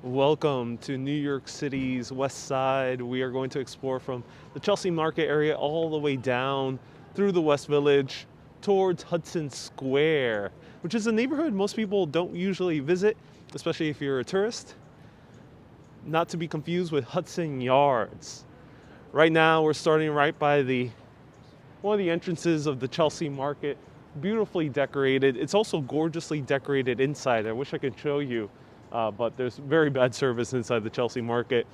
Welcome to New York City's West Side. We are going to explore from the Chelsea Market area all the way down through the West Village towards Hudson Square, which is a neighborhood most people don't usually visit, especially if you're a tourist. Not to be confused with Hudson Yards. Right now we're starting right by one of the entrances of the Chelsea Market. Beautifully decorated. It's also gorgeously decorated inside. I wish I could show you. But there's very bad service inside the Chelsea Market.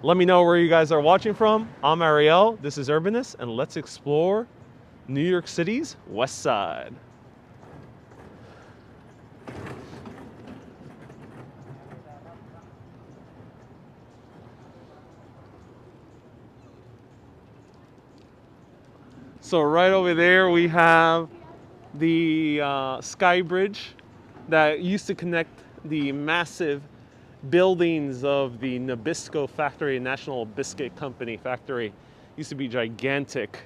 Let me know where you guys are watching from. I'm Ariel, this is Urbanist, and let's explore New York City's West Side. So right over there we have the Sky Bridge that used to connect the massive buildings of the Nabisco factory, National Biscuit Company factory. Used to be gigantic.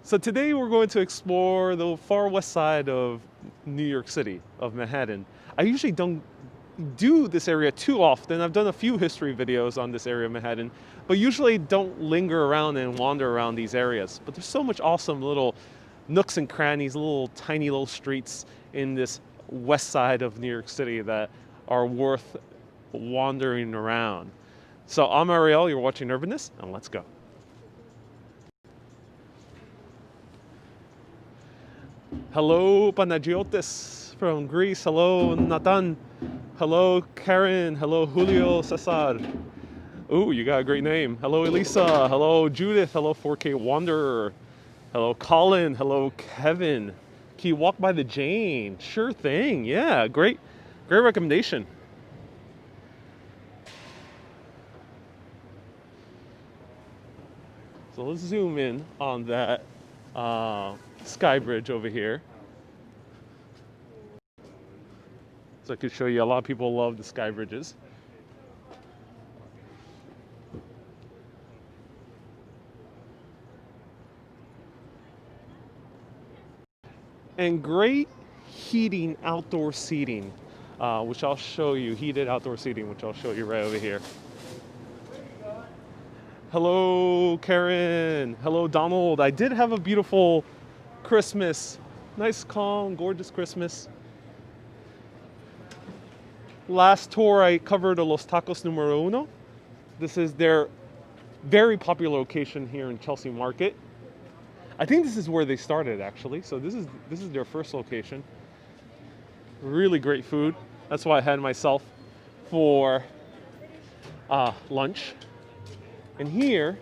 So today we're going to explore the far west side of New York City, of Manhattan. I usually don't do this area too often. I've done a few history videos on this area of Manhattan, but usually don't linger around and wander around these areas. But there's so much awesome little nooks and crannies, little tiny little streets in this west side of New York City that are worth wandering around. So I'm Ariel, you're watching Urbanist, and let's go. Hello Panagiotis from Greece, hello Nathan, hello Karen, hello Julio Cesar. Ooh, you got a great name. Hello Elisa, hello Judith, hello 4K Wanderer, hello Colin, hello Kevin. Can you walk by the Jane? Sure thing. Yeah, great recommendation. So let's zoom in on that Sky Bridge over here. So I could show you, a lot of people love the Sky Bridges. And great heating outdoor seating, which I'll show you, heated outdoor seating, which I'll show you right over here. Hello, Karen. Hello, Donald. I did have a beautiful Christmas. Nice, calm, gorgeous Christmas. Last tour, I covered Los Tacos Numero Uno. This is their very popular location here in Chelsea Market. I think this is where they started, actually. So this is their first location. Really great food. That's why I had myself for lunch. And here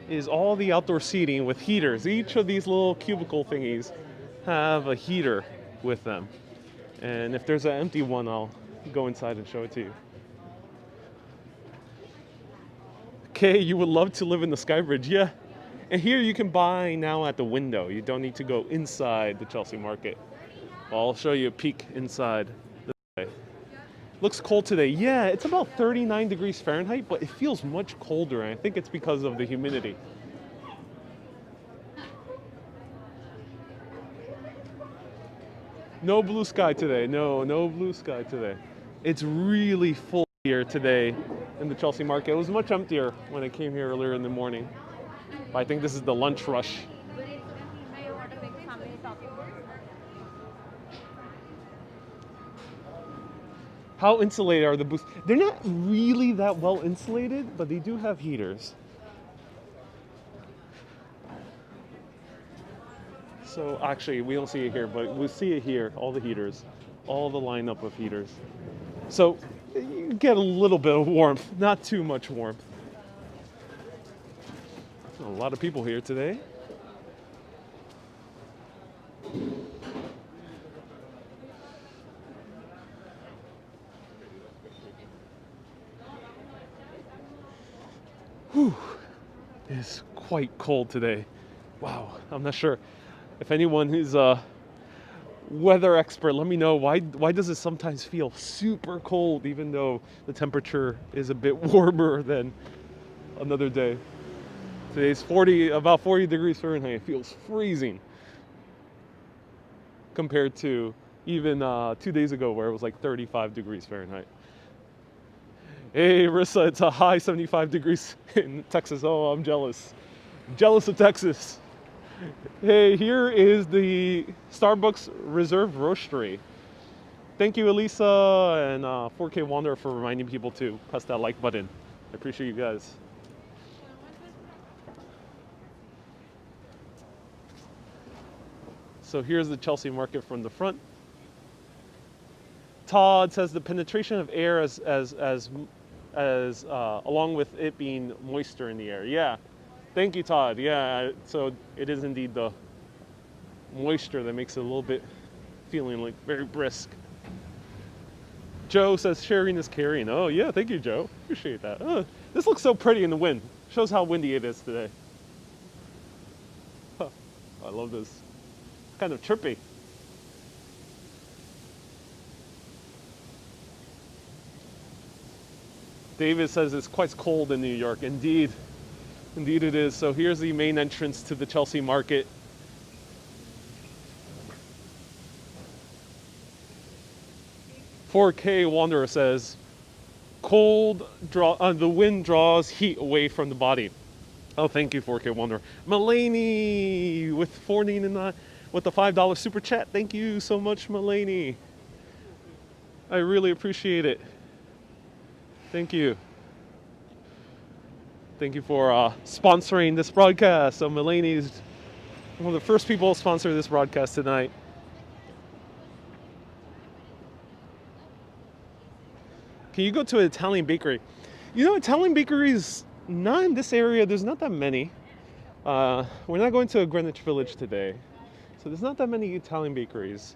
is all the outdoor seating with heaters. Each of these little cubicle thingies have a heater with them. And if there's an empty one, I'll go inside and show it to you. Okay, you would love to live in the Sky Bridge, yeah. And here you can buy now at the window. You don't need to go inside the Chelsea Market. I'll show you a peek inside this way. Looks cold today. Yeah, it's about 39 degrees Fahrenheit, but it feels much colder, and I think it's because of the humidity. No blue sky today. No blue sky today. It's really full here today in the Chelsea Market. It was much emptier when I came here earlier in the morning. But I think this is the lunch rush. How insulated are the booths? They're not really that well insulated, but they do have heaters. So actually, we don't see it here, but we see it here, all the heaters, all the lineup of heaters. So you get a little bit of warmth, not too much warmth. A lot of people here today. Whew, it's quite cold today. Wow, I'm not sure if anyone is a weather expert. Let me know why does it sometimes feel super cold even though the temperature is a bit warmer than another day. Today's about 40 degrees Fahrenheit. It feels freezing compared to even 2 days ago where it was like 35 degrees Fahrenheit. Hey, Rissa, it's a high 75 degrees in Texas. Oh, I'm jealous. Jealous of Texas. Hey, here is the Starbucks Reserve Roastery. Thank you, Elisa, and 4K Wanderer for reminding people to press that like button. I appreciate you guys. So here's the Chelsea market from the front. Todd says the penetration of air as along with it being moisture in the air. Yeah, thank you, Todd. Yeah, so it is indeed the moisture that makes it a little bit feeling like very brisk. Joe says sharing is caring. Oh yeah, thank you, Joe. Appreciate that. This looks so pretty in the wind. Shows how windy it is today. Huh, I love this. Kind of trippy. David says it's quite cold in New York. Indeed. Indeed it is. So here's the main entrance to the Chelsea market. "4K Wanderer says, the wind draws heat away from the body." Oh, thank you, 4K Wanderer. Mulaney with 4.99 with the $5 super chat. Thank you so much, Mulaney. I really appreciate it. Thank you. Thank you for sponsoring this broadcast. So Mulaney's one of the first people to sponsor this broadcast tonight. Can you go to an Italian bakery? You know, Italian bakeries, not in this area, there's not that many. We're not going to Greenwich Village today, so there's not that many Italian bakeries.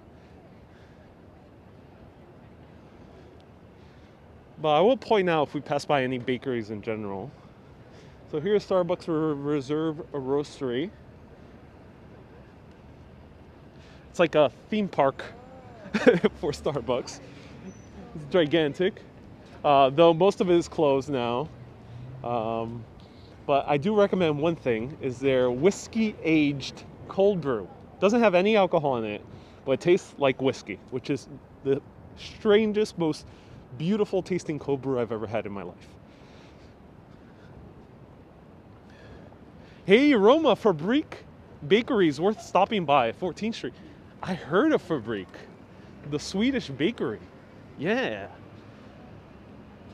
But I will point out if we pass by any bakeries in general. So here's Starbucks Reserve Roastery. It's like a theme park for Starbucks. It's gigantic. Though most of it is closed now. But I do recommend one thing, is their whiskey aged cold brew. Doesn't have any alcohol in it, but it tastes like whiskey, which is the strangest, most beautiful tasting cold brew I've ever had in my life. Hey Roma, Fabrique Bakery is worth stopping by at 14th Street. I heard of Fabrique, the Swedish bakery. Yeah.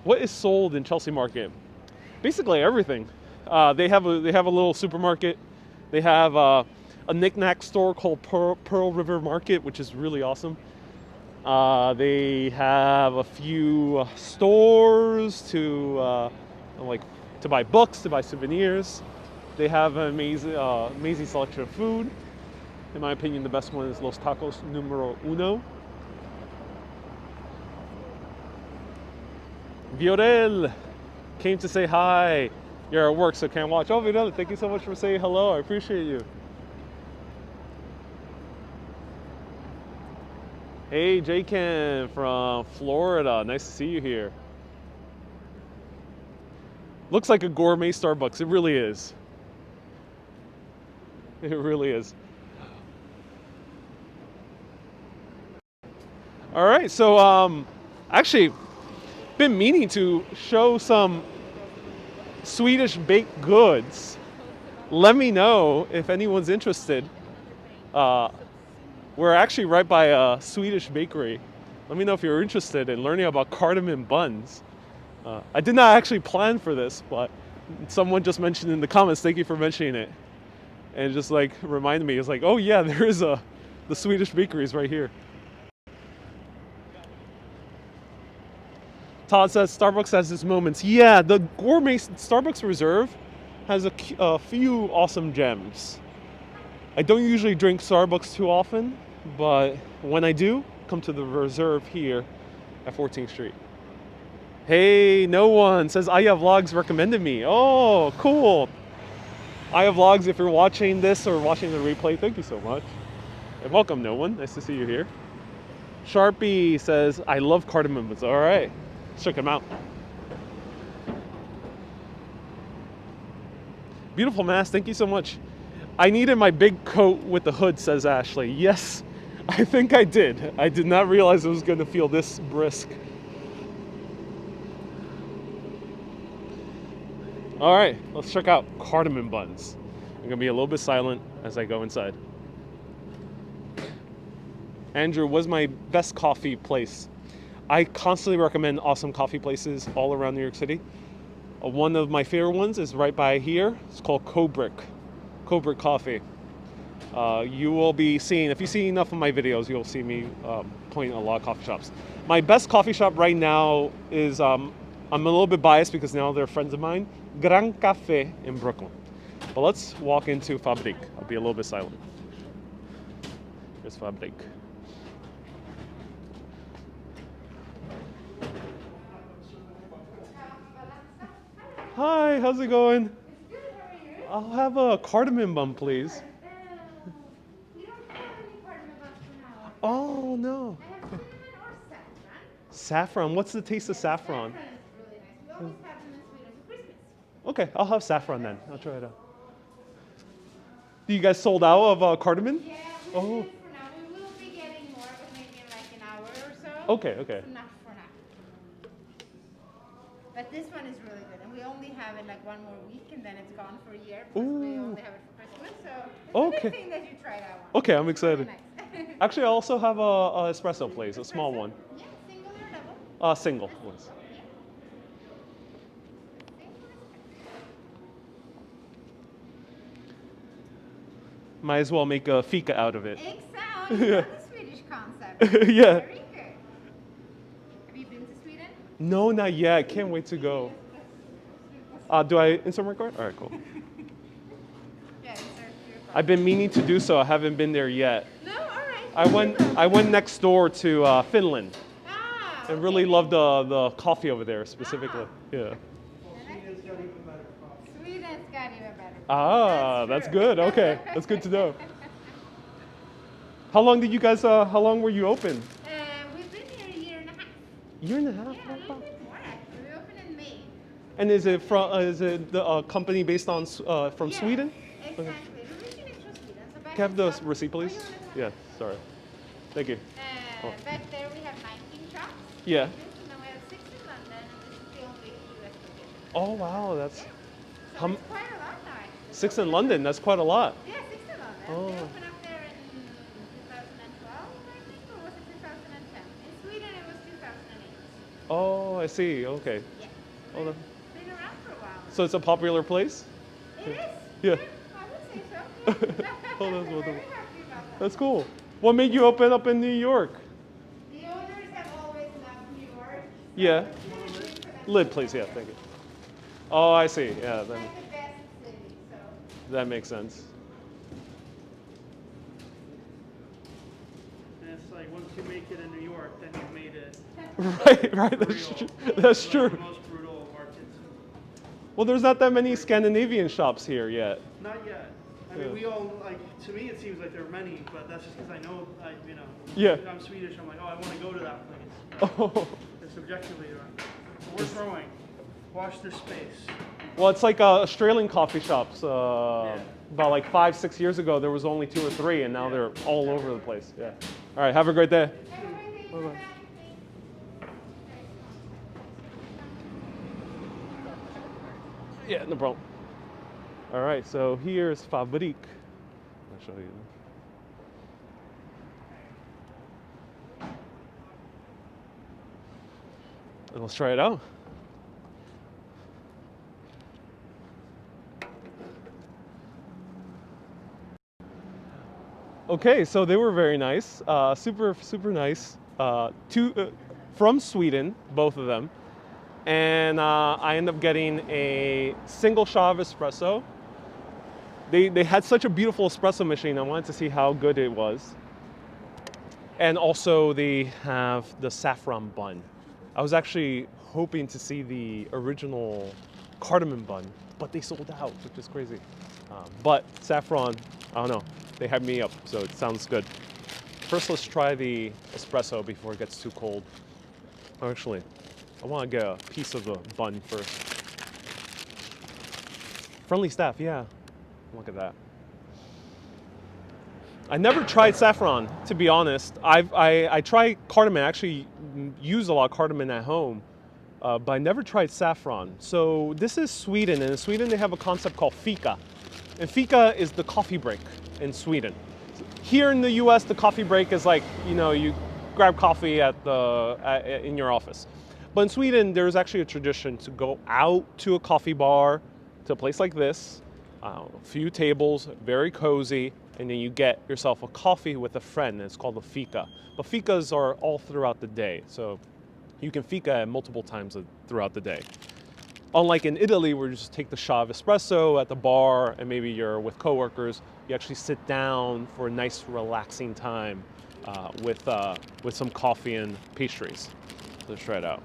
What is sold in Chelsea Market? Basically everything. They have a little supermarket. They have a knick-knack store called Pearl River Market, which is really awesome. They have a few stores to buy books, to buy souvenirs. They have an amazing selection of food. In my opinion, the best one is Los Tacos Numero Uno. Viorel came to say hi. You're at work, so can't watch. Oh, Viorel, thank you so much for saying hello. I appreciate you. Hey, J-Ken from Florida. Nice to see you here. Looks like a gourmet Starbucks. It really is. It really is. All right, so actually, been meaning to show some Swedish baked goods. Let me know if anyone's interested. We're actually right by a Swedish bakery. Let me know if you're interested in learning about cardamom buns. I did not actually plan for this, but someone just mentioned in the comments, thank you for mentioning it. And just like reminded me, it's like, oh yeah, there is the Swedish bakery is right here. Todd says Starbucks has its moments. Yeah, the gourmet Starbucks Reserve has a few awesome gems. I don't usually drink Starbucks too often, but when I do, come to the Reserve here at 14th Street. Hey, no one says Aya Vlogs recommended me. Oh, cool. Aya Vlogs, if you're watching this or watching the replay, thank you so much. And welcome, no one. Nice to see you here. Sharpie says, I love cardamom buns. All right, let's check them out. Beautiful mask, thank you so much. I needed my big coat with the hood, says Ashley. Yes, I think I did. I did not realize it was going to feel this brisk. All right, let's check out cardamom buns. I'm gonna be a little bit silent as I go inside. Andrew, what's my best coffee place? I constantly recommend awesome coffee places all around New York City. One of my favorite ones is right by here. It's called Cobrick Coffee. You will be seeing, if you see enough of my videos, you'll see me point at a lot of coffee shops. My best coffee shop right now is, I'm a little bit biased because now they're friends of mine, Gran Café in Brooklyn. But let's walk into Fabrique. I'll be a little bit silent. Here's Fabrique. Hi, how's it going? Good, how are you? I'll have a cardamom bun, please. We don't have any cardamom buns for now. Oh, no. I have cinnamon or saffron. Saffron. What's the taste of saffron? Saffron is really nice. We always have them in Sweden for Christmas. Okay, I'll have saffron then. I'll try it out. Do you guys sold out of cardamom? Yeah, we Oh. did for now. We will be getting more, but maybe in like an hour or so. Okay, okay. Not for now. But this one is really good, and we only have it like one more week, and then it's gone for a year because we Ooh. only have it for Christmas. So it's Okay. a good thing that you tried that one. Okay, I'm excited. Really nice. Actually, I also have a espresso, please, a small one. Yeah, single or double? Single, please. Might as well make a Fika out of it. Exactly. Yeah. That's the Swedish concept. Yeah. Very good. Have you been to Sweden? No, not yet. Can't wait to go. Do I insert my card? All right, cool. Yeah, insert your card. I've been meaning to do so. I haven't been there yet. No, all right. I went next door to Finland Ah, and really loved the coffee over there specifically. Yeah. Sweden's got even better. Ah, that's good. Okay, that's good to know. How long did you guys? How long were you open? We've been here a year and a half. Year and a half. Yeah, a little bit more actually. We opened in May. And is it from? Is it the company based on from Yeah, Sweden? Exactly. We're originally from Sweden. So back Can I have in the Stockholm- receipt, please? Oh, you wanna- Yeah, sorry. Thank you. Oh. Back there we have 19 shops. Yeah. And then we have 6 in London, and this is the only US location. Oh wow, that's So How m- it's quite a lot now actually. 6 in London. That's quite a lot. Yeah, 6 in London. Oh. They opened up there in 2012, I think, or was it 2010? In Sweden it was 2008. Oh, I see. Okay. Yeah. Oh, that- It's been around for a while. So it's a popular place. It is? Yeah. I would say so. Oh, that's We're wonderful. very happy about that. That's cool. What made you open up in New York? The owners have always loved New York. Yeah. So Lid, please. Yeah, thank you. Oh, I see. Yeah, it's then like the best city, so. that makes sense. And it's like once you make it in New York, then you've made it Right. for That's real. true. That's It's true. like the most brutal markets. Well, there's not that many Scandinavian shops here yet. Not yet. I Yeah. mean, we all like. To me, it seems like there are many, but that's just because I know. Yeah. I'm Swedish. I'm like, oh, I want to go to that place. Oh. It's subjectively right. So we're growing. Watch this space. Well, it's like Australian coffee shops. About like 5-6 years ago, there was only 2 or 3, and now they're all over the place. Yeah. All right. Have a great day. Bye-bye. Yeah, no problem. All right, so here's Fabrique. I'll show you. And let's try it out. Okay, so they were very nice, super nice. From Sweden, both of them. And I ended up getting a single shot of espresso. They had such a beautiful espresso machine. I wanted to see how good it was. And also they have the saffron bun. I was actually hoping to see the original cardamom bun, but they sold out, which is crazy. But saffron, I don't know, they had me up, so it sounds good. First, let's try the espresso before it gets too cold. Actually, I want to get a piece of the bun first. Friendly staff, yeah. Look at that. I never tried saffron, to be honest. I try cardamom. I actually use a lot of cardamom at home, but I never tried saffron. So this is Sweden, and in Sweden they have a concept called Fika. And Fika is the coffee break in Sweden. Here in the US, the coffee break is like, you grab coffee in your office. But in Sweden, there's actually a tradition to go out to a coffee bar, to a place like this, a few tables, very cozy, and then you get yourself a coffee with a friend, and it's called a Fika. But Fikas are all throughout the day, so you can Fika multiple times throughout the day. Unlike in Italy, where you just take the shot of espresso at the bar, and maybe you're with coworkers, you actually sit down for a nice, relaxing time with some coffee and pastries. Let's try it out.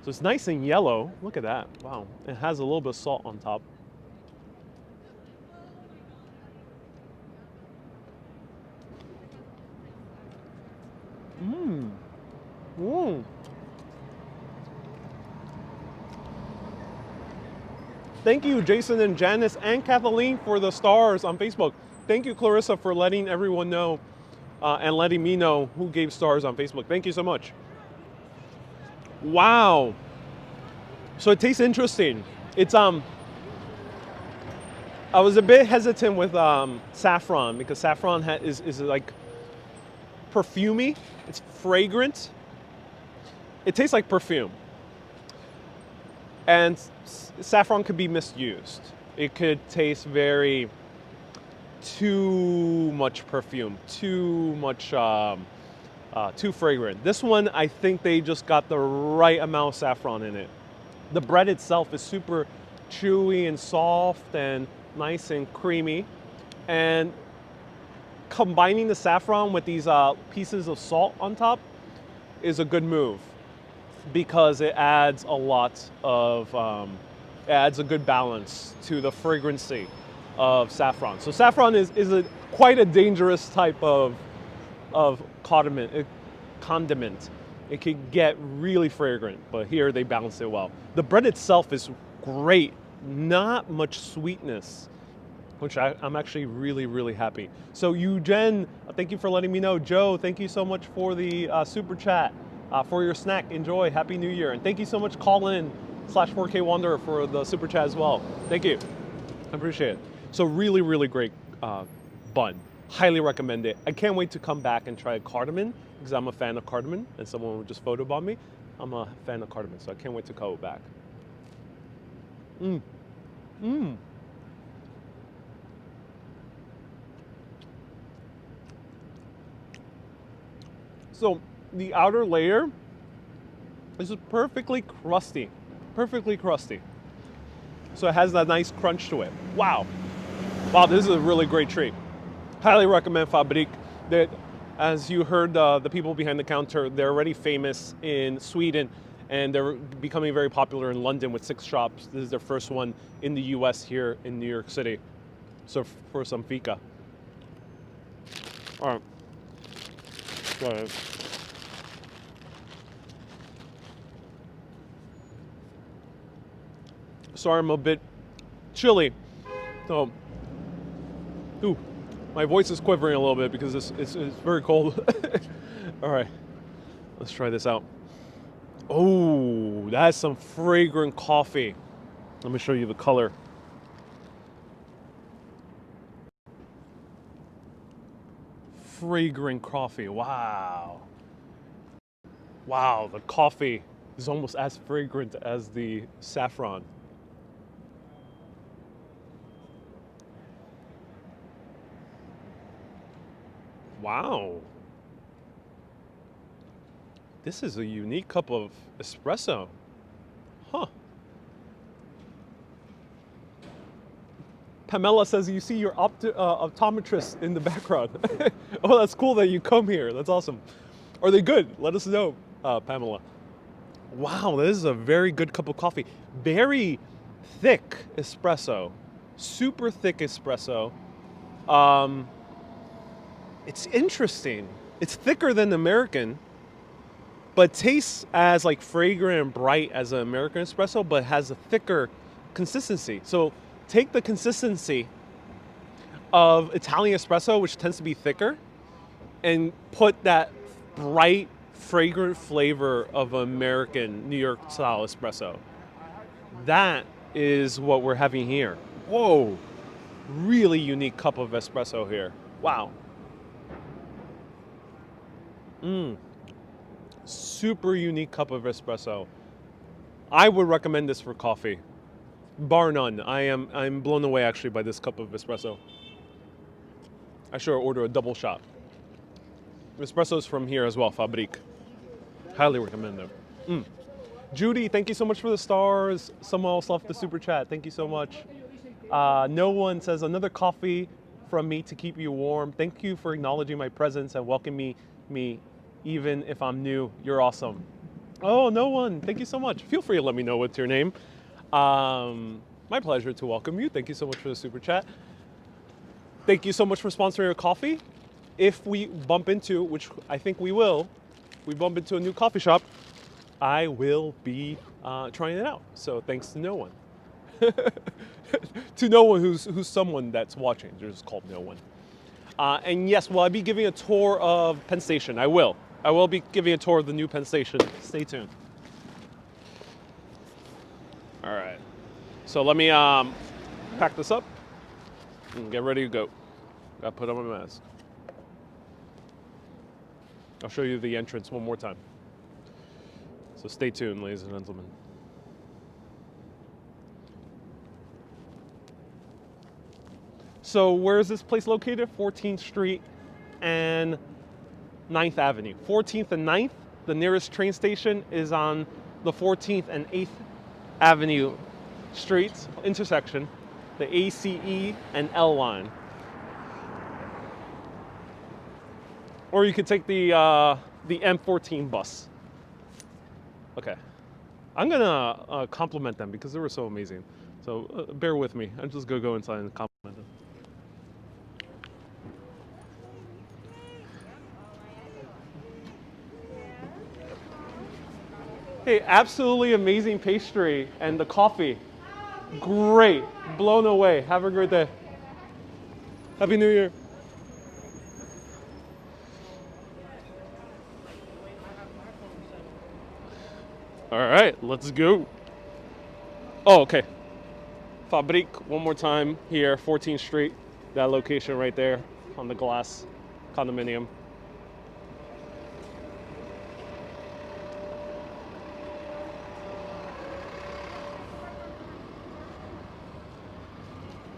So it's nice and yellow. Look at that. Wow. It has a little bit of salt on top. Mmm. Mmm. Thank you, Jason and Janice and Kathleen, for the stars on Facebook. Thank you, Clarissa, for letting everyone know and letting me know who gave stars on Facebook. Thank you so much. Wow. So it tastes interesting. It's I was a bit hesitant with saffron, because saffron is like perfumey. It's fragrant. It tastes like perfume. And saffron could be misused. It could taste too much perfume, too fragrant. This one, I think they just got the right amount of saffron in it. The bread itself is super chewy and soft and nice and creamy. And combining the saffron with these pieces of salt on top is a good move, because it adds it adds a good balance to the fragrancy of saffron. So saffron is quite a dangerous type of condiment. It can get really fragrant, but here they balance it well. The bread itself is great, not much sweetness, which I'm actually really, really happy. So Eugen, thank you for letting me know. Joe, thank you so much for the super chat, for your snack. Enjoy, Happy New Year. And thank you so much, Colin/4K Wanderer, for the super chat as well. Thank you, I appreciate it. So really, really great bun. Highly recommend it. I can't wait to come back and try cardamom, because I'm a fan of cardamom, and someone would just photobomb me. I'm a fan of cardamom, so I can't wait to go back. Mmm. Mmm. So the outer layer is perfectly crusty. Perfectly crusty. So it has that nice crunch to it. Wow. Wow, this is a really great treat. Highly recommend Fabrique. That, as you heard the people behind the counter, they're already famous in Sweden, and they're becoming very popular in London with 6 shops. This is their first one in the US here in New York City. So for some Fika. All right. Go ahead. Sorry, I'm a bit chilly. So, ooh, my voice is quivering a little bit because it's very cold. All right, let's try this out. Oh, that's some fragrant coffee. Let me show you the color. Fragrant coffee, wow. Wow, the coffee is almost as fragrant as the saffron. Wow. This is a unique cup of espresso. Huh. Pamela says you see your optometrist in the background. Oh, that's cool that you come here. That's awesome. Are they good? Let us know, Pamela. Wow, this is a very good cup of coffee. Very thick espresso. Super thick espresso. It's interesting. It's thicker than American, but tastes as like fragrant and bright as an American espresso, but has a thicker consistency. So take the consistency of Italian espresso, which tends to be thicker, and put that bright, fragrant flavor of American New York style espresso. That is what we're having here. Whoa, really unique cup of espresso here. Wow. Super unique cup of espresso. I would recommend this for coffee, bar none. I'm blown away actually by this cup of espresso. I should order a double shot. Espresso's from here as well, Fabrique. Highly recommend them. Judy, thank you so much for the stars. Someone else left the super chat. Thank you so much. No one says another coffee from me to keep you warm. Thank you for acknowledging my presence and welcoming me even if I'm new. You're awesome. Oh, no one. Thank you so much. Feel free to let me know what's your name. My pleasure to welcome you. Thank you so much for the super chat. Thank you so much for sponsoring a coffee. If we bump into, which I think we will, we bump into a new coffee shop, I will be trying it out. So thanks to no one. To no one who's someone that's watching. They're just called no one. And yes, will I be giving a tour of Penn Station? I will. I will be giving a tour of the new Penn Station. Stay tuned. All right. So let me pack this up and get ready to go. Gotta put on my mask. I'll show you the entrance one more time. So stay tuned, ladies and gentlemen. So where is this place located? 14th Street and 9th Avenue. 14th and 9th, the nearest train station is on the 14th and 8th Avenue streets intersection, the ACE and L line. Or you could take the M14 bus. Okay. I'm gonna compliment them because they were so amazing. So bear with me. I'm just gonna go inside and compliment them. Hey, absolutely amazing pastry and the coffee. Great. Blown away. Have a great day. Happy New Year. All right, let's go. Oh, okay. Fabrique, one more time here, 14th Street. That location right there on the glass condominium.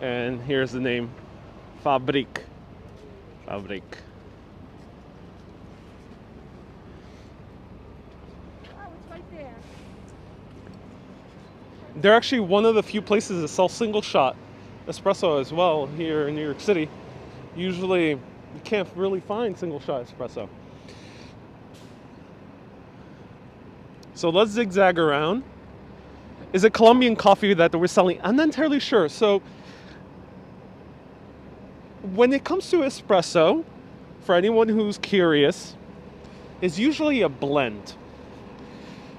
And here's the name, Fabrique. Fabrique. They're actually one of the few places that sell single shot espresso as well here in New York City. Usually you can't really find single shot espresso. So let's zigzag around. Is it Colombian coffee that we're selling? I'm not entirely sure. So when it comes to espresso, for anyone who's curious, it's usually a blend.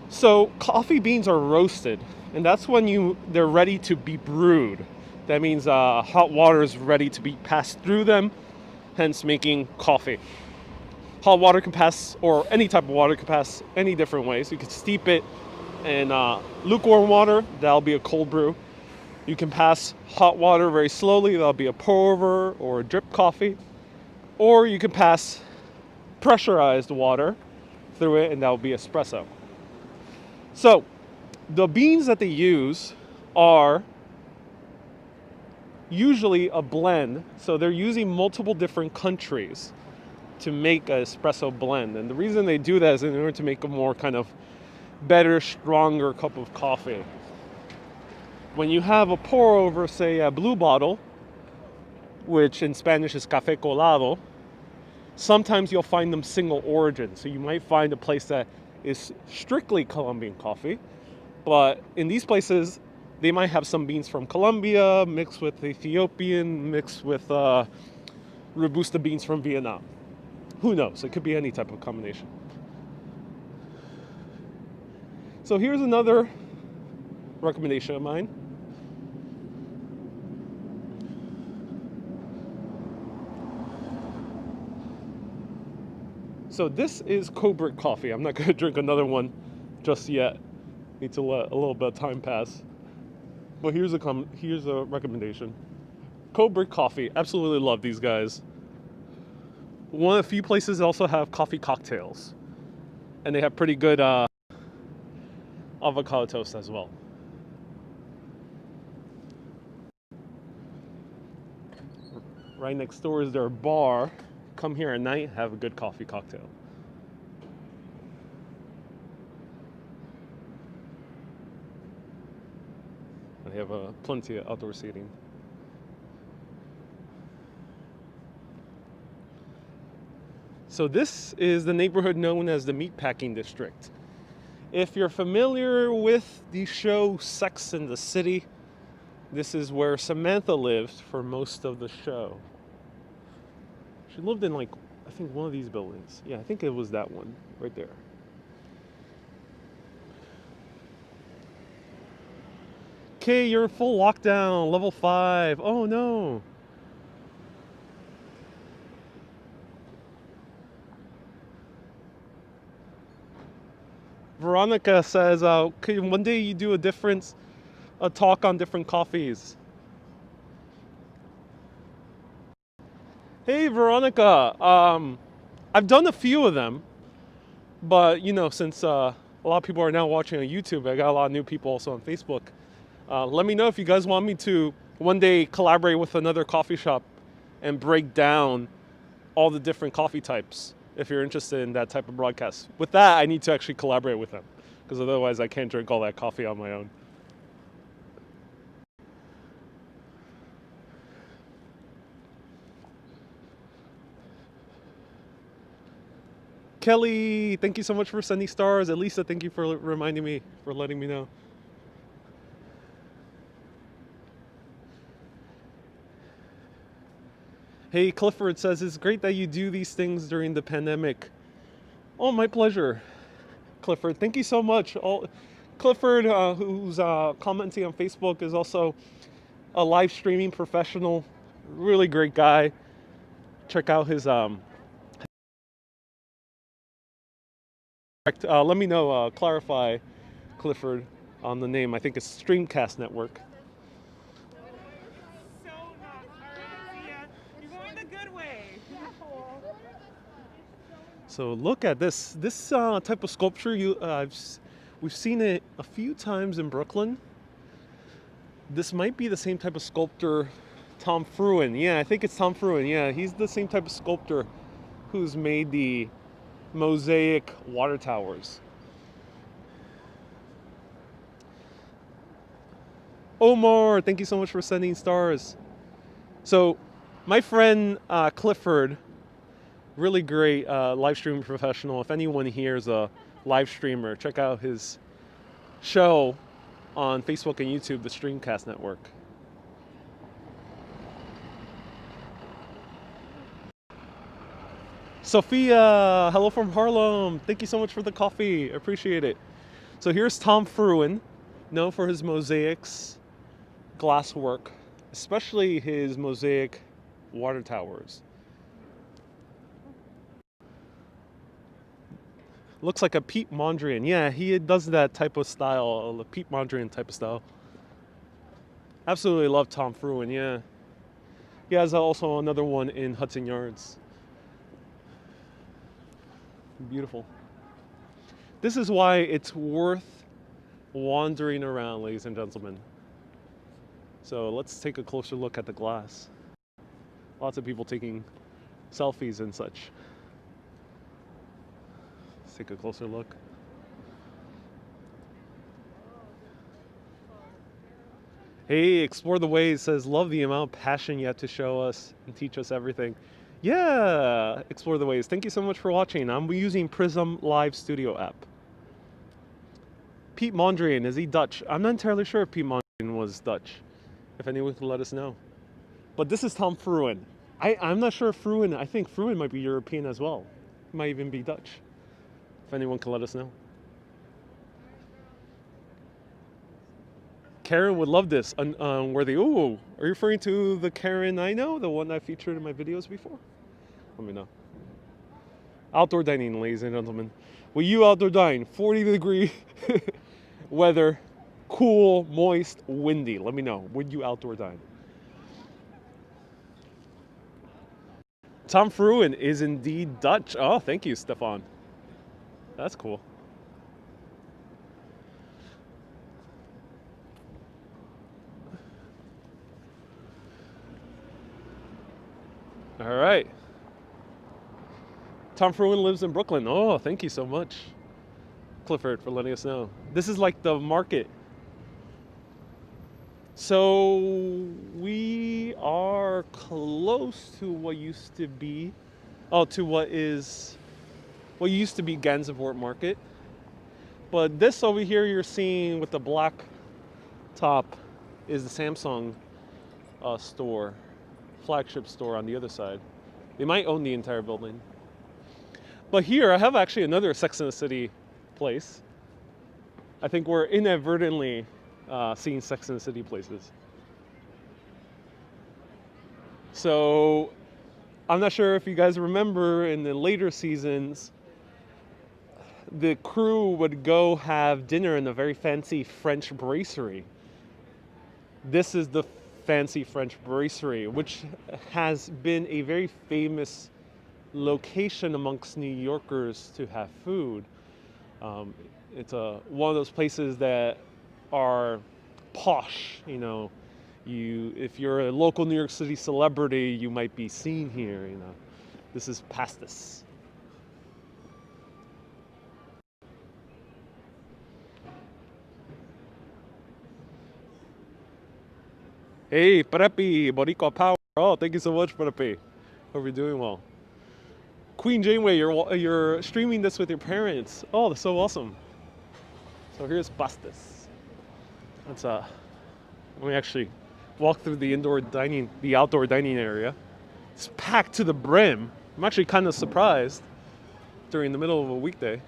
So coffee beans are roasted, and that's when they're ready to be brewed. That means hot water is ready to be passed through them, hence making coffee. Hot water can pass, or any type of water can pass any different ways. You can steep it in lukewarm water, that'll be a cold brew. You can pass hot water very slowly, that'll be a pour over or a drip coffee. Or you can pass pressurized water through it, and that'll be espresso. So the beans that they use are usually a blend. So they're using multiple different countries to make an espresso blend. And the reason they do that is in order to make a more kind of better, stronger cup of coffee. When you have a pour over, say a blue bottle, which in Spanish is café colado, sometimes you'll find them single origin. So you might find a place that is strictly Colombian coffee, but in these places, they might have some beans from Colombia mixed with Ethiopian, mixed with Robusta beans from Vietnam. Who knows? It could be any type of combination. So here's another recommendation of mine. So this is Cobrick coffee. I'm not gonna drink another one just yet. Need to let a little bit of time pass. But here's a recommendation. Cobrick coffee. Absolutely love these guys. One of the few places that also have coffee cocktails. And they have pretty good avocado toast as well. Right next door is their bar. Come here at night, have a good coffee cocktail. They have plenty of outdoor seating. So this is the neighborhood known as the Meatpacking District. If you're familiar with the show Sex and the City, this is where Samantha lived for most of the show. She lived in, like, I think one of these buildings. Yeah, I think it was that one right there. Okay, you're in full lockdown, level 5. Oh no. Veronica says, can one day you do a talk on different coffees? Hey Veronica, I've done a few of them, but you know, since a lot of people are now watching on YouTube, I got a lot of new people also on Facebook. Let me know if you guys want me to one day collaborate with another coffee shop and break down all the different coffee types, if you're interested in that type of broadcast. With that, I need to actually collaborate with them, because otherwise I can't drink all that coffee on my own. Kelly, thank you so much for sending stars. Elisa, thank you for reminding me, for letting me know. Hey, Clifford says, it's great that you do these things during the pandemic. Oh, my pleasure, Clifford. Thank you so much. Clifford, who's commenting on Facebook, is also a live streaming professional. Really great guy. Check out his... let me know, clarify, Clifford, on the name. I think it's Streamcast Network. So look at this type of sculpture. We've seen it a few times in Brooklyn. This might be the same type of sculptor, Tom Fruin. Yeah, I think it's Tom Fruin. Yeah, he's the same type of sculptor who's made the mosaic water towers. Omar, thank you so much for sending stars. So my friend Clifford, really great live streaming professional. If anyone here is a live streamer, check out his show on Facebook and YouTube, the Streamcast Network. Sophia, hello from Harlem. Thank you so much for the coffee. I appreciate it. So here's Tom Fruin, known for his mosaics, glass work, especially his mosaic water towers. Looks like a Pete Mondrian. Yeah, he does that type of style, the Pete Mondrian type of style. Absolutely love Tom Fruin, yeah. He has also another one in Hudson Yards. Beautiful. This is why it's worth wandering around, ladies and gentlemen. So let's take a closer look at the glass. Lots of people taking selfies and such. Let's take a closer look. Hey, Explore the Ways says, love the amount of passion you have to show us and teach us everything. Yeah, Explore the Ways. Thank you so much for watching. I'm using Prism Live Studio app. Pete Mondrian, is he Dutch? I'm not entirely sure if Pete Mondrian was Dutch. If anyone can let us know. But this is Tom Fruin. I'm not sure if Fruin, I think Fruin might be European as well. He might even be Dutch. If anyone can let us know. Karen would love this. Are you referring to the Karen I know? The one I featured in my videos before? Let me know. Outdoor dining, ladies and gentlemen. Will you outdoor dine? 40-degree weather, cool, moist, windy. Let me know. Would you outdoor dine? Tom Fruin is indeed Dutch. Oh, thank you, Stefan. That's cool. All right. Tom Fruin lives in Brooklyn. Oh, thank you so much, Clifford, for letting us know. This is like the market. So we are close to what used to be, what used to be Gansevoort Market. But this over here you're seeing with the black top is the Samsung store, flagship store on the other side. They might own the entire building. But here I have actually another Sex and the City place. I think we're inadvertently seeing Sex and the City places. So I'm not sure if you guys remember in the later seasons, the crew would go have dinner in a very fancy French brasserie. This is the fancy French brasserie, which has been a very famous location amongst New Yorkers to have food. It's one of those places that are posh, you know. If you're a local New York City celebrity, you might be seen here, you know. This is Pastis. Hey, Preppy, Boricua Power. Oh, thank you so much, Preppy. Hope you're doing well. Queen Janeway, you're streaming this with your parents. Oh, that's so awesome. So here's Pastis. Let's let me actually walk through the outdoor dining area. It's packed to the brim. I'm actually kind of surprised during the middle of a weekday.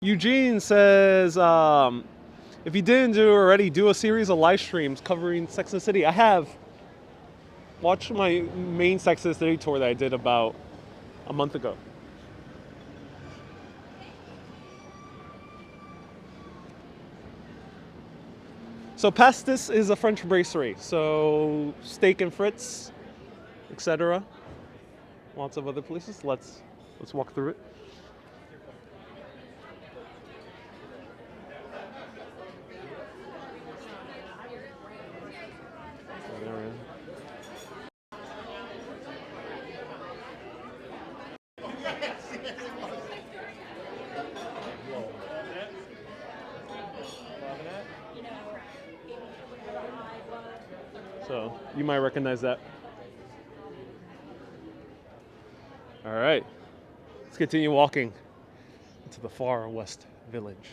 Eugene says, if you didn't do already, do a series of live streams covering Sex and the City. I have. Watch my main Sex and the City tour that I did about a month ago. So Pastis is a French brasserie. So steak and frites, etc. Lots of other places. Let's walk through it. So you might recognize that. All right, let's continue walking into the far West Village.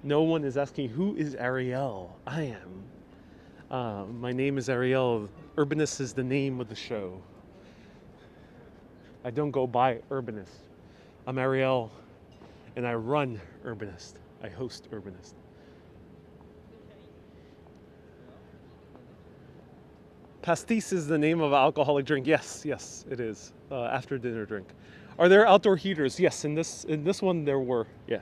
No one is asking, who is Ariel? I am. My name is Ariel. Urbanist is the name of the show. I don't go by Urbanist. I'm Ariel, and I run Urbanist. I host Urbanist. Pastis is the name of an alcoholic drink. Yes, it is. After dinner drink. Are there outdoor heaters? Yes, in this one there were. Yeah.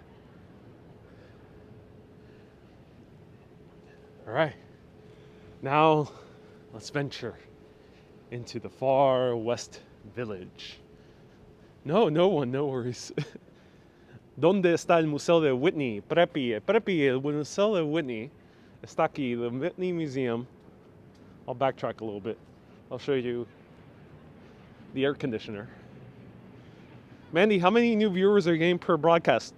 All right. Now let's venture into the far West Village. No worries. ¿Dónde está el Museo de Whitney? Preppy, el Museo de Whitney está aquí, the Whitney Museum. I'll backtrack a little bit. I'll show you the air conditioner. Mandy, how many new viewers are you getting per broadcast?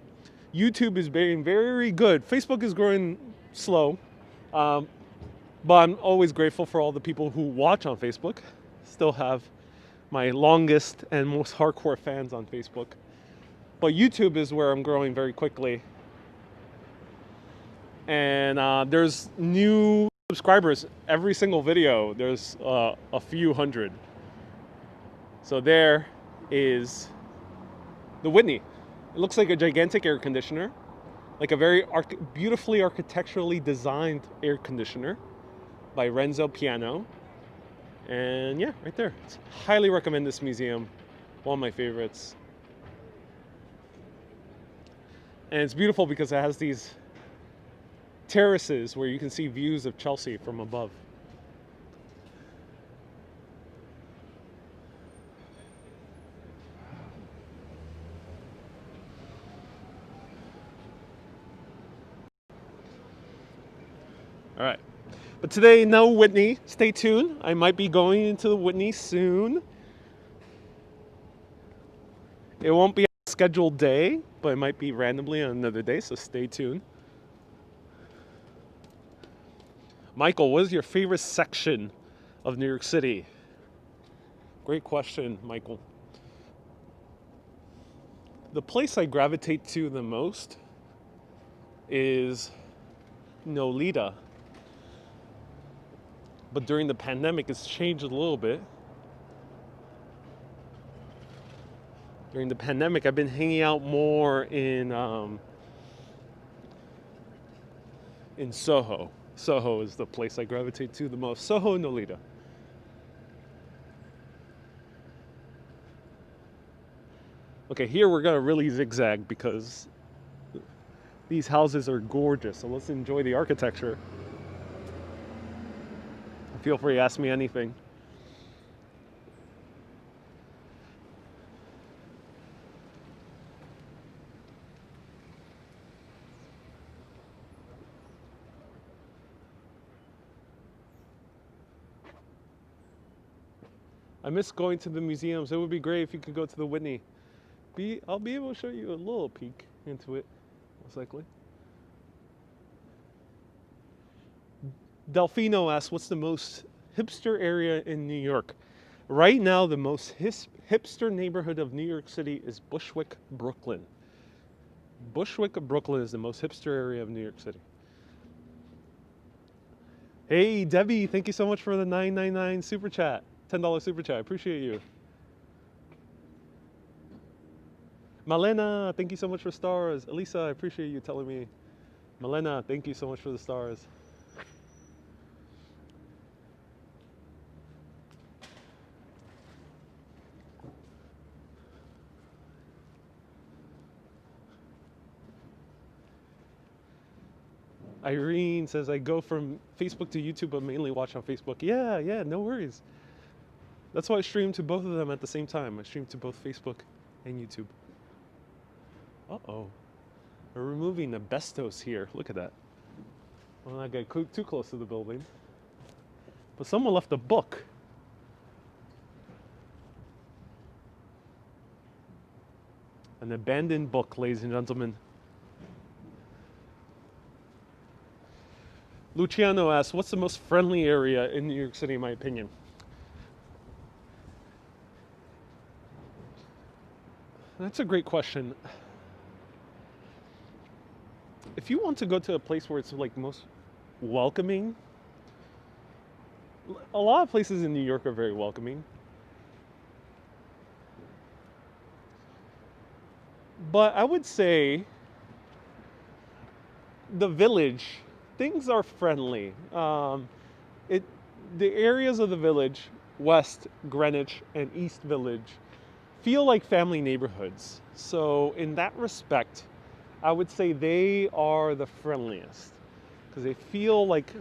YouTube is being very good. Facebook is growing slow. But I'm always grateful for all the people who watch on Facebook. Still have my longest and most hardcore fans on Facebook. But YouTube is where I'm growing very quickly. And there's new subscribers every single video. There's a few hundred. So there is the Whitney. It looks like a gigantic air conditioner, like a very beautifully architecturally designed air conditioner by Renzo Piano. And yeah, right there. Highly recommend this museum. One of my favorites. And it's beautiful because it has these terraces where you can see views of Chelsea from above. All right. But today, no Whitney. Stay tuned. I might be going into the Whitney soon. It won't be a scheduled day, but it might be randomly on another day, so stay tuned. Michael, what is your favorite section of New York City? Great question, Michael. The place I gravitate to the most is Nolita. But during the pandemic, it's changed a little bit. During the pandemic, I've been hanging out more in Soho. Soho is the place I gravitate to the most. Soho and Nolita. Okay, here we're gonna really zigzag because these houses are gorgeous. So let's enjoy the architecture. Feel free to ask me anything. I miss going to the museums. It would be great if you could go to the Whitney. I'll be able to show you a little peek into it, most likely. Delfino asks, what's the most hipster area in New York? Right now, the most hipster neighborhood of New York City is Bushwick, Brooklyn. Bushwick, Brooklyn is the most hipster area of New York City. Hey, Debbie, thank you so much for the $9.99 super chat. $10 super chat. I appreciate you. Malena, thank you so much for stars. Elisa, I appreciate you telling me. Malena, thank you so much for the stars. Irene says, I go from Facebook to YouTube, but mainly watch on Facebook. Yeah, no worries. That's why I stream to both of them at the same time. I stream to both Facebook and YouTube. Uh-oh. We're removing asbestos here. Look at that. Well, not get too close to the building. But someone left a book. An abandoned book, ladies and gentlemen. Luciano asks, what's the most friendly area in New York City, in my opinion? That's a great question. If you want to go to a place where it's like most welcoming, a lot of places in New York are very welcoming. But I would say the Village, things are friendly. The areas of the Village, West, Greenwich, and East Village, feel like family neighborhoods. So in that respect, I would say they are the friendliest because they feel like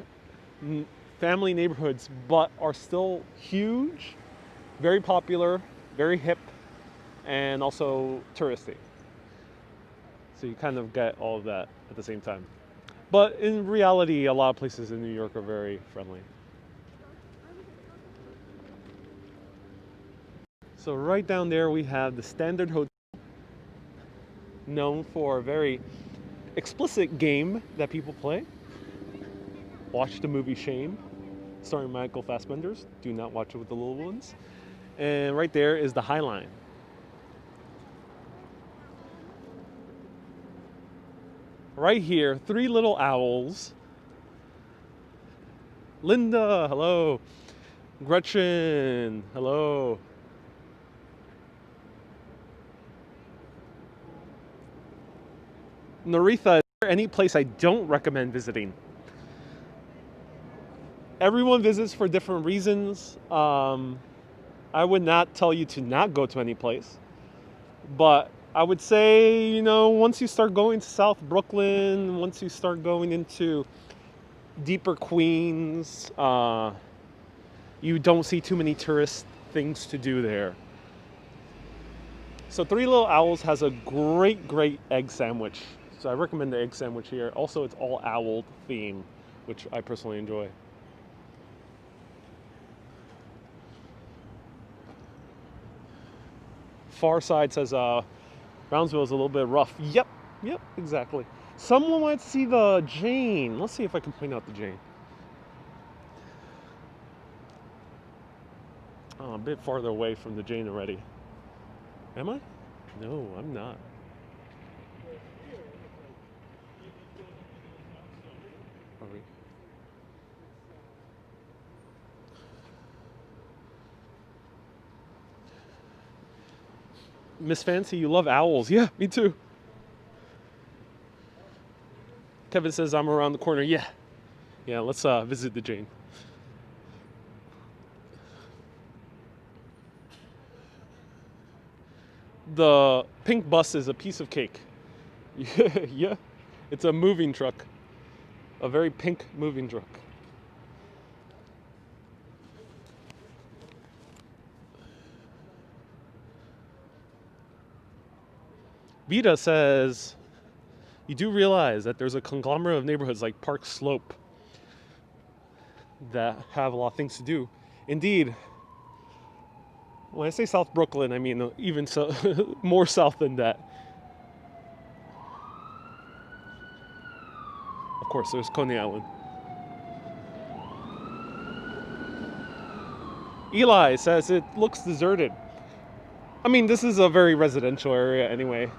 family neighborhoods, but are still huge, very popular, very hip, and also touristy. So you kind of get all of that at the same time. But in reality, a lot of places in New York are very friendly. So right down there we have the Standard Hotel, known for a very explicit game that people play. Watch the movie Shame, starring Michael Fassbender. Do not watch it with the little ones. And right there is the High Line. Right here, three little owls. Linda, hello. Gretchen, hello. Naritha, is there any place I don't recommend visiting? Everyone visits for different reasons. I would not tell you to not go to any place. But I would say, you know, once you start going to South Brooklyn, once you start going into deeper Queens, you don't see too many tourist things to do there. So Three Little Owls has a great egg sandwich. So I recommend the egg sandwich here. Also, it's all owl theme, which I personally enjoy. Far side says Brownsville is a little bit rough. Yep, exactly. Someone might see the Jane. Let's see if I can point out the Jane. Oh, a bit farther away from the Jane already. Am I? No, I'm not. Are we? Miss Fancy, you love owls. Yeah, me too. Kevin says I'm around the corner. Yeah, let's visit the Jane. The pink bus is a piece of cake. Yeah, it's a moving truck. A very pink moving truck. Vita says, you do realize that there's a conglomerate of neighborhoods like Park Slope that have a lot of things to do. Indeed, when I say South Brooklyn, I mean even so, more south than that. Of course, there's Coney Island. Eli says it looks deserted. I mean, this is a very residential area anyway,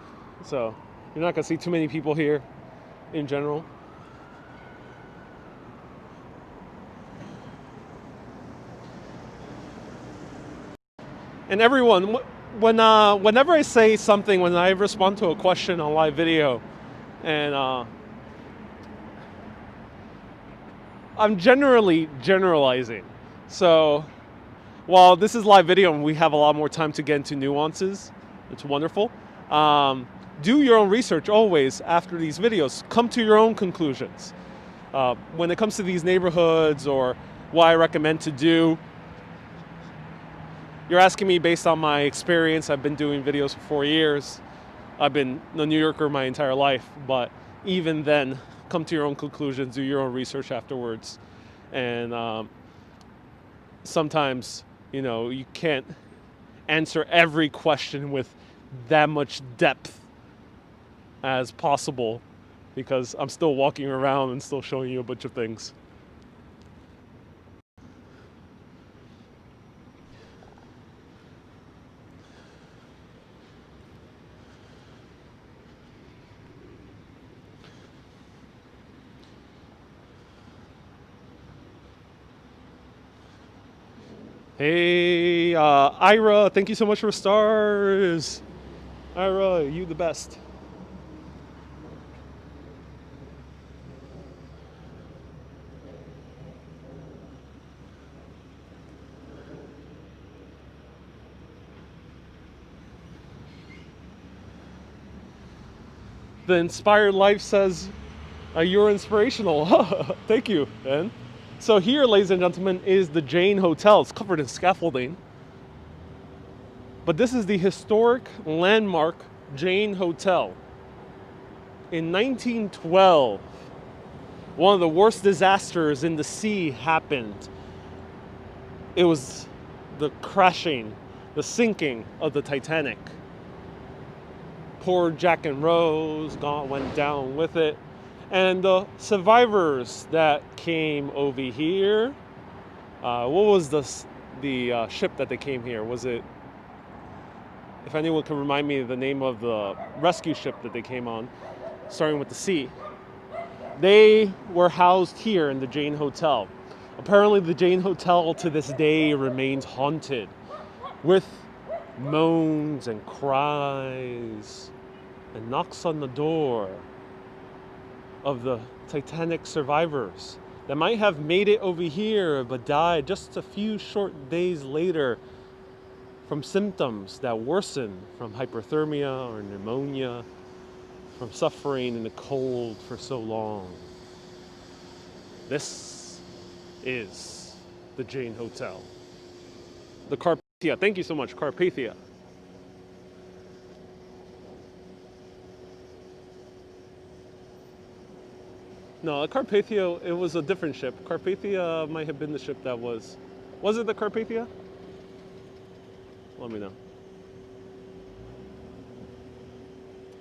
so you're not going to see too many people here in general. And everyone, whenever I say something, when I respond to a question on live video, and I'm generally generalizing. So while this is live video and we have a lot more time to get into nuances, it's wonderful. Do your own research always after these videos. Come to your own conclusions. When it comes to these neighborhoods or what I recommend to do, you're asking me based on my experience. I've been doing videos for 4 years. I've been a New Yorker my entire life, but even then, come to your own conclusions, do your own research afterwards. And sometimes, you know, you can't answer every question with that much depth as possible because I'm still walking around and still showing you a bunch of things. Hey, Ira, thank you so much for stars. Ira, you the best. The Inspired Life says, you're inspirational. Thank you, Ben. So here, ladies and gentlemen, is the Jane Hotel. It's covered in scaffolding. But this is the historic landmark Jane Hotel. In 1912, one of the worst disasters in the sea happened. It was the crashing, the sinking of the Titanic. Poor Jack and Rose went down with it. And the survivors that came over here, what was the ship that they came here? Was it, if anyone can remind me of the name of the rescue ship that they came on, starting with the C. They were housed here in the Jane Hotel. Apparently the Jane Hotel to this day remains haunted with moans and cries and knocks on the door of the Titanic survivors that might have made it over here but died just a few short days later from symptoms that worsen from hyperthermia or pneumonia, from suffering in the cold for so long. This is the Jane Hotel. The Carpathia. Thank you so much, Carpathia. No, the Carpathia, it was a different ship. Carpathia might have been the ship that was it the Carpathia? Let me know.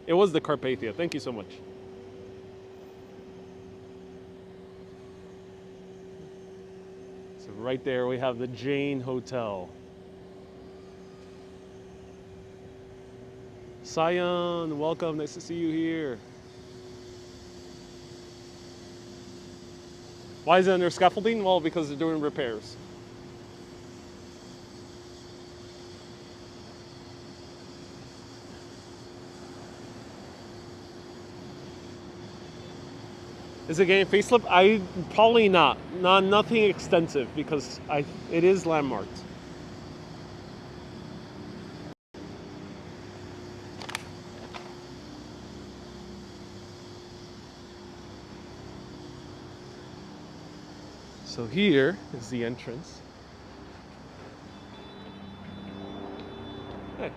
It was the Carpathia. Thank you so much. So right there we have the Jane Hotel. Sion, welcome. Nice to see you here. Why is it under scaffolding? Well, because they're doing repairs. Is it getting facelift? I probably not. Nothing extensive because it is landmarked. So here is the entrance. Hey.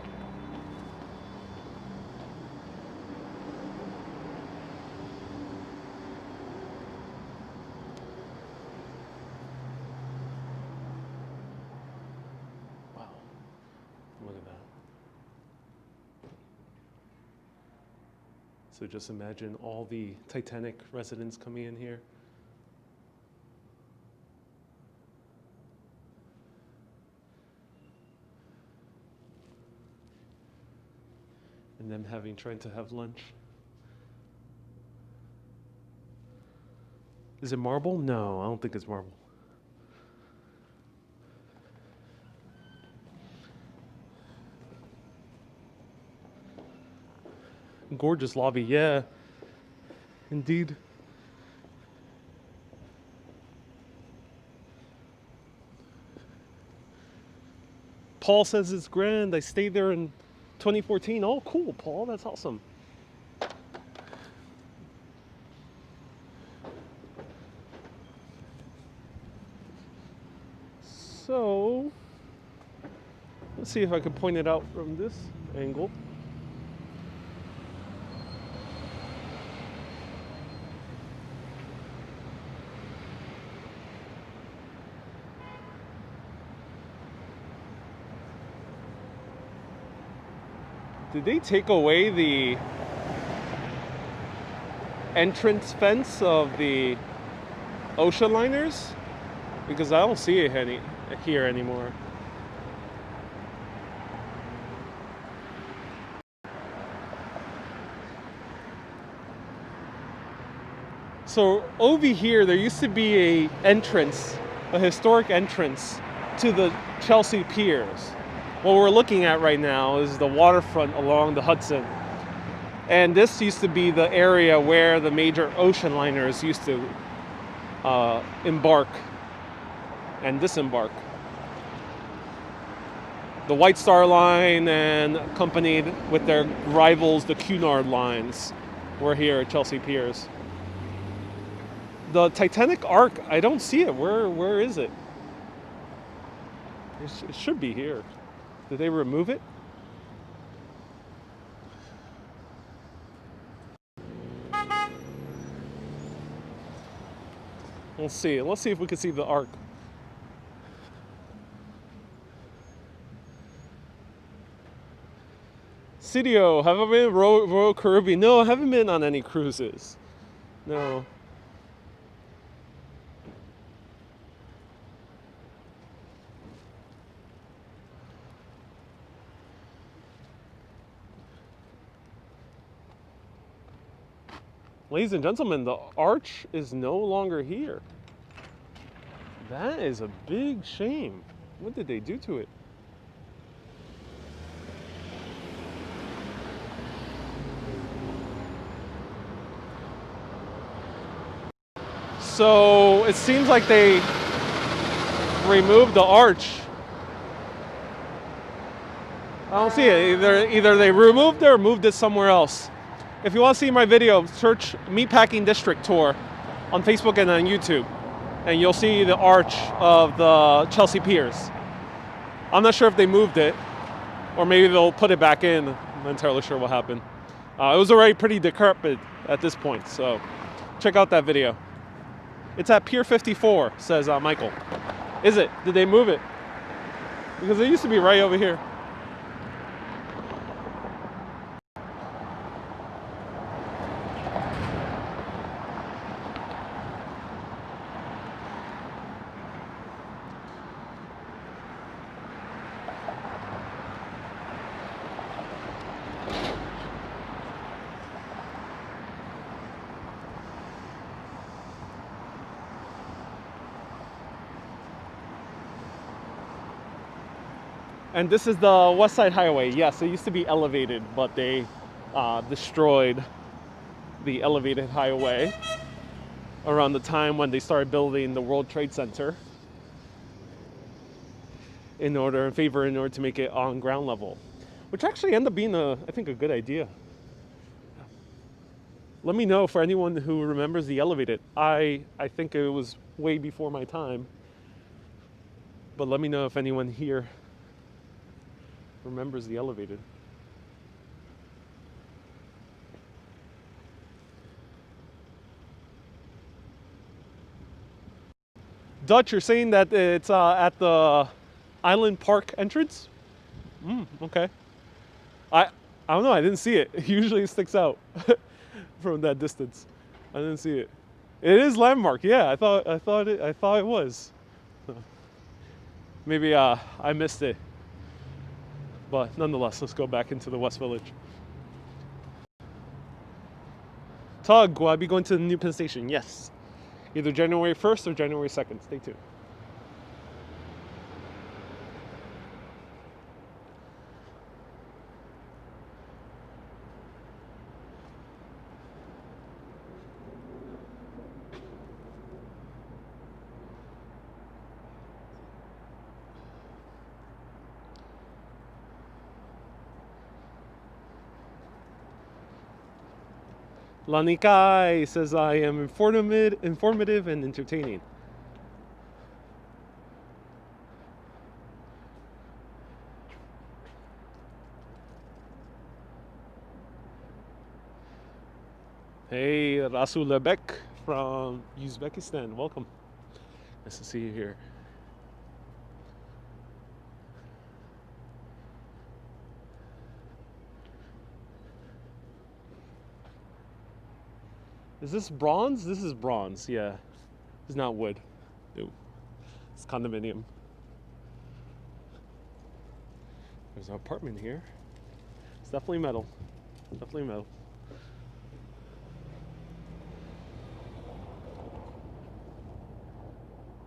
Wow. Look at that. So just imagine all the Titanic residents coming in here. And them trying to have lunch. Is it marble? No, I don't think it's marble. Gorgeous lobby, yeah. Indeed. Paul says it's grand. I stayed there in 2014. Oh, cool, Paul. That's awesome. So, let's see if I can point it out from this angle. Did they take away the entrance fence of the ocean liners? Because I don't see it here anymore. So over here, there used to be a historic entrance to the Chelsea Piers. What we're looking at right now is the waterfront along the Hudson. And this used to be the area where the major ocean liners used to embark and disembark. The White Star Line and accompanied with their rivals, the Cunard lines, were here at Chelsea Piers. The Titanic Arc, I don't see it. Where is it? It should be here. Did they remove it? Let's see. Let's see if we can see the arc. Cidio, have I been in Royal Caribbean? No, I haven't been on any cruises. No. Ladies and gentlemen, the arch is no longer here. That is a big shame. What did they do to it? So it seems like they removed the arch. I don't see it. Either they removed it or moved it somewhere else. If you want to see my video, search Meatpacking District Tour on Facebook and on YouTube, and you'll see the arch of the Chelsea Piers. I'm not sure if they moved it, or maybe they'll put it back in. I'm not entirely sure what happened. It was already pretty decrepit at this point, so check out that video. It's at Pier 54, says Michael. Is it? Did they move it? Because it used to be right over here. And this is the West Side Highway. Yes, it used to be elevated, but they destroyed the elevated highway around the time when they started building the World Trade Center in order to make it on ground level, which actually ended up being I think a good idea. Let me know for anyone who remembers the elevated. I think it was way before my time, but let me know if anyone here remembers the elevated. Dutch, you're saying that it's at the Island Park entrance? Okay. I don't know, I didn't see it. Usually it sticks out from that distance. I didn't see it. It is landmark, yeah. I thought it was. Maybe I missed it. But nonetheless, let's go back into the West Village. Tug, will I be going to the new Penn Station? Yes. Either January 1st or January 2nd. Stay tuned. Lanikai says I am informative and entertaining. Hey, Rasulebek from Uzbekistan. Welcome. Nice to see you here. Is this bronze? This is bronze, yeah. It's not wood. No. It's condominium. There's an apartment here. It's definitely metal. Definitely metal.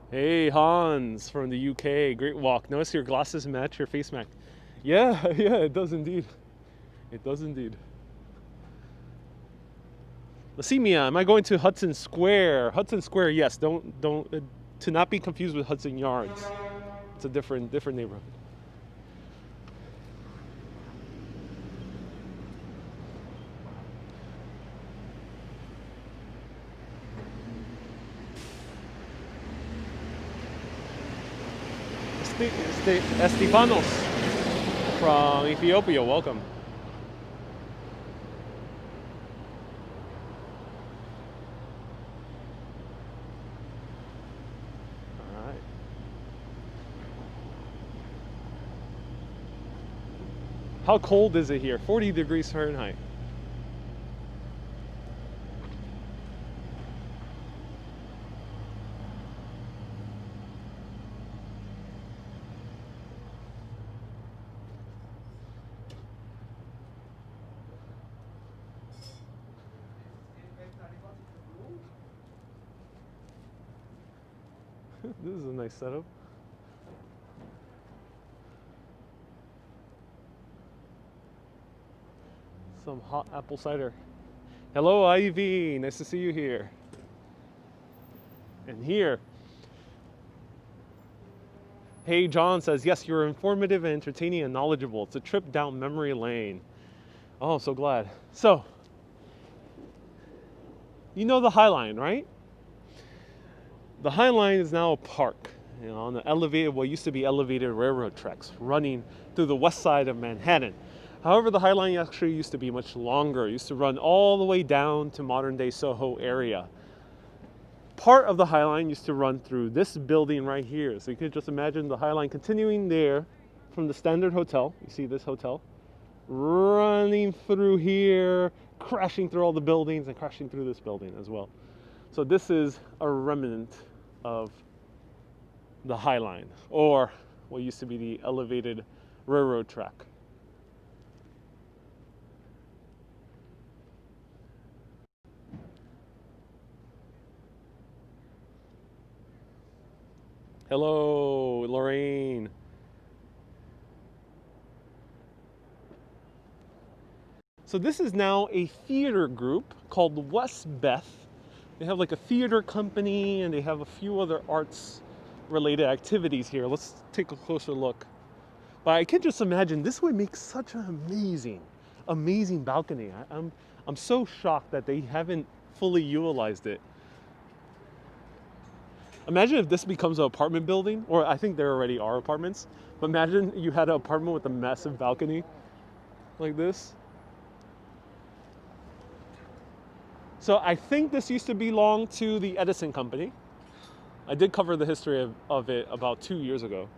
Hey, Hans from the UK. Great walk. Notice your glasses match your face mask. Yeah, it does indeed. It does indeed. Lassemia, am I going to Hudson Square? Hudson Square, yes. Don't to not be confused with Hudson Yards. It's a different neighborhood. Estefanos from Ethiopia, welcome. How cold is it here? 40 degrees Fahrenheit. This is a nice setup. Some hot apple cider. Hello, Ivy. Nice to see you here. And here, hey, John says, yes, you're informative and entertaining and knowledgeable. It's a trip down memory lane. Oh, so glad. So, you know the High Line, right? The High Line is now a park, you know, on the elevated, what used to be elevated railroad tracks running through the west side of Manhattan. However, the High Line actually used to be much longer. It used to run all the way down to modern-day Soho area. Part of the High Line used to run through this building right here. So you could just imagine the High Line continuing there from the Standard Hotel. You see this hotel? Running through here, crashing through all the buildings and crashing through this building as well. So this is a remnant of the High Line, or what used to be the elevated railroad track. Hello, Lorraine. So this is now a theater group called Westbeth. They have like a theater company and they have a few other arts related activities here. Let's take a closer look. But I can just imagine this would make such an amazing balcony. I'm so shocked that they haven't fully utilized it. Imagine if this becomes an apartment building, or I think there already are apartments, but imagine you had an apartment with a massive balcony like this. So I think this used to belong to the Edison company. I did cover the history of it about 2 years ago.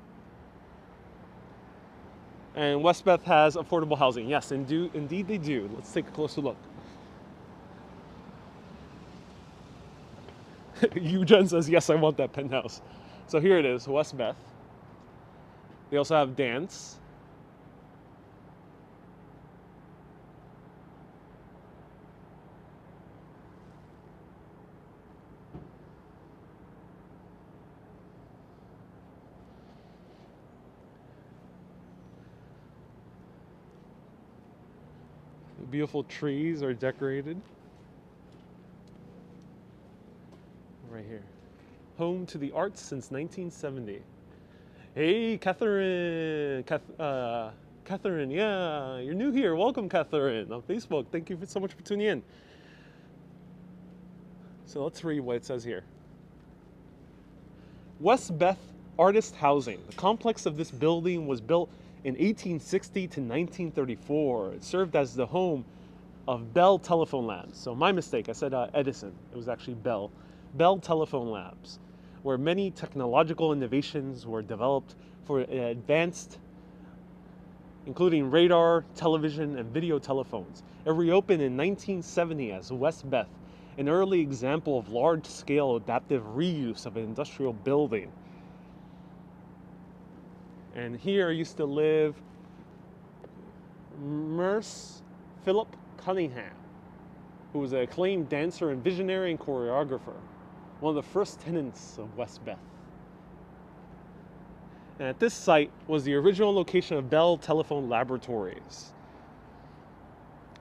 And Westbeth has affordable housing. Yes, indeed they do. Let's take a closer look. Eugen says, yes, I want that penthouse. So here it is, Westbeth. They also have dance. The beautiful trees are decorated. Right here. Home to the arts since 1970. Hey, Catherine. Catherine, yeah, you're new here. Welcome, Catherine, on Facebook. Thank you so much for tuning in. So let's read what it says here. Westbeth Artist Housing. The complex of this building was built in 1860 to 1934. It served as the home of Bell Telephone Labs. So my mistake, I said Edison. It was actually Bell. Bell Telephone Labs, where many technological innovations were developed for advanced, including radar, television, and video telephones. It reopened in 1970 as Westbeth, an early example of large-scale adaptive reuse of an industrial building. And here used to live Merce Philip Cunningham, who was an acclaimed dancer and visionary and choreographer. One of the first tenants of Westbeth. And at this site was the original location of Bell Telephone Laboratories.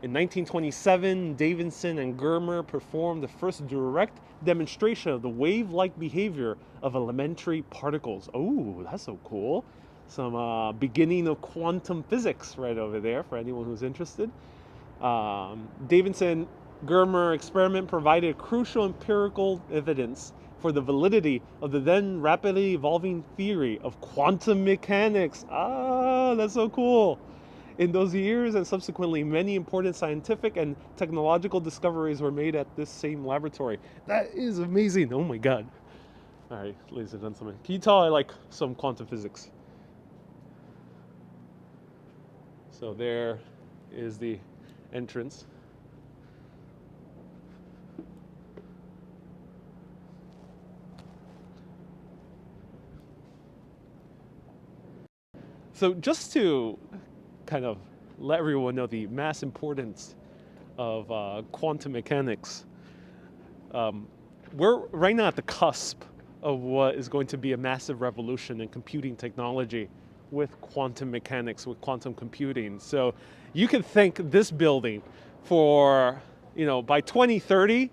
In 1927, Davidson and Germer performed the first direct demonstration of the wave-like behavior of elementary particles. Oh, that's so cool. Some beginning of quantum physics right over there for anyone who's interested. Davidson Germer experiment provided crucial empirical evidence for the validity of the then rapidly evolving theory of quantum mechanics. Ah, that's so cool. In those years and subsequently, many important scientific and technological discoveries were made at this same laboratory. That is amazing. Oh my God. All right, ladies and gentlemen. Can you tell I like some quantum physics? So there is the entrance. So just to kind of let everyone know the mass importance of quantum mechanics, we're right now at the cusp of what is going to be a massive revolution in computing technology with quantum mechanics, with quantum computing. So you can thank this building for, by 2030,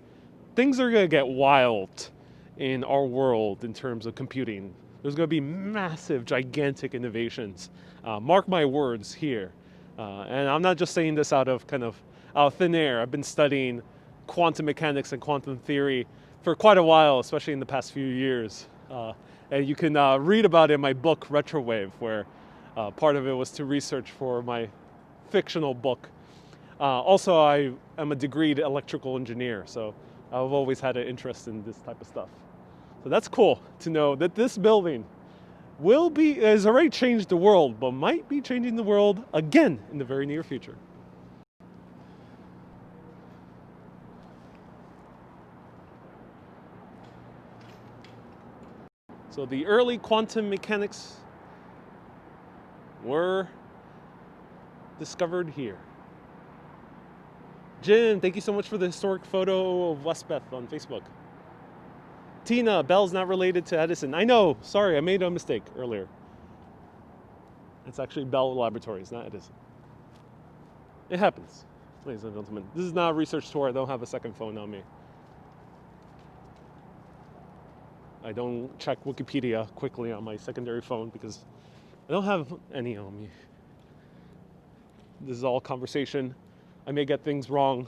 things are going to get wild. in our world in terms of computing. There's going to be massive, gigantic innovations. Mark my words here. And I'm not just saying this out of thin air. I've been studying quantum mechanics and quantum theory for quite a while, especially in the past few years. And you can read about it in my book, Retrowave, where part of it was to research for my fictional book. Also, I am a degreed electrical engineer, so I've always had an interest in this type of stuff. So that's cool to know that this building has already changed the world, but might be changing the world again in the very near future. So the early quantum mechanics were discovered here. Jim, thank you so much for the historic photo of Westbeth on Facebook. Tina, Bell's not related to Edison. I know, sorry, I made a mistake earlier. It's actually Bell Laboratories, not Edison. It happens, ladies and gentlemen. This is not a research tour. I don't have a second phone on me. I don't check Wikipedia quickly on my secondary phone because I don't have any on me. This is all conversation. I may get things wrong.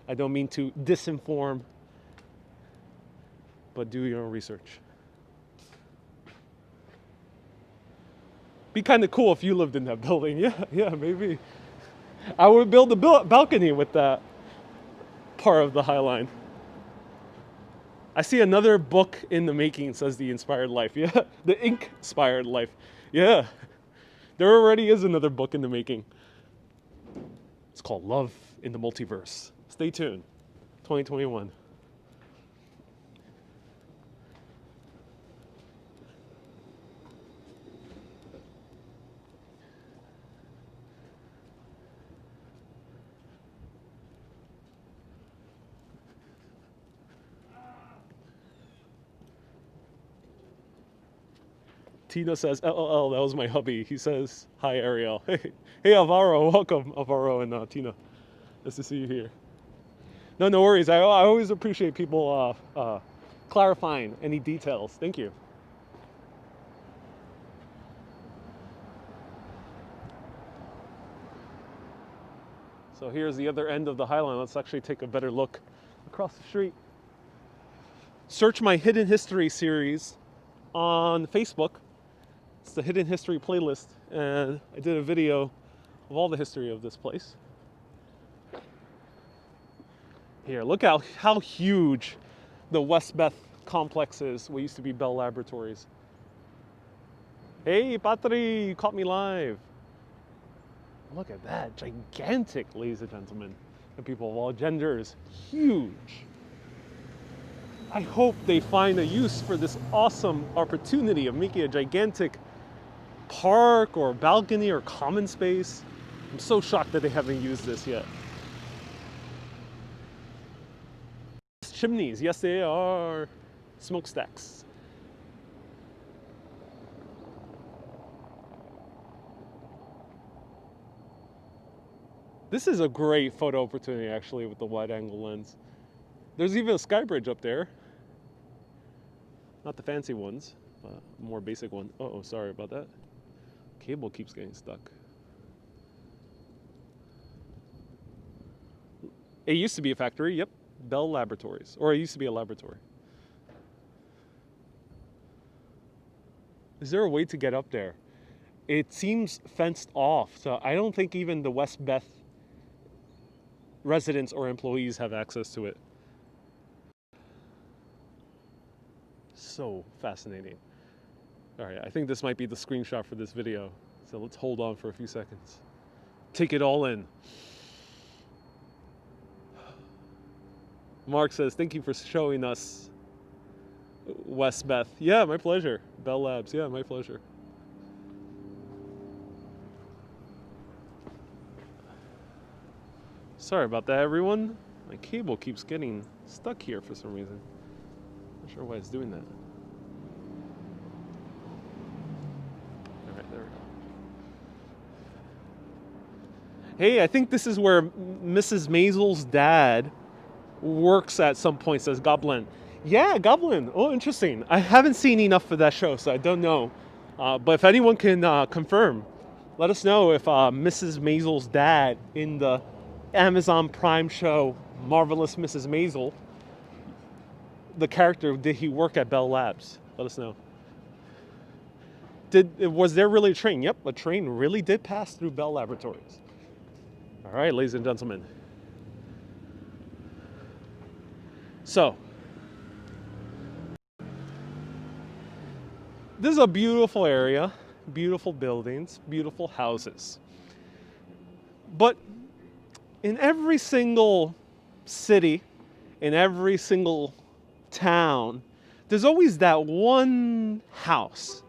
I don't mean to disinform, but do your own research. Be kind of cool if you lived in that building. Yeah, maybe. I would build a balcony with that part of the High Line. I see another book in the making, says The Inspired Life. Yeah, The Ink-Inspired Life. Yeah, there already is another book in the making. It's called Love in the Multiverse. Stay tuned, 2021. Tina says, LOL, that was my hubby. He says, hi, Ariel. Hey, Alvaro, welcome, Alvaro and Tina. Nice to see you here. No worries. I always appreciate people clarifying any details. Thank you. So here's the other end of the High Line. Let's actually take a better look across the street. Search my Hidden History series on Facebook. It's the Hidden History playlist, and I did a video of all the history of this place. Here, look how huge the Westbeth complex is, what used to be Bell Laboratories. Hey, Patri, you caught me live. Look at that, gigantic, ladies and gentlemen, and people of all genders, huge. I hope they find a use for this awesome opportunity of making a gigantic park or balcony or common space. I'm so shocked that they haven't used this yet. Chimneys, yes they are. Smokestacks. This is a great photo opportunity actually with the wide angle lens. There's even a sky bridge up there. Not the fancy ones, but a more basic one. Uh-oh, sorry about that. Cable keeps getting stuck. It used to be a factory, yep. Bell Laboratories, or it used to be a laboratory. Is there a way to get up there? It seems fenced off, so I don't think even the Westbeth residents or employees have access to it. So fascinating. All right, I think this might be the screenshot for this video. So let's hold on for a few seconds. Take it all in. Mark says, thank you for showing us Westbeth. Yeah, my pleasure. Bell Labs, yeah, my pleasure. Sorry about that, everyone. My cable keeps getting stuck here for some reason. Not sure why it's doing that. All right, there we go. Hey, I think this is where Mrs. Maisel's dad works at some point, says Goblin. Yeah, Goblin. Oh, interesting. I haven't seen enough for that show, so I don't know. But if anyone can confirm, let us know if Mrs. Maisel's dad in the Amazon Prime show Marvelous Mrs. Maisel, the character, did he work at Bell Labs? Let us know. Was there really a train? Yep, a train really did pass through Bell Laboratories. All right, ladies and gentlemen. So, this is a beautiful area, beautiful buildings, beautiful houses. But in every single city, in every single town, there's always that one house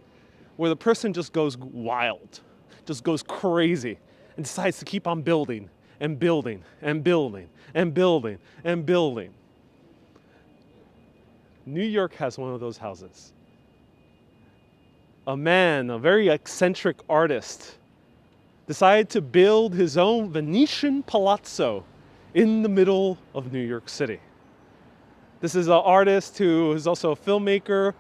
where the person just goes wild, just goes crazy, and decides to keep on building and building and building and building and building. New York has one of those houses. A man, a very eccentric artist, decided to build his own Venetian palazzo in the middle of New York City. This is an artist who is also a filmmaker,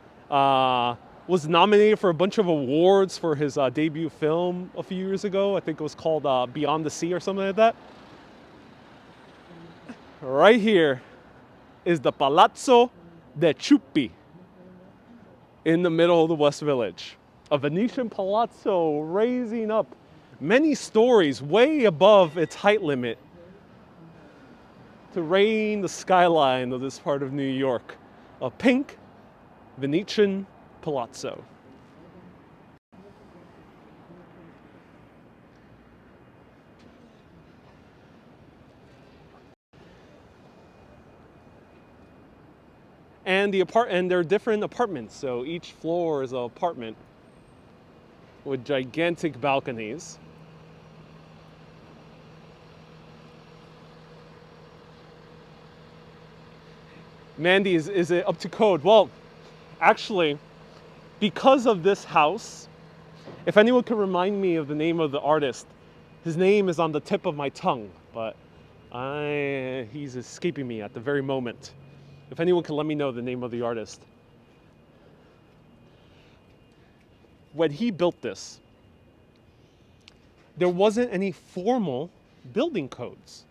was nominated for a bunch of awards for his debut film a few years ago. I think it was called Beyond the Sea or something like that. Right here is the Palazzo Chupi in the middle of the West Village. A Venetian palazzo raising up many stories way above its height limit to rain the skyline of this part of New York. A pink Venetian palazzo. And there are different apartments, so each floor is an apartment with gigantic balconies. Mandy, is it up to code? Well, actually, because of this house, if anyone could remind me of the name of the artist, his name is on the tip of my tongue, but he's escaping me at the very moment. If anyone can let me know the name of the artist. When he built this, there wasn't any formal building codes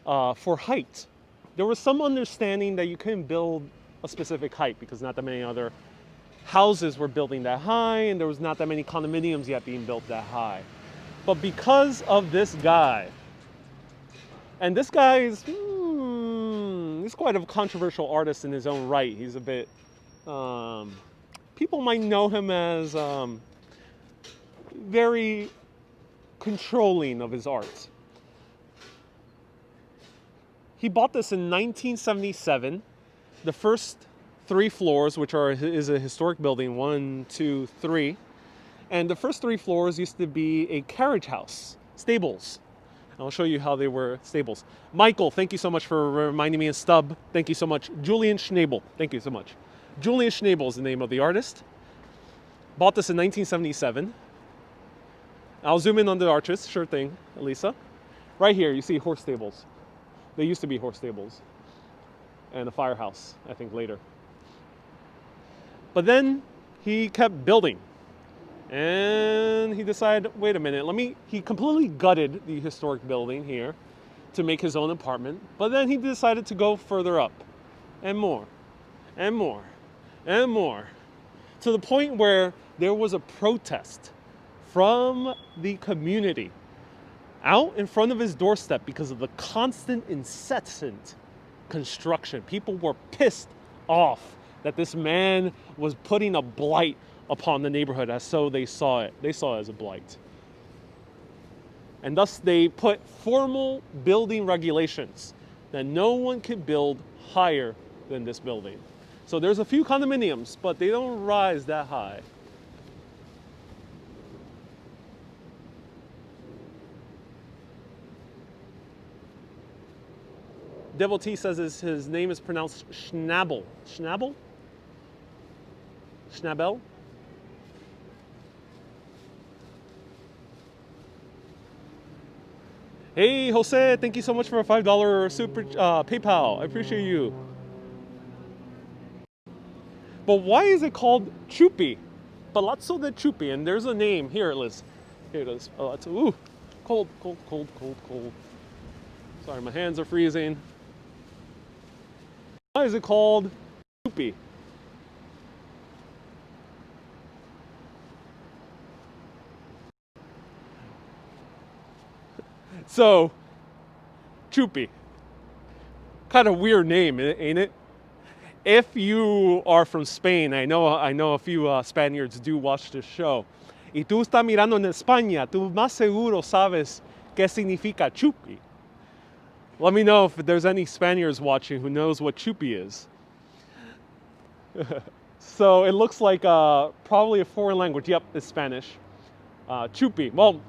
for height. There was some understanding that you couldn't build a specific height because not that many other houses were building that high and there was not that many condominiums yet being built that high. But because of this guy, and this guy is he's quite a controversial artist in his own right. He's a bit, people might know him as very controlling of his art. He bought this in 1977. The first 3 floors, which is a historic building, 1, 2, 3. And the first 3 floors used to be a carriage house, stables. I'll show you how they were stables. Michael, thank you so much for reminding me, and Stub, thank you so much. Julian Schnabel, thank you so much. Julian Schnabel is the name of the artist. Bought this in 1977. I'll zoom in on the arches, sure thing, Elisa. Right here, you see horse stables. They used to be horse stables. And a firehouse, I think, later. But then he kept building. And he decided, wait a minute, he completely gutted the historic building here to make his own apartment. But then he decided to go further up and more and more and more to the point where there was a protest from the community out in front of his doorstep because of the constant, incessant construction. People were pissed off that this man was putting a blight upon the neighborhood, as so they saw it. They saw it as a blight. And thus they put formal building regulations that no one could build higher than this building. So there's a few condominiums, but they don't rise that high. Devotee says his name is pronounced Schnabel. Schnabel? Schnabel? Hey, Jose, thank you so much for a $5 super PayPal. I appreciate you. But why is it called Chupi? Palazzo de Chupi, and there's a name. Here it is. Here it is. Palazzo. Ooh, cold, cold, cold, cold, cold. Sorry, my hands are freezing. Why is it called Chupi? So, Chupi. Kind of weird name, ain't it? If you are from Spain, I know a few Spaniards do watch this show. Y tú estás mirando en España, tú más seguro sabes qué significa Chupi. Let me know if there's any Spaniards watching who knows what Chupi is. So it looks like probably a foreign language. Yep, it's Spanish. Chupi. Well,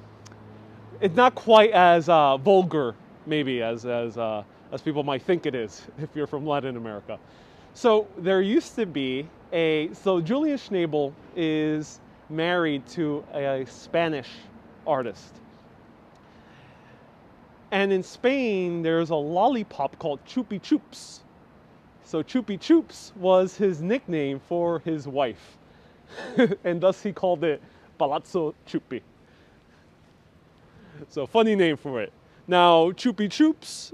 it's not quite as vulgar, maybe, as people might think it is if you're from Latin America. So there used to be so Julian Schnabel is married to a Spanish artist. And in Spain, there's a lollipop called Chupi Chups. So Chupi Chups was his nickname for his wife. And thus he called it Palazzo Chupi. So funny name for it. Now, Chupi Chups,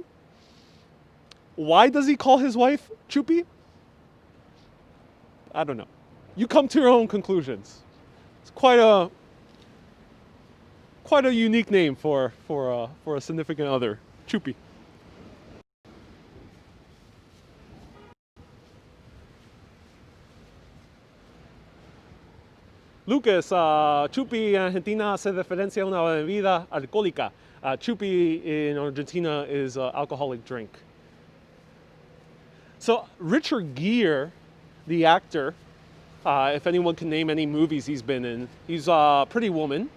why does he call his wife Chupi? I don't know. You come to your own conclusions. It's quite a unique name for a significant other, Chupi. Lucas, Chupi en Argentina se referencia a una bebida alcohólica. Chupi in Argentina is an alcoholic drink. So Richard Gere, the actor, if anyone can name any movies he's been in, he's Pretty Woman.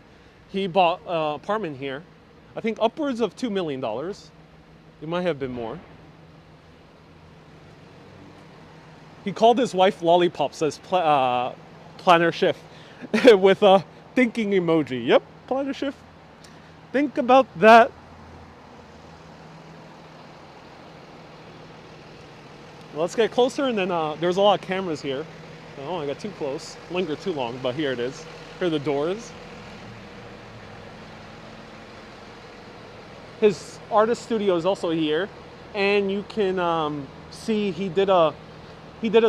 He bought an apartment here, I think upwards of $2 million. It might have been more. He called his wife Lollipop, says Planner Shift, with a thinking emoji. Yep, Planner Shift. Think about that. Let's get closer, and then there's a lot of cameras here. Oh, I got too close. Lingered too long, but here it is. Here are the doors. His artist studio is also here, and you can see he did a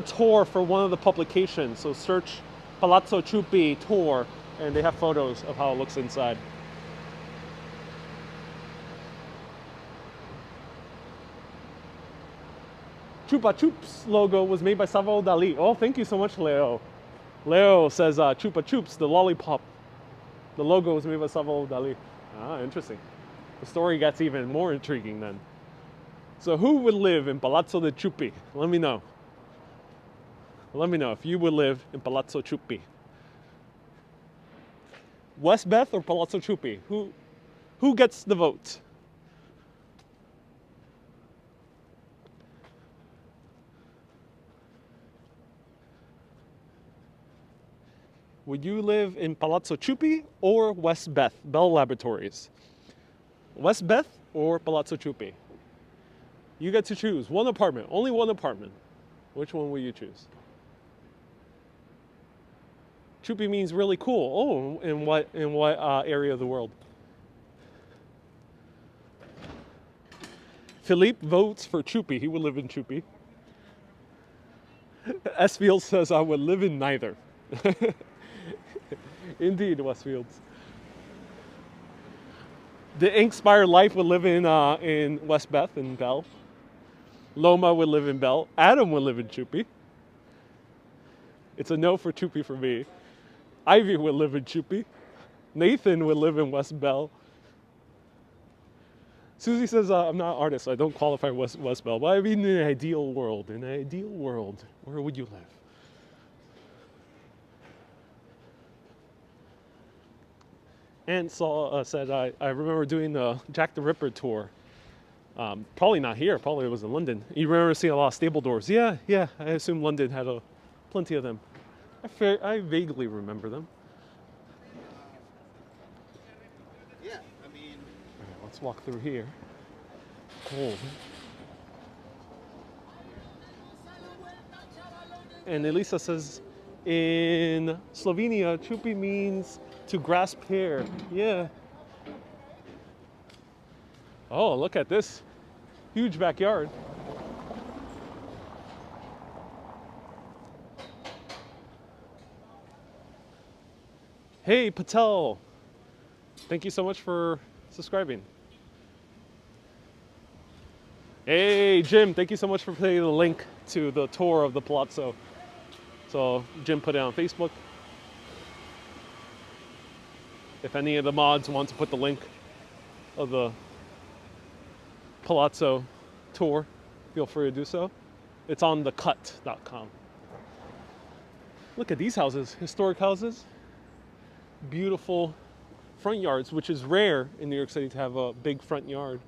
tour for one of the publications. So search Palazzo Chupi tour, and they have photos of how it looks inside. Chupa Chups logo was made by Salvador Dali. Oh, thank you so much, Leo. Leo says Chupa Chups, the lollipop. The logo was made by Salvador Dali. Ah, interesting. The story gets even more intriguing then. So who would live in Palazzo de Chupi? Let me know. Let me know if you would live in Palazzo Chupi. Westbeth or Palazzo Chupi? Who gets the vote? Would you live in Palazzo Chupi or Westbeth, Bell Laboratories? Westbeth or Palazzo Chupi? You get to choose one apartment, only one apartment. Which one will you choose? Chupi means really cool. Oh, in what area of the world? Philippe votes for Chupi. He would live in Chupi. Esfield says I would live in neither. Indeed, Westfields. The Inkspire Life would live in Westbeth and Bell. Loma would live in Bell. Adam would live in Chupi. It's a no for Chupi for me. Ivy would live in Chupi. Nathan would live in West Bell. Susie says I'm not an artist, so I don't qualify West Bell. But I mean, in an ideal world, where would you live? And said, I remember doing the Jack the Ripper tour. Probably not here, probably it was in London. You remember seeing a lot of stable doors? Yeah, I assume London had plenty of them. I vaguely remember them. Yeah, I mean... All right, let's walk through here. Cold. And Elisa says in Slovenia, Chupi means to grasp hair. Yeah. Oh, look at this huge backyard. Hey, Patel. Thank you so much for subscribing. Hey, Jim. Thank you so much for putting the link to the tour of the Palazzo. So Jim put it on Facebook. If any of the mods want to put the link of the Palazzo tour, feel free to do so. It's on thecut.com. Look at these houses, historic houses. Beautiful front yards, which is rare in New York City to have a big front yard.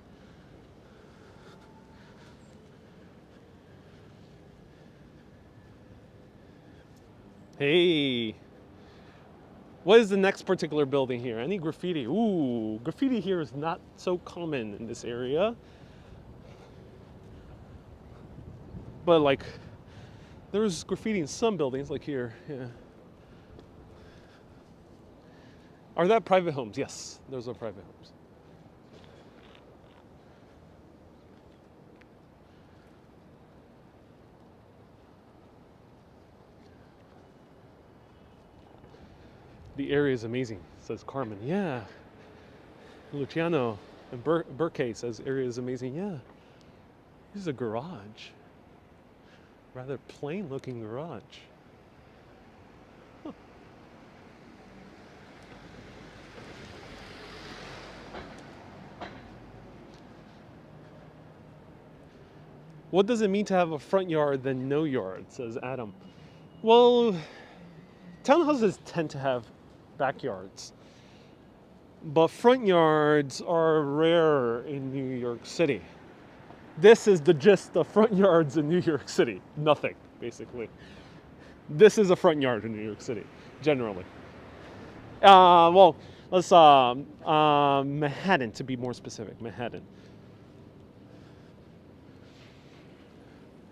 Hey, what is the next particular building here? Any graffiti? Ooh, graffiti here is not so common in this area. But like, there's graffiti in some buildings, like here, yeah. Are that private homes? Yes, those are private homes. The area is amazing, says Carmen. Yeah. Luciano and Burke says area is amazing. Yeah. This is a garage. Rather plain looking garage. Huh. What does it mean to have a front yard than no yard, says Adam. Well, townhouses tend to have backyards, but front yards are rare in New York City. This is the gist of front yards in New York City. Nothing, basically. This is a front yard in New York City, generally. Well, let's Manhattan, to be more specific. Manhattan.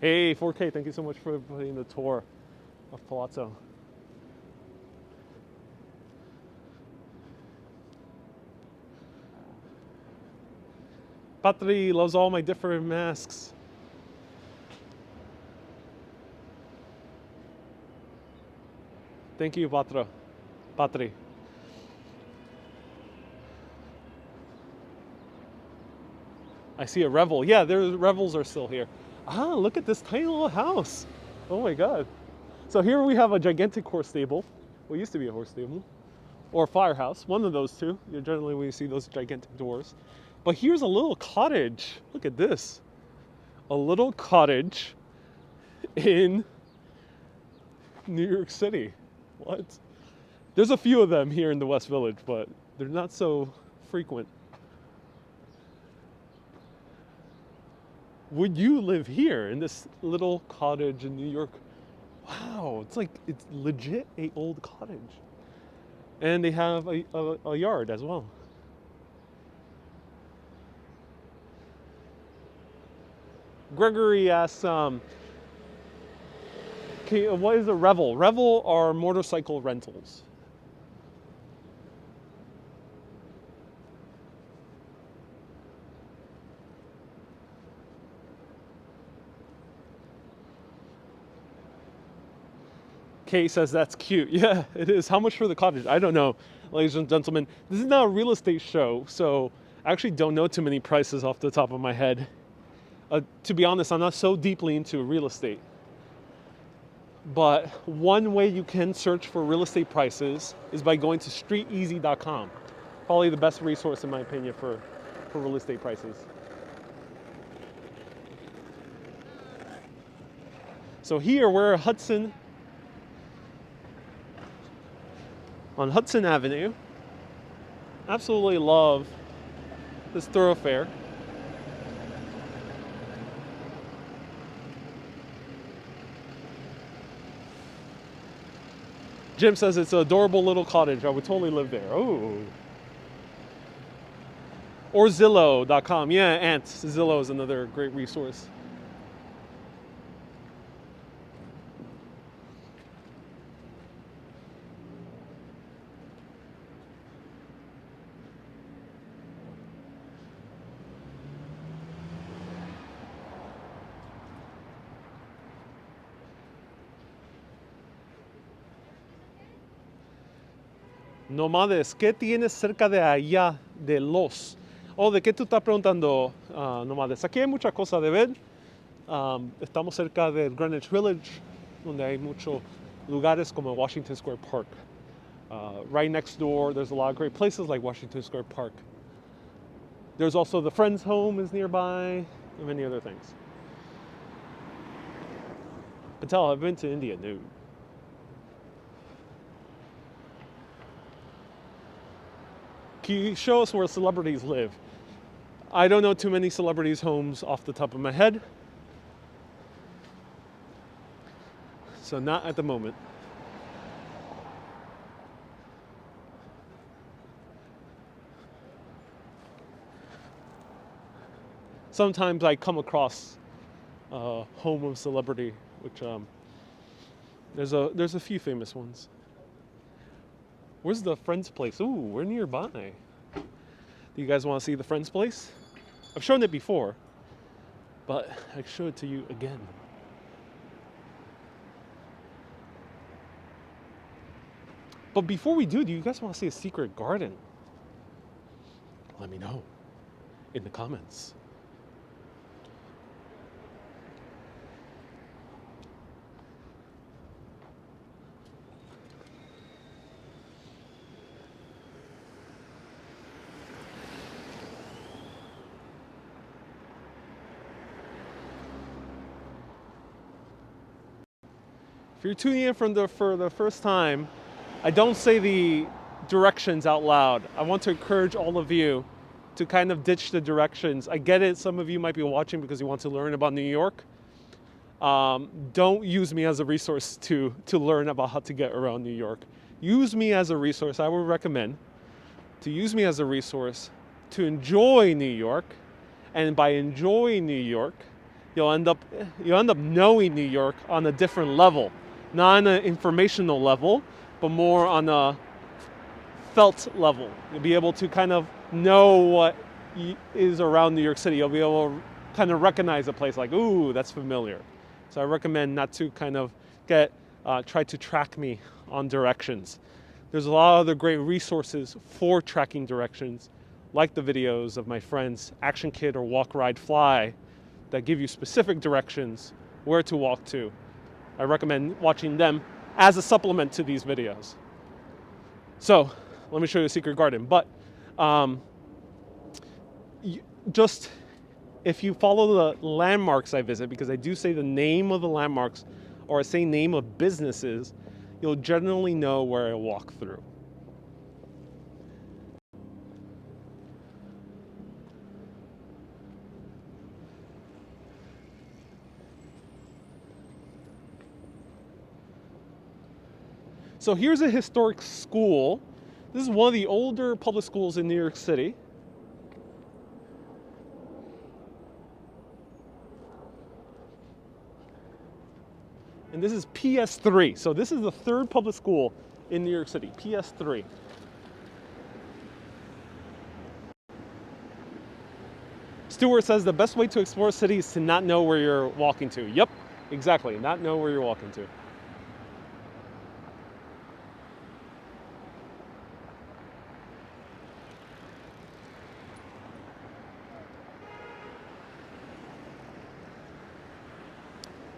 Hey, 4K, thank you so much for putting the tour of Palazzo. Patri loves all my different masks. Thank you, Patri. I see a revel. Yeah, there's revels are still here. Ah, look at this tiny little house. Oh my God. So here we have a gigantic horse stable. What used to be a horse stable. Or a firehouse, one of those two. Generally when you see those gigantic doors. But here's a little cottage. Look at this. A little cottage in New York City. What? There's a few of them here in the West Village, but they're not so frequent. Would you live here in this little cottage in New York? Wow, it's legit a old cottage. And they have a yard as well. Gregory asks, what is a revel? Revel are motorcycle rentals. Kay says that's cute. Yeah, it is. How much for the cottage? I don't know, ladies and gentlemen. This is not a real estate show, so I actually don't know too many prices off the top of my head. To be honest, I'm not so deeply into real estate. But one way you can search for real estate prices is by going to streeteasy.com. Probably the best resource, in my opinion, for real estate prices. So here we're at Hudson, on Hudson Avenue. Absolutely love this thoroughfare. Jim says it's an adorable little cottage. I would totally live there. Oh. Or Zillow.com. Yeah, Ant. Zillow is another great resource. Nomades, ¿qué tienes cerca de allá de los? Oh, ¿de qué tú estás preguntando, Nomades? Aquí hay muchas cosas de ver. Estamos cerca del Greenwich Village, donde hay muchos lugares como Washington Square Park. Right next door, there's a lot of great places like Washington Square Park. There's also the Friends home is nearby, and many other things. Patel, I've been to India, no. Can you show us where celebrities live? I don't know too many celebrities' homes off the top of my head. So not at the moment. Sometimes I come across a home of celebrity, which there's a few famous ones. Where's the Friends place? Ooh, we're nearby. Do you guys want to see the Friends place? I've shown it before, but I show it to you again. But before we do you guys want to see a secret garden? Let me know in the comments. If you're tuning in for the first time, I don't say the directions out loud. I want to encourage all of you to kind of ditch the directions. I get it, some of you might be watching because you want to learn about New York. Don't use me as a resource to learn about how to get around New York. Use me as a resource. I would recommend to use me as a resource to enjoy New York. And by enjoying New York, you'll end up knowing New York on a different level. Not on an informational level, but more on a felt level. You'll be able to kind of know what is around New York City. You'll be able to kind of recognize a place like, ooh, that's familiar. So I recommend not to kind of try to track me on directions. There's a lot of other great resources for tracking directions, like the videos of my friends Action Kid or Walk, Ride, Fly, that give you specific directions where to walk to. I recommend watching them as a supplement to these videos. So let me show you a secret garden. But just if you follow the landmarks I visit, because I do say the name of the landmarks or I say name of businesses, you'll generally know where I walk through. So here's a historic school. This is one of the older public schools in New York City. And this is PS3. So this is the third public school in New York City, PS3. Stewart says the best way to explore a city is to not know where you're walking to. Yep, exactly, not know where you're walking to.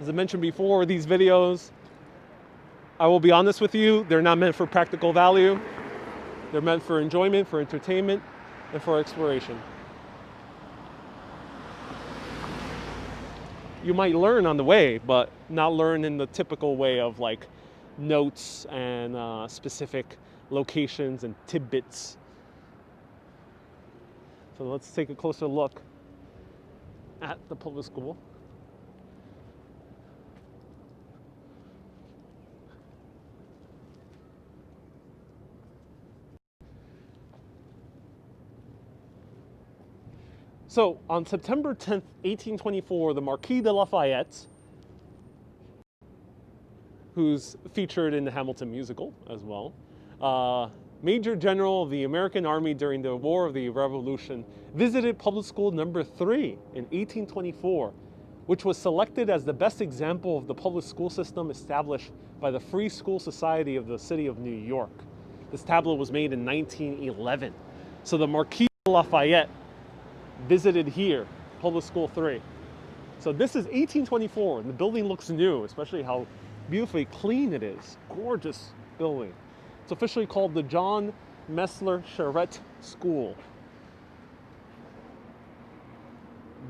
As I mentioned before, these videos, I will be honest with you, they're not meant for practical value. They're meant for enjoyment, for entertainment, and for exploration. You might learn on the way, but not learn in the typical way of like notes and specific locations and tidbits. So let's take a closer look at the public school. So on September 10th, 1824, the Marquis de Lafayette, who's featured in the Hamilton musical as well, Major General of the American Army during the War of the Revolution, visited public school number 3 in 1824, which was selected as the best example of the public school system established by the Free School Society of the City of New York. This tableau was made in 1911. So the Marquis de Lafayette visited here, Public School 3. So this is 1824, and the building looks new, especially how beautifully clean it is. Gorgeous building. It's officially called the John Messler Charette School.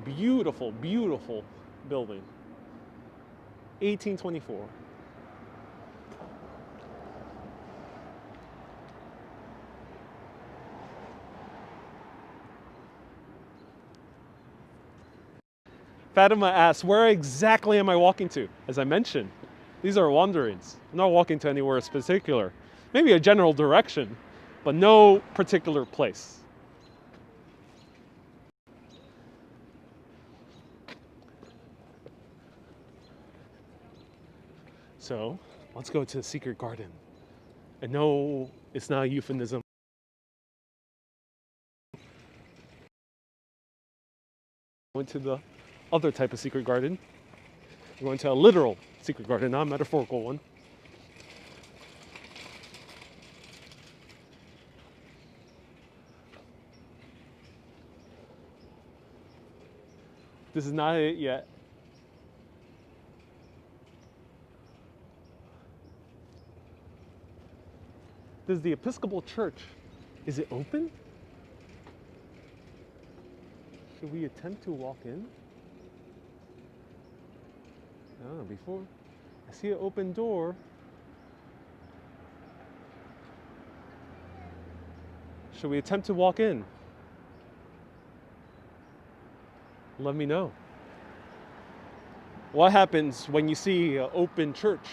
Beautiful, beautiful building. 1824. Fatima asks, where exactly am I walking to? As I mentioned, these are wanderings. I'm not walking to anywhere particular. Maybe a general direction, but no particular place. So, let's go to the secret garden. I know it's not a euphemism. Going to the other type of secret garden. We're going to a literal secret garden, not a metaphorical one. This is not it yet. This is the Episcopal Church. Is it open? Should we attempt to walk in? Before I see an open door. Should we attempt to walk in? Let me know. What happens when you see an open church?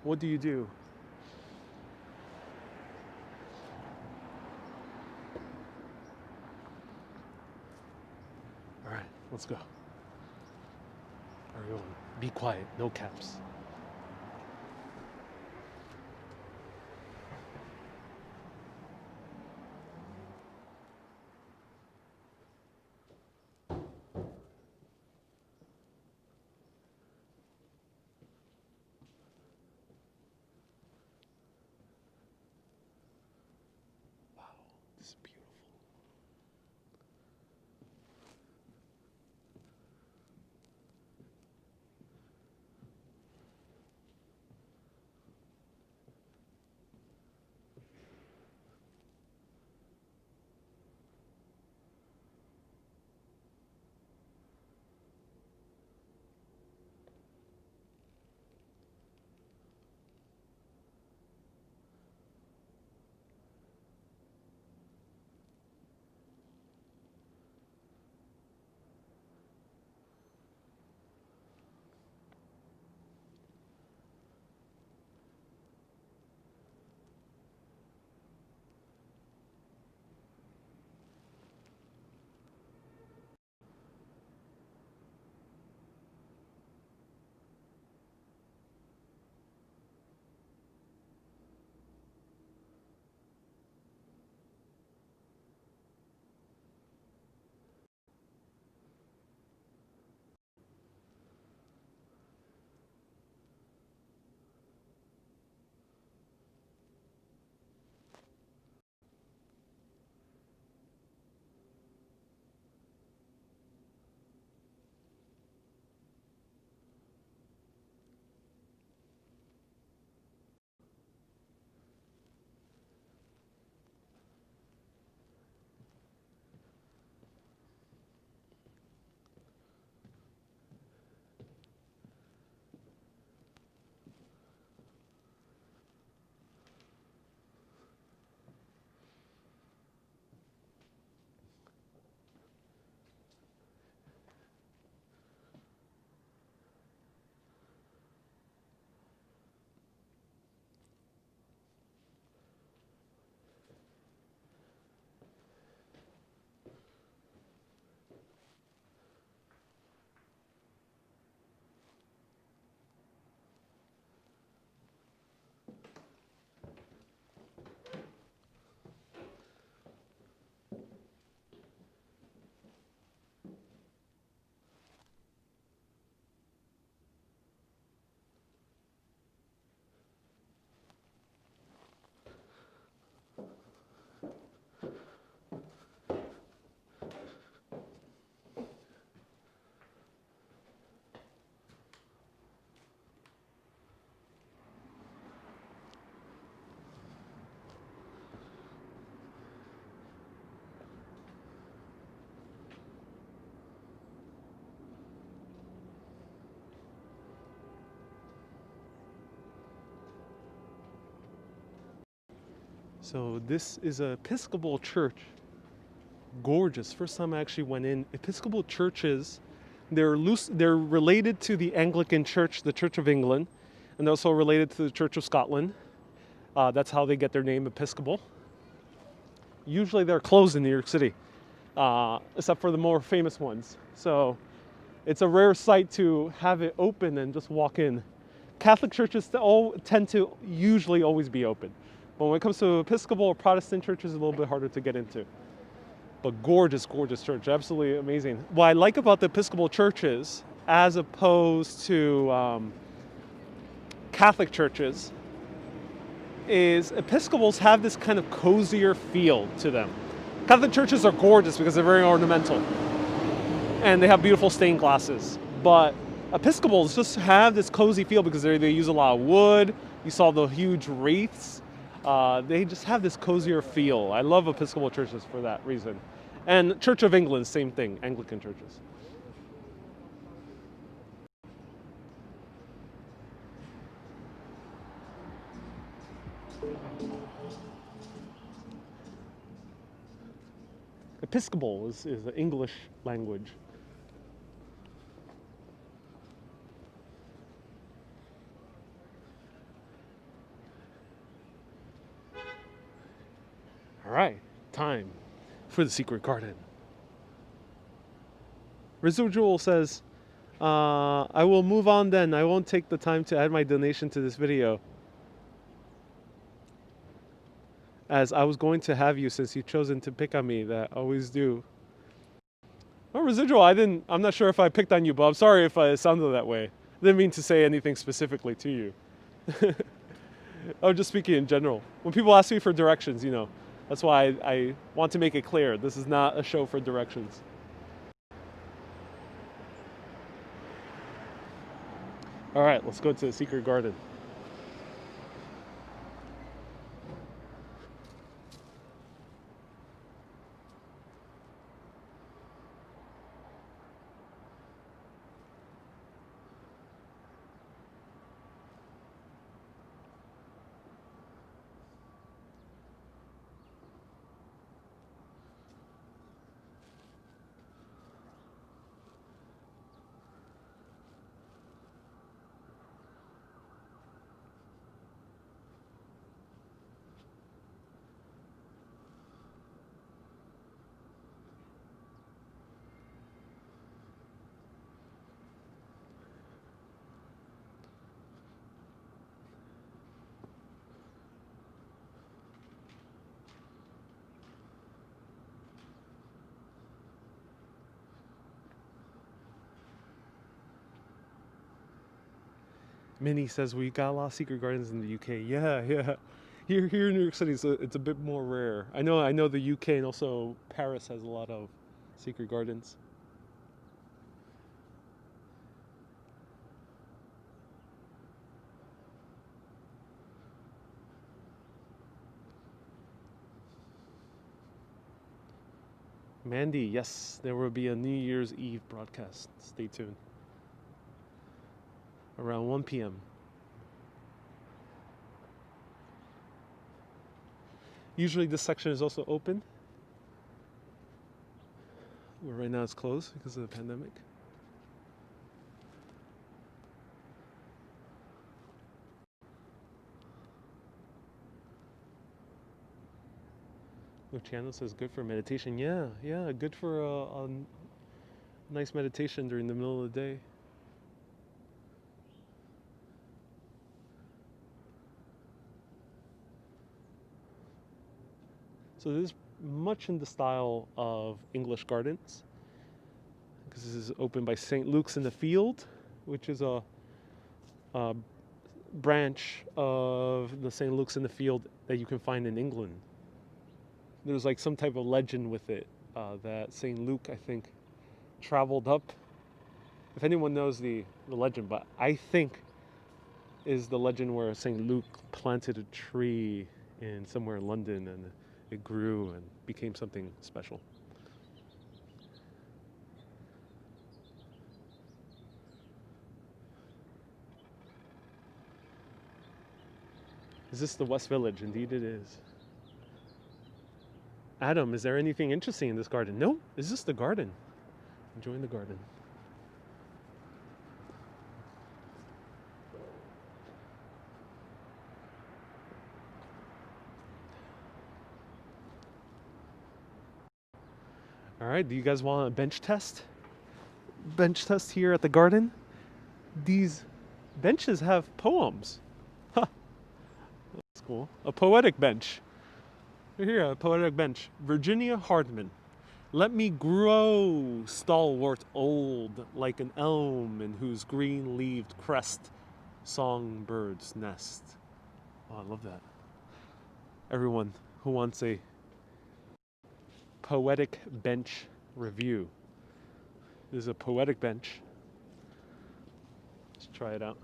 What do you do? All right, let's go. Everyone, be quiet, no caps. Wow, this is beautiful. So this is a Episcopal Church. Gorgeous. First time I actually went in. Episcopal churches, they're related to the Anglican Church, the Church of England, and they're also related to the Church of Scotland. That's how they get their name, Episcopal. Usually they're closed in New York City, except for the more famous ones. So it's a rare sight to have it open and just walk in. Catholic churches tend to usually always be open. But when it comes to Episcopal or Protestant churches, it's a little bit harder to get into. But gorgeous, gorgeous church, absolutely amazing. What I like about the Episcopal churches, as opposed to Catholic churches, is Episcopals have this kind of cozier feel to them. Catholic churches are gorgeous because they're very ornamental. And they have beautiful stained glasses. But Episcopals just have this cozy feel because they use a lot of wood. You saw the huge wreaths. They just have this cozier feel. I love Episcopal churches for that reason. And Church of England, same thing, Anglican churches. Episcopal is the English language. All right, time for the secret garden. Residual says, I will move on then. I won't take the time to add my donation to this video, as I was going to have you since you've chosen to pick on me. That I always do. Well, Residual, I'm not sure if I picked on you, but I'm sorry if I sounded that way. I didn't mean to say anything specifically to you. I was just speaking in general. When people ask me for directions, you know, that's why I want to make it clear. This is not a show for directions. All right, let's go to the secret garden. Minnie says we got a lot of secret gardens in the UK. Yeah. Here in New York City, it's a bit more rare. I know the UK and also Paris has a lot of secret gardens. Mandy, yes, there will be a New Year's Eve broadcast. Stay tuned. Around 1 p.m. Usually this section is also open. But right now it's closed because of the pandemic. Luciano says good for meditation. Yeah, good for a nice meditation during the middle of the day. So this is much in the style of English gardens, because this is opened by St. Luke's in the Field, which is a branch of the St. Luke's in the Field that you can find in England. There's like some type of legend with it, that St. Luke, I think, traveled up. If anyone knows the legend, but I think is the legend where St. Luke planted a tree in somewhere in London and it grew and became something special. Is this the West Village? Indeed it is. Adam, is there anything interesting in this garden? No, it's just the garden. Enjoying the garden. All right, do you guys want a bench test? Bench test here at the garden. These benches have poems. Ha! That's cool. A poetic bench. Here, a poetic bench. Virginia Hardman. Let me grow stalwart old like an elm in whose green-leaved crest songbirds nest. Oh, I love that. Everyone who wants a poetic bench review. This is a poetic bench. Let's try it out.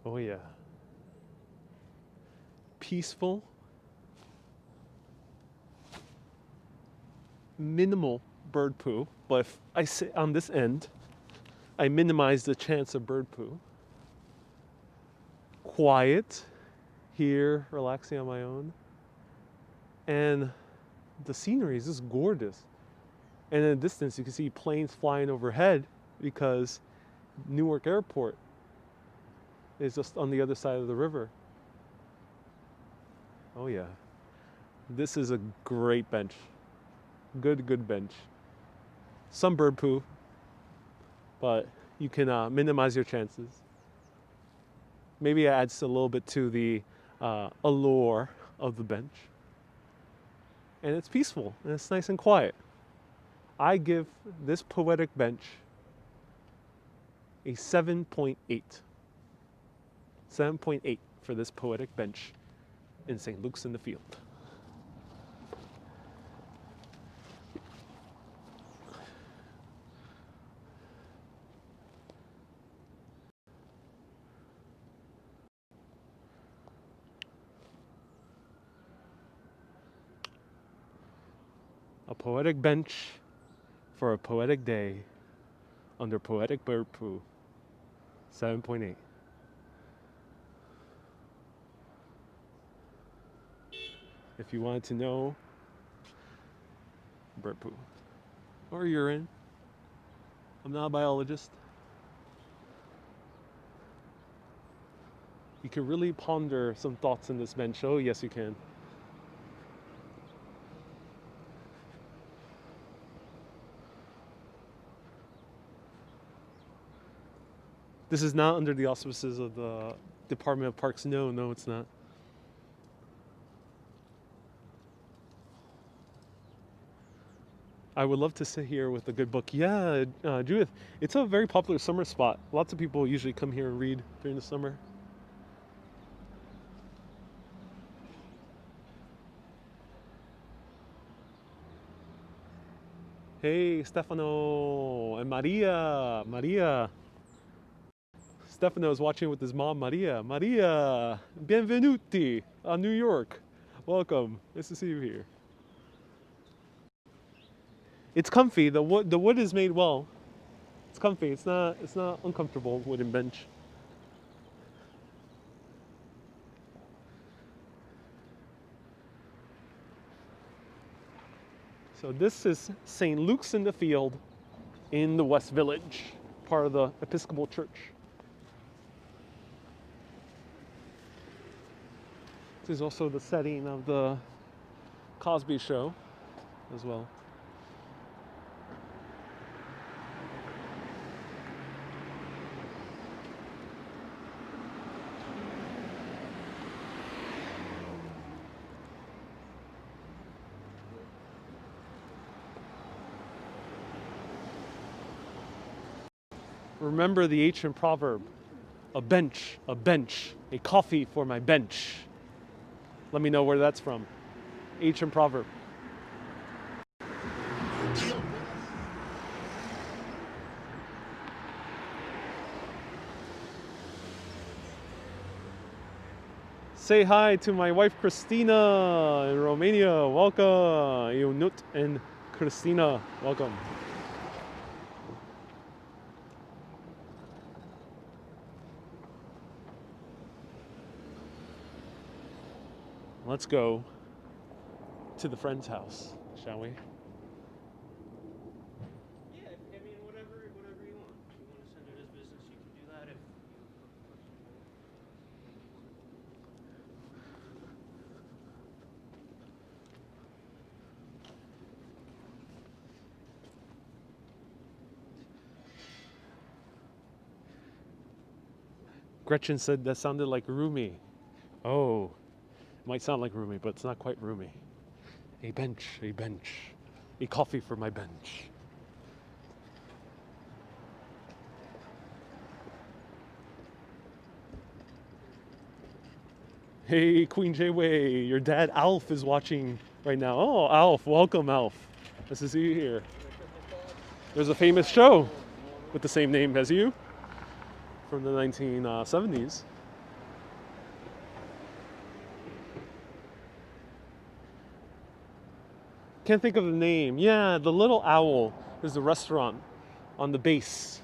Oh yeah. Peaceful. Minimal bird poo, but if I sit on this end, I minimize the chance of bird poo. Quiet. Here, relaxing on my own. And the scenery is just gorgeous. And in the distance, you can see planes flying overhead because Newark Airport is just on the other side of the river. Oh yeah. This is a great bench. Good bench. Some bird poo, but you can minimize your chances. Maybe it adds a little bit to the allure of the bench. And it's peaceful, and it's nice and quiet. I give this poetic bench a 7.8. 7.8 for this poetic bench in St. Luke's in the Field. A poetic bench for a poetic day under poetic bird poo. 7.8. If you wanted to know, bird poo or urine. I'm not a biologist. You can really ponder some thoughts in this bench. Oh, yes, you can. This is not under the auspices of the Department of Parks. No, it's not. I would love to sit here with a good book. Yeah, Judith, it's a very popular summer spot. Lots of people usually come here and read during the summer. Hey, Stefano and Maria. Maria. Stefano is watching with his mom, Maria. Maria, benvenuti a New York. Welcome. Nice to see you here. It's comfy. The wood is made well. It's comfy. It's not uncomfortable wooden bench. So this is St. Luke's in the Field in the West Village, part of the Episcopal Church. This is also the setting of the Cosby Show as well. Remember the ancient proverb, a bench, a coffee for my bench. Let me know where that's from. Ancient proverb. Say hi to my wife Christina in Romania. Welcome. Ionut and Christina. Welcome. Let's go to the friend's house, shall we? Yeah, I mean, whatever you want. If you want to send it as business, you can do that. If Gretchen said that sounded like roomy. Oh, it might sound like roomy, but it's not quite roomy. A bench, a bench. A coffee for my bench. Hey, Queen J-Way, your dad Alf is watching right now. Oh, Alf, welcome, Alf. Nice to see you here. There's a famous show with the same name as you from the 1970s. Can't think of the name. Yeah, the Little Owl is the restaurant on the base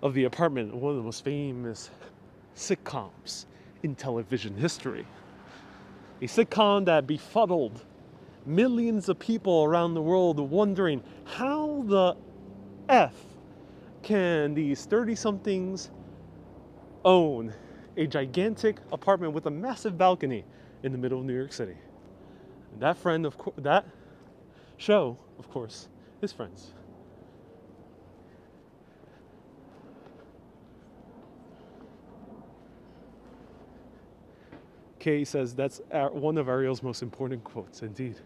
of the apartment. One of the most famous sitcoms in television history. A sitcom that befuddled millions of people around the world wondering how the F can these 30-somethings own a gigantic apartment with a massive balcony in the middle of New York City. And that friend, of course, that show, of course, is Friends. Kay says that's one of Ariel's most important quotes, indeed.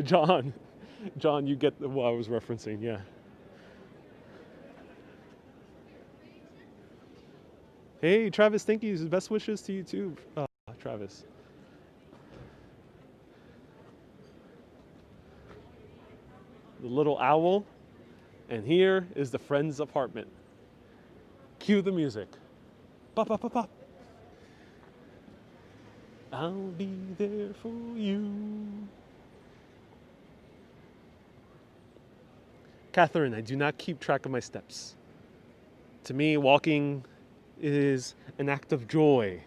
John, you get what I was referencing, yeah. Hey, Travis, thank you. Best wishes to you too, Travis. The Little Owl, and here is the friend's apartment. Cue the music. Bop, bop, bop, bop. I'll be there for you. Catherine, I do not keep track of my steps. To me, walking is an act of joy,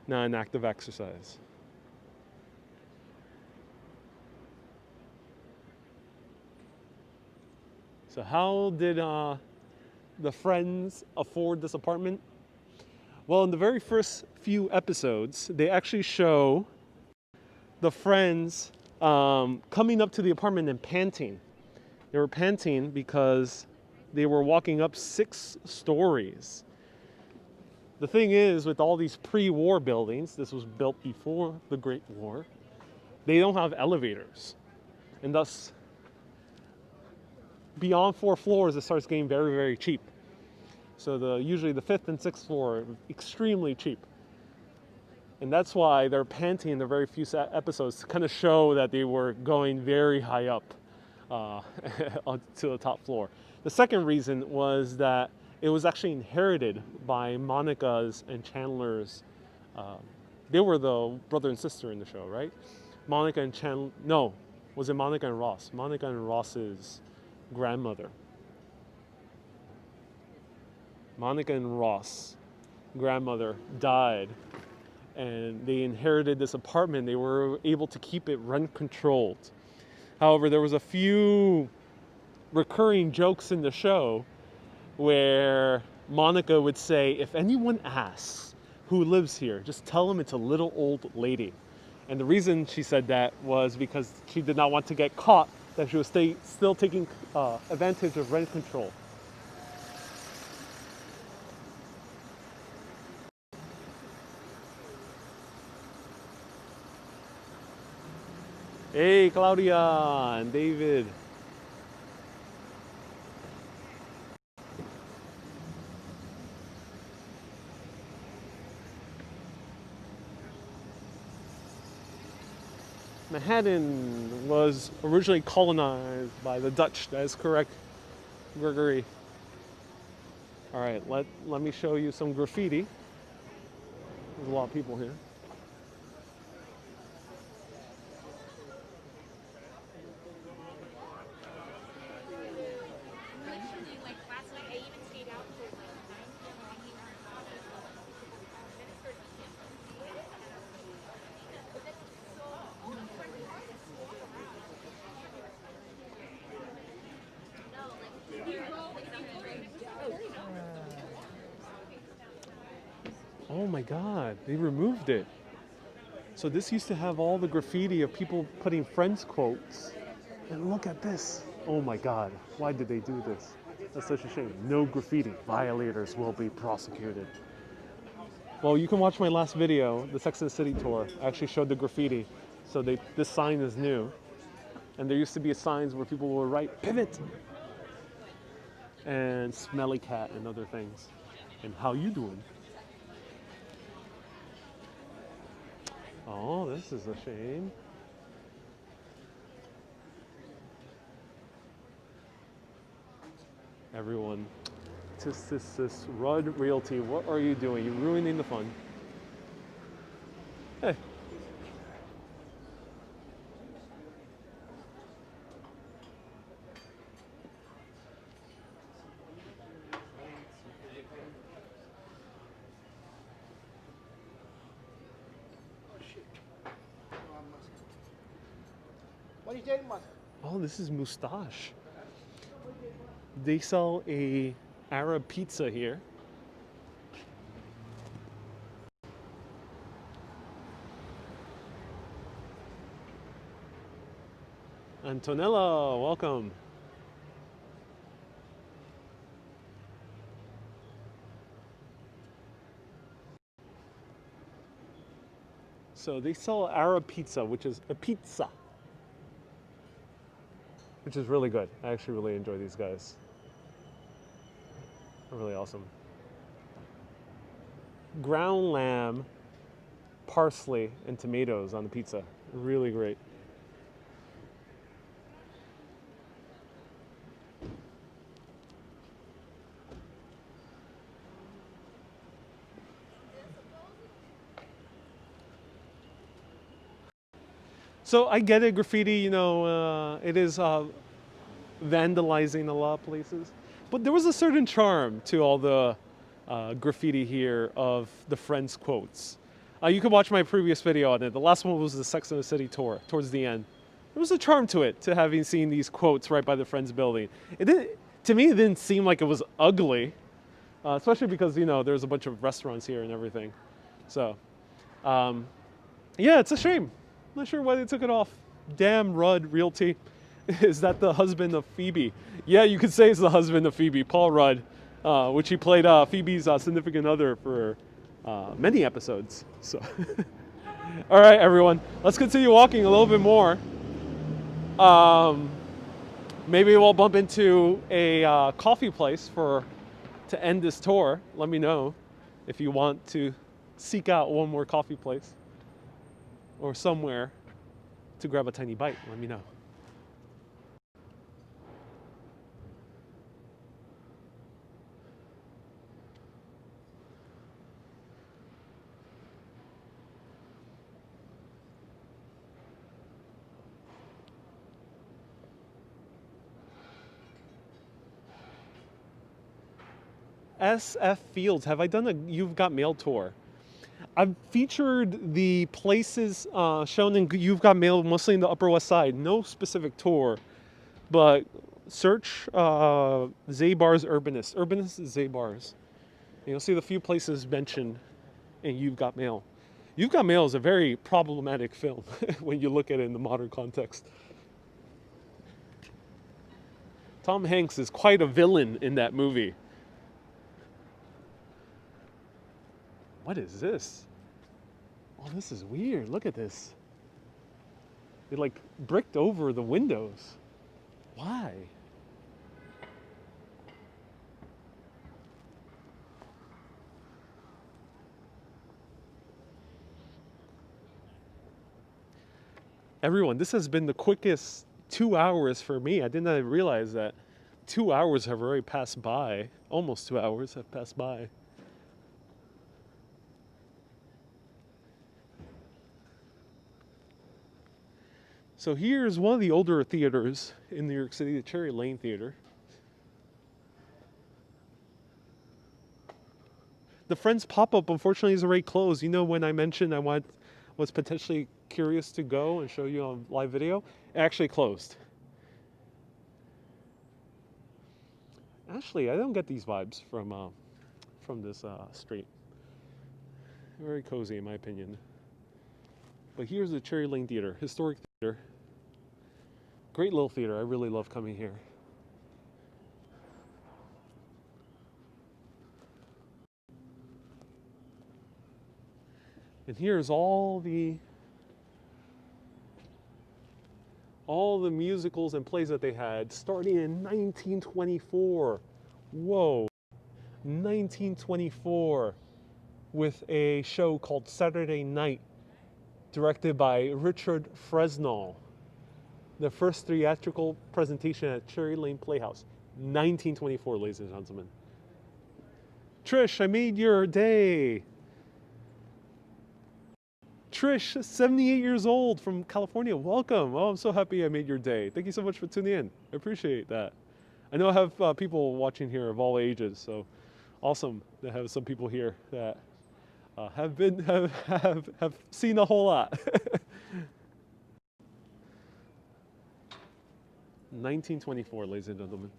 not an act of exercise. So how did the friends afford this apartment? Well, in the very first few episodes, they actually show the friends coming up to the apartment and panting. They were panting because they were walking up 6 stories. The thing is, with all these pre-war buildings, this was built before the Great War, they don't have elevators. And thus, beyond 4 floors, it starts getting very, very cheap. So usually the 5th and 6th floor are extremely cheap. And that's why they're panting in the very few episodes to kind of show that they were going very high up to the top floor. The second reason was that it was actually inherited by Monica's and Chandler's. They were the brother and sister in the show, right? Monica and Chandler, no, was it Monica and Ross? Monica and Ross's grandmother. Monica and Ross' grandmother died, and they inherited this apartment. They were able to keep it rent controlled. However, there was a few recurring jokes in the show where Monica would say, if anyone asks who lives here, just tell them it's a little old lady. And the reason she said that was because she did not want to get caught that she was still taking advantage of rent control. Hey, Claudia and David. Manhattan was originally colonized by the Dutch. That is correct, Gregory. All right, let me show you some graffiti. There's a lot of people here. Oh my God, they removed it. So this used to have all the graffiti of people putting Friends quotes. And look at this. Oh my God, why did they do this? That's such a shame. No graffiti. Violators will be prosecuted. Well, you can watch my last video, the Sex and the City tour. I actually showed the graffiti. So this sign is new. And there used to be signs where people would write pivot and smelly cat and other things. And how you doing? Oh, this is a shame. Everyone, this Rudd Realty, what are you doing? You're ruining the fun. Hey. Oh, this is Moustache. They sell a Arab pizza here. Antonella, welcome. So they sell Arab pizza, which is a pizza, which is really good. I actually really enjoy these guys. They're really awesome. Ground lamb, parsley, and tomatoes on the pizza. Really great. So I get it, graffiti, you know, it is vandalizing a lot of places. But there was a certain charm to all the graffiti here of the Friends quotes. You can watch my previous video on it. The last one was the Sex and the City tour, towards the end. There was a charm to it, to having seen these quotes right by the Friends building. To me, it didn't seem like it was ugly, especially because, you know, there's a bunch of restaurants here and everything. So, yeah, it's a shame. Not sure why they took it off. Damn Rudd Realty. Is that the husband of Phoebe? Yeah, you could say it's the husband of Phoebe, Paul Rudd, which he played Phoebe's significant other for many episodes. So, all right, everyone, let's continue walking a little bit more. Maybe we'll bump into a coffee place to end this tour. Let me know if you want to seek out one more coffee place or somewhere to grab a tiny bite. Let me know. SF Fields, have I done a You've Got Mail tour? I've featured the places shown in You've Got Mail, mostly in the Upper West Side. No specific tour, but search Zabar's Urbanist. Urbanist is Zabar's. And you'll see the few places mentioned in You've Got Mail. You've Got Mail is a very problematic film when you look at it in the modern context. Tom Hanks is quite a villain in that movie. What is this? Oh, this is weird. Look at this. They like bricked over the windows. Why? Everyone, this has been the quickest 2 hours for me. I did not realize that 2 hours have already passed by. Almost 2 hours have passed by. So here's one of the older theaters in New York City, the Cherry Lane Theater. The Friends pop-up, unfortunately, is already closed. You know, when I mentioned I was potentially curious to go and show you on live video, it actually closed. Actually, I don't get these vibes from this street. Very cozy, in my opinion. But here's the Cherry Lane Theater, historic theater. Great little theater. I really love coming here. And here's all the musicals and plays that they had starting in 1924. Whoa. 1924 with a show called Saturday Night directed by Richard Fresnel. The first theatrical presentation at Cherry Lane Playhouse. 1924, ladies and gentlemen. Trish, I made your day. Trish, 78 years old from California. Welcome. Oh, I'm so happy I made your day. Thank you so much for tuning in. I appreciate that. I know I have people watching here of all ages, so awesome to have some people here that have seen a whole lot. 1924, ladies and gentlemen.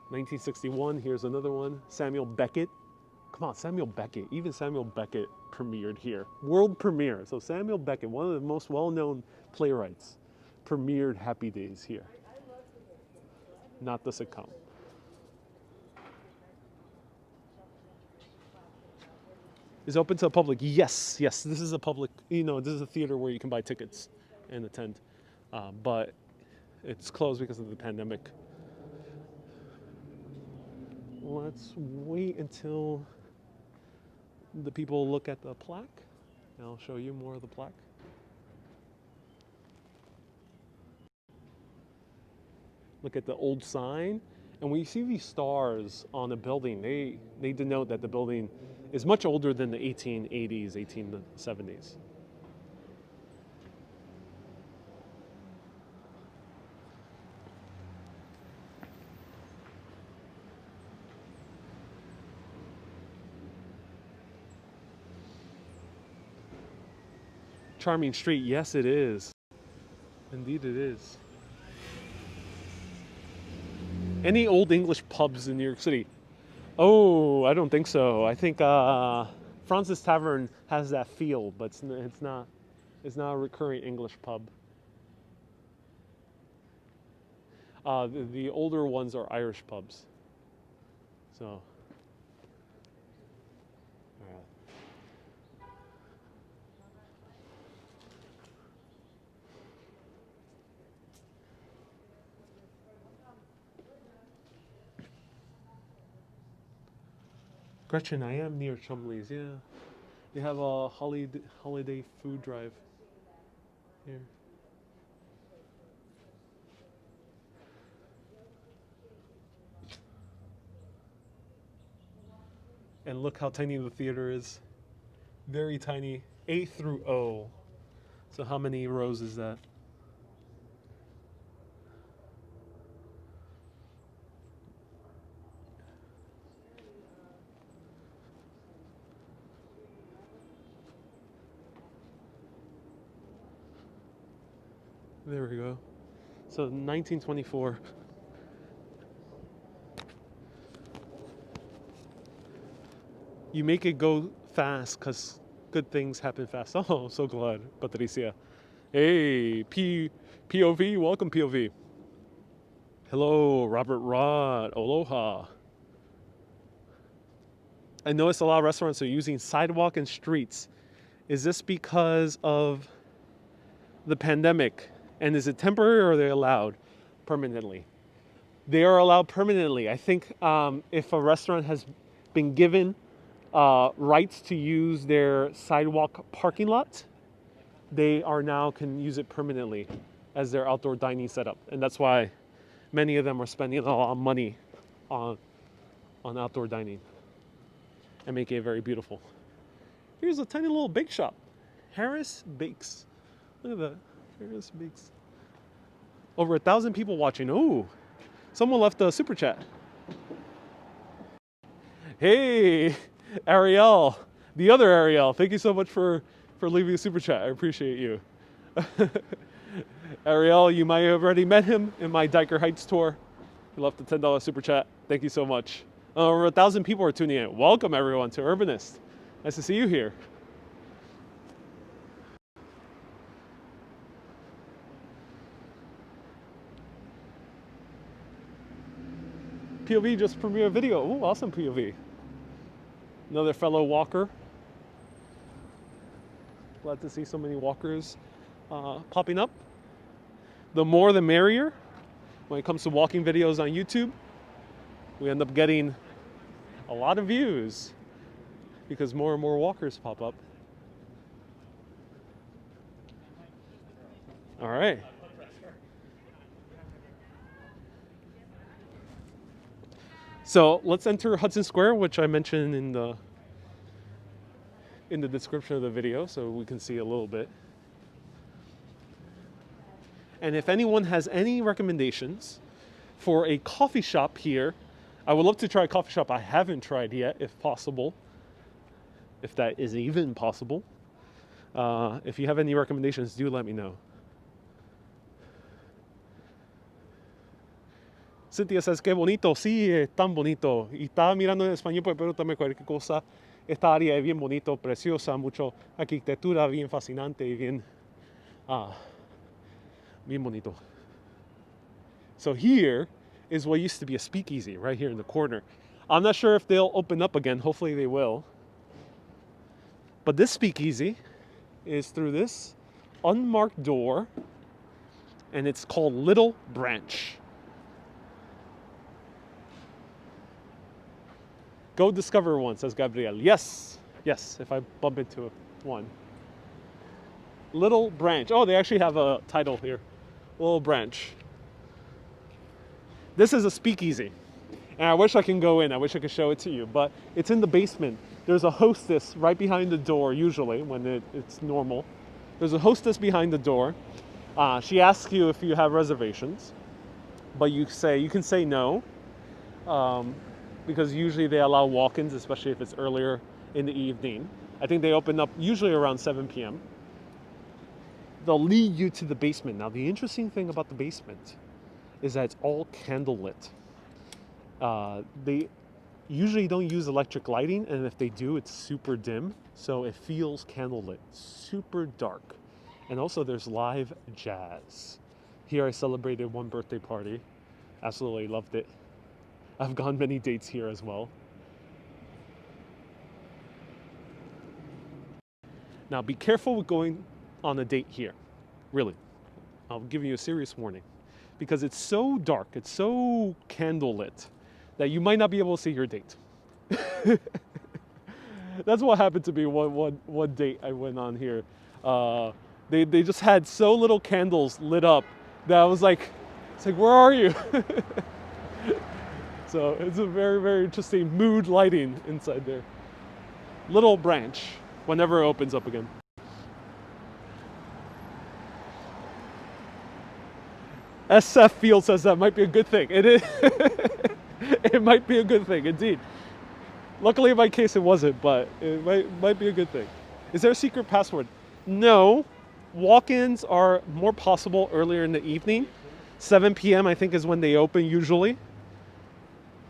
1961, here's another one. Samuel Beckett. Come on, Samuel Beckett. Even Samuel Beckett premiered here. World premiere. So Samuel Beckett, one of the most well-known playwrights, premiered Happy Days here. Not the sitcom. Is open to the public? Yes, yes. This is a public, this is a theater where you can buy tickets and attend. But it's closed because of the pandemic. Let's wait until the people look at the plaque. And I'll show you more of the plaque. Look at the old sign. And when you see these stars on the building, they denote that the building is much older than the 1880s, 1870s. Charming street, yes it is. Indeed it is. Any old English pubs in New York City? Oh, I don't think so. I think Francis Tavern has that feel, but it's not a recurring English pub. The older ones are Irish pubs. So. Gretchen, I am near Chumley's, yeah. They have a holiday food drive here. And look how tiny the theater is. Very tiny, A through O. So how many rows is that? There we go. So 1924. You make it go fast because good things happen fast. Oh, I'm so glad, Patricia. Hey, POV, welcome POV. Hello, Robert Rod, aloha. I noticed a lot of restaurants are using sidewalk and streets. Is this because of the pandemic? And is it temporary or are they allowed permanently? They are allowed permanently. I think if a restaurant has been given rights to use their sidewalk parking lot, they are now can use it permanently as their outdoor dining setup. And that's why many of them are spending a lot of money on outdoor dining and making it very beautiful. Here's a tiny little bake shop. Harris Bakes. Look at that. Harris Bakes. Over 1,000 people watching. Ooh, someone left a super chat. Hey, Ariel, the other Ariel. Thank you so much for leaving a super chat. I appreciate you. Ariel, you might have already met him in my Diker Heights tour. He left a $10 super chat. Thank you so much. Over 1,000 people are tuning in. Welcome everyone to Urbanist. Nice to see you here. POV just premiered a video. Ooh, awesome POV. Another fellow walker. Glad to see so many walkers popping up. The more the merrier when it comes to walking videos on YouTube. We end up getting a lot of views because more and more walkers pop up. All right. So let's enter Hudson Square, which I mentioned in the description of the video, so we can see a little bit. And if anyone has any recommendations for a coffee shop here, I would love to try a coffee shop I haven't tried yet, if possible. If that is even possible. If you have any recommendations, do let me know. Cynthia says, qué bonito, sí, es tan bonito. Y estaba mirando en español, pues pregúntame cualquier cosa. Esta área es bien bonito, preciosa, mucho arquitectura, bien fascinante y bien bonito. So here is what used to be a speakeasy, right here in the corner. I'm not sure if they'll open up again. Hopefully they will. But this speakeasy is through this unmarked door, and it's called Little Branch. Go discover one, says Gabriel. Yes, yes, if I bump into one. Little Branch. Oh, they actually have a title here. Little Branch. This is a speakeasy. And I wish I can go in. I wish I could show it to you. But it's in the basement. There's a hostess right behind the door, usually, when it's normal. There's a hostess behind the door. She asks you if you have reservations. But you can say no. Because usually they allow walk-ins, especially if it's earlier in the evening. I think they open up usually around 7 p.m. They'll lead you to the basement. Now, the interesting thing about the basement is that it's all candlelit. They usually don't use electric lighting, and if they do, it's super dim, so it feels candlelit, super dark. And also there's live jazz. Here I celebrated one birthday party. Absolutely loved it. I've gone many dates here as well. Now be careful with going on a date here. Really. I'm giving you a serious warning. Because it's so dark, it's so candlelit, that you might not be able to see your date. That's what happened to me one date I went on here. They just had so little candles lit up that I was like, where are you? So it's a very, very interesting mood lighting inside there. Little Branch, whenever it opens up again. SF Field says that might be a good thing. It is. It might be a good thing, indeed. Luckily in my case it wasn't, but it might be a good thing. Is there a secret password? No. Walk-ins are more possible earlier in the evening. 7 p.m. I think is when they open usually.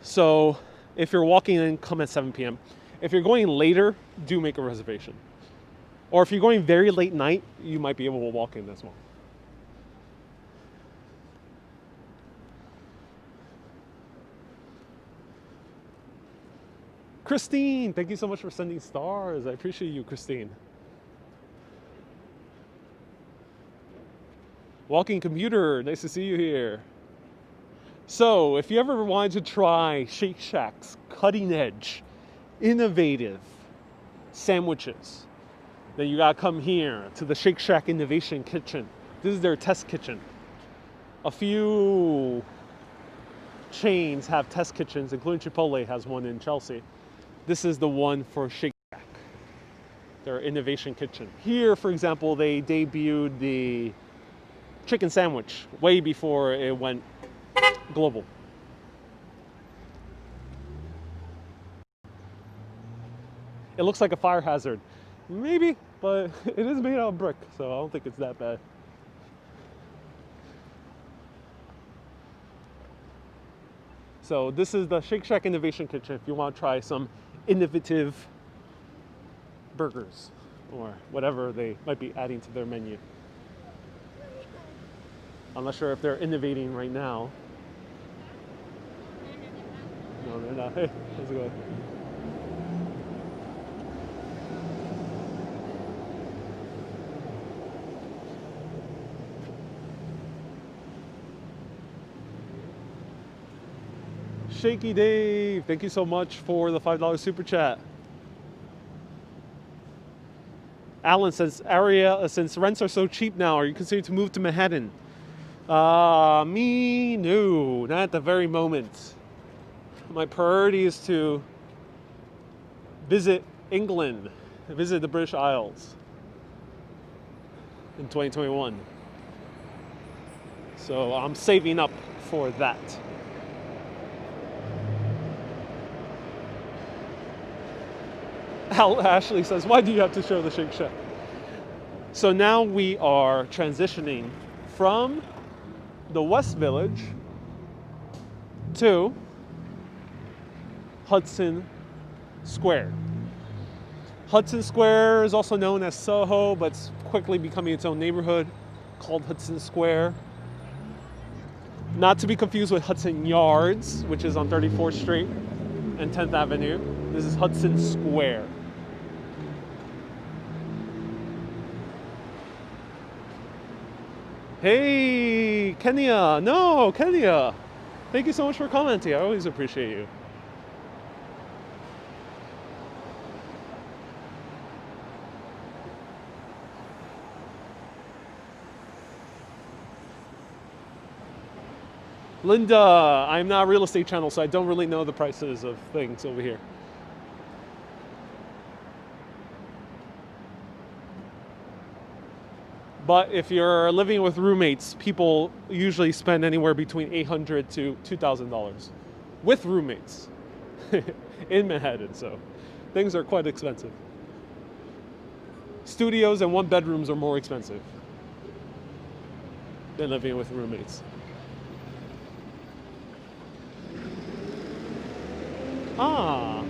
So if you're walking in, come at 7 p.m. If you're going later, do make a reservation. Or if you're going very late night, you might be able to walk in as well. Christine, thank you so much for sending stars. I appreciate you, Christine. Walking Commuter, nice to see you here. So, if you ever wanted to try Shake Shack's cutting edge, innovative sandwiches, then you gotta come here to the Shake Shack Innovation Kitchen. This is their test kitchen. A few chains have test kitchens, including Chipotle has one in Chelsea. This is the one for Shake Shack. their innovation kitchen. Here, for example, they debuted the chicken sandwich way before it went global. It looks like a fire hazard. Maybe, but it is made out of brick, so I don't think it's that bad. So this is the Shake Shack Innovation Kitchen if you want to try some innovative burgers or whatever they might be adding to their menu. I'm not sure if they're innovating right now. No, they're not. Hey, how's it going? Shaky Dave, thank you so much for the $5 super chat. Alan says, Aria, since rents are so cheap now, are you considering to move to Manhattan? Me, no, not at the very moment. My priority is to visit England, visit the British Isles in 2021. So I'm saving up for that. Ashley says, why do you have to show the Shake Shack? So now we are transitioning from the West Village to Hudson Square. Hudson Square is also known as Soho, but it's quickly becoming its own neighborhood called Hudson Square. Not to be confused with Hudson Yards, which is on 34th Street and 10th Avenue. This is Hudson Square. Hey, Kenya. No, Kenya. Thank you so much for commenting. I always appreciate you. Linda, I'm not a real estate channel, so I don't really know the prices of things over here. But if you're living with roommates, people usually spend anywhere between $800 to $2,000 with roommates in Manhattan, so things are quite expensive. Studios and one bedrooms are more expensive than living with roommates. Ah.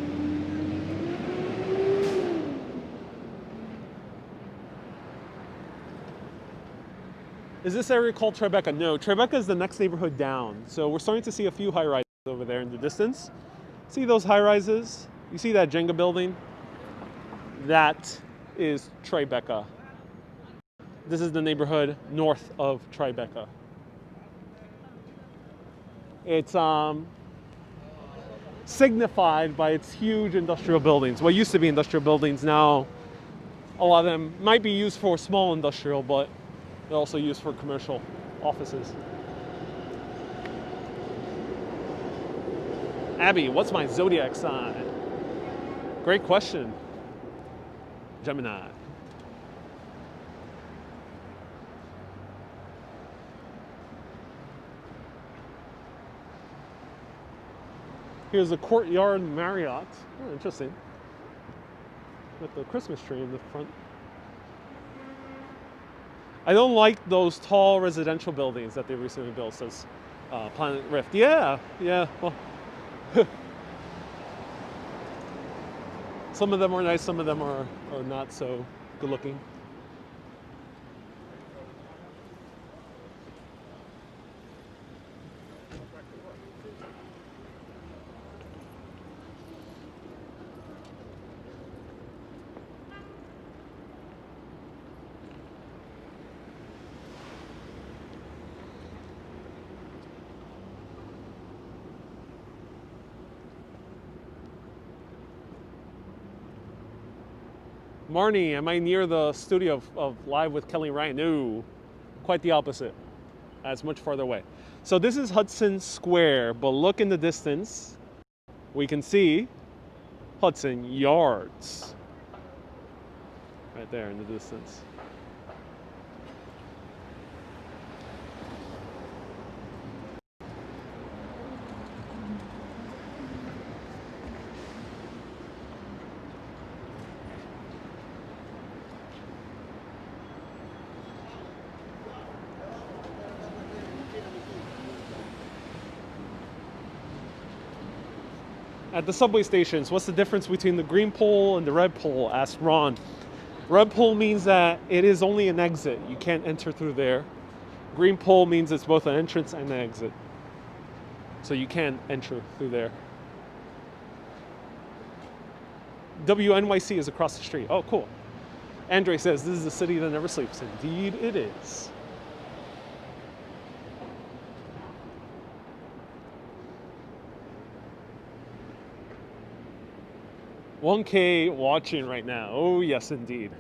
Is this area called Tribeca? No, Tribeca is the next neighborhood down. So we're starting to see a few high-rises over there in the distance. See those high-rises? You see that Jenga building? That is Tribeca. This is the neighborhood north of Tribeca. It's signified by its huge industrial buildings. What used to be industrial buildings, now a lot of them might be used for small industrial, but they're also used for commercial offices. Abby, what's my zodiac sign? Great question. Gemini. Here's the Courtyard Marriott. Oh, interesting. With the Christmas tree in the front. I don't like those tall residential buildings that they recently built, says Planet Rift. Yeah, well. Some of them are nice, some of them are not so good looking. Marnie, am I near the studio of Live with Kelly Ryan? No, quite the opposite. That's much farther away. So this is Hudson Square, but look in the distance. We can see Hudson Yards. right there in the distance. At the subway stations, what's the difference between the green pole and the red pole? Asked Ron. Red pole means that it is only an exit. You can't enter through there. Green pole means it's both an entrance and an exit. So you can enter through there. WNYC is across the street. Oh, cool. Andre says, this is a city that never sleeps. Indeed it is. $1K watching right now. Oh, yes, indeed.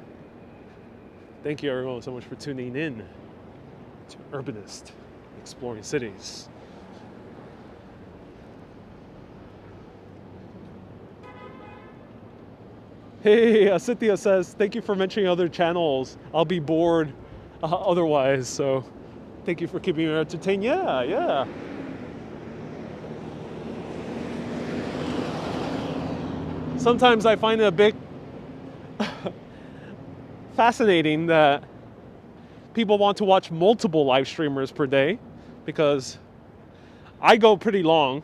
Thank you, everyone, so much for tuning in to Urbanist, Exploring Cities. Hey, Cynthia says, thank you for mentioning other channels. I'll be bored otherwise, so thank you for keeping me entertained. Yeah. Sometimes I find it a bit fascinating that people want to watch multiple live streamers per day, because I go pretty long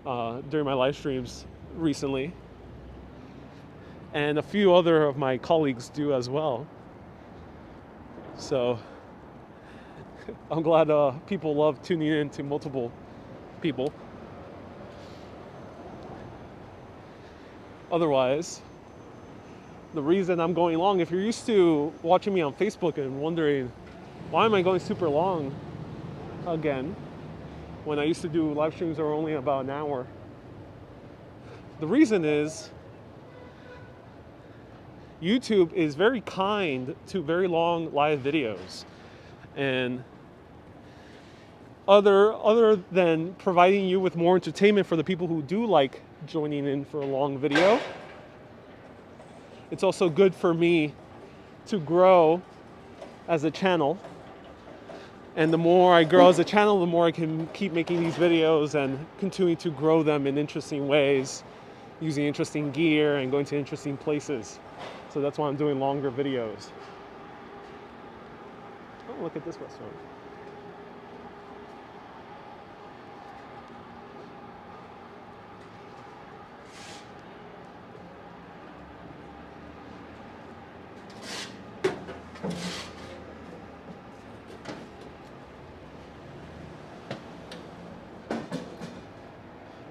during my live streams recently, and a few other of my colleagues do as well. So I'm glad people love tuning in to multiple people. Otherwise, the reason I'm going long, if you're used to watching me on Facebook and wondering, why am I going super long again, when I used to do live streams that were only about an hour? The reason is, YouTube is very kind to very long live videos. And other than providing you with more entertainment for the people who do like joining in for a long video, it's also good for me to grow as a channel. And the more I grow as a channel, the more I can keep making these videos and continue to grow them in interesting ways, using interesting gear and going to interesting places. So that's why I'm doing longer videos. Oh, look at this restaurant.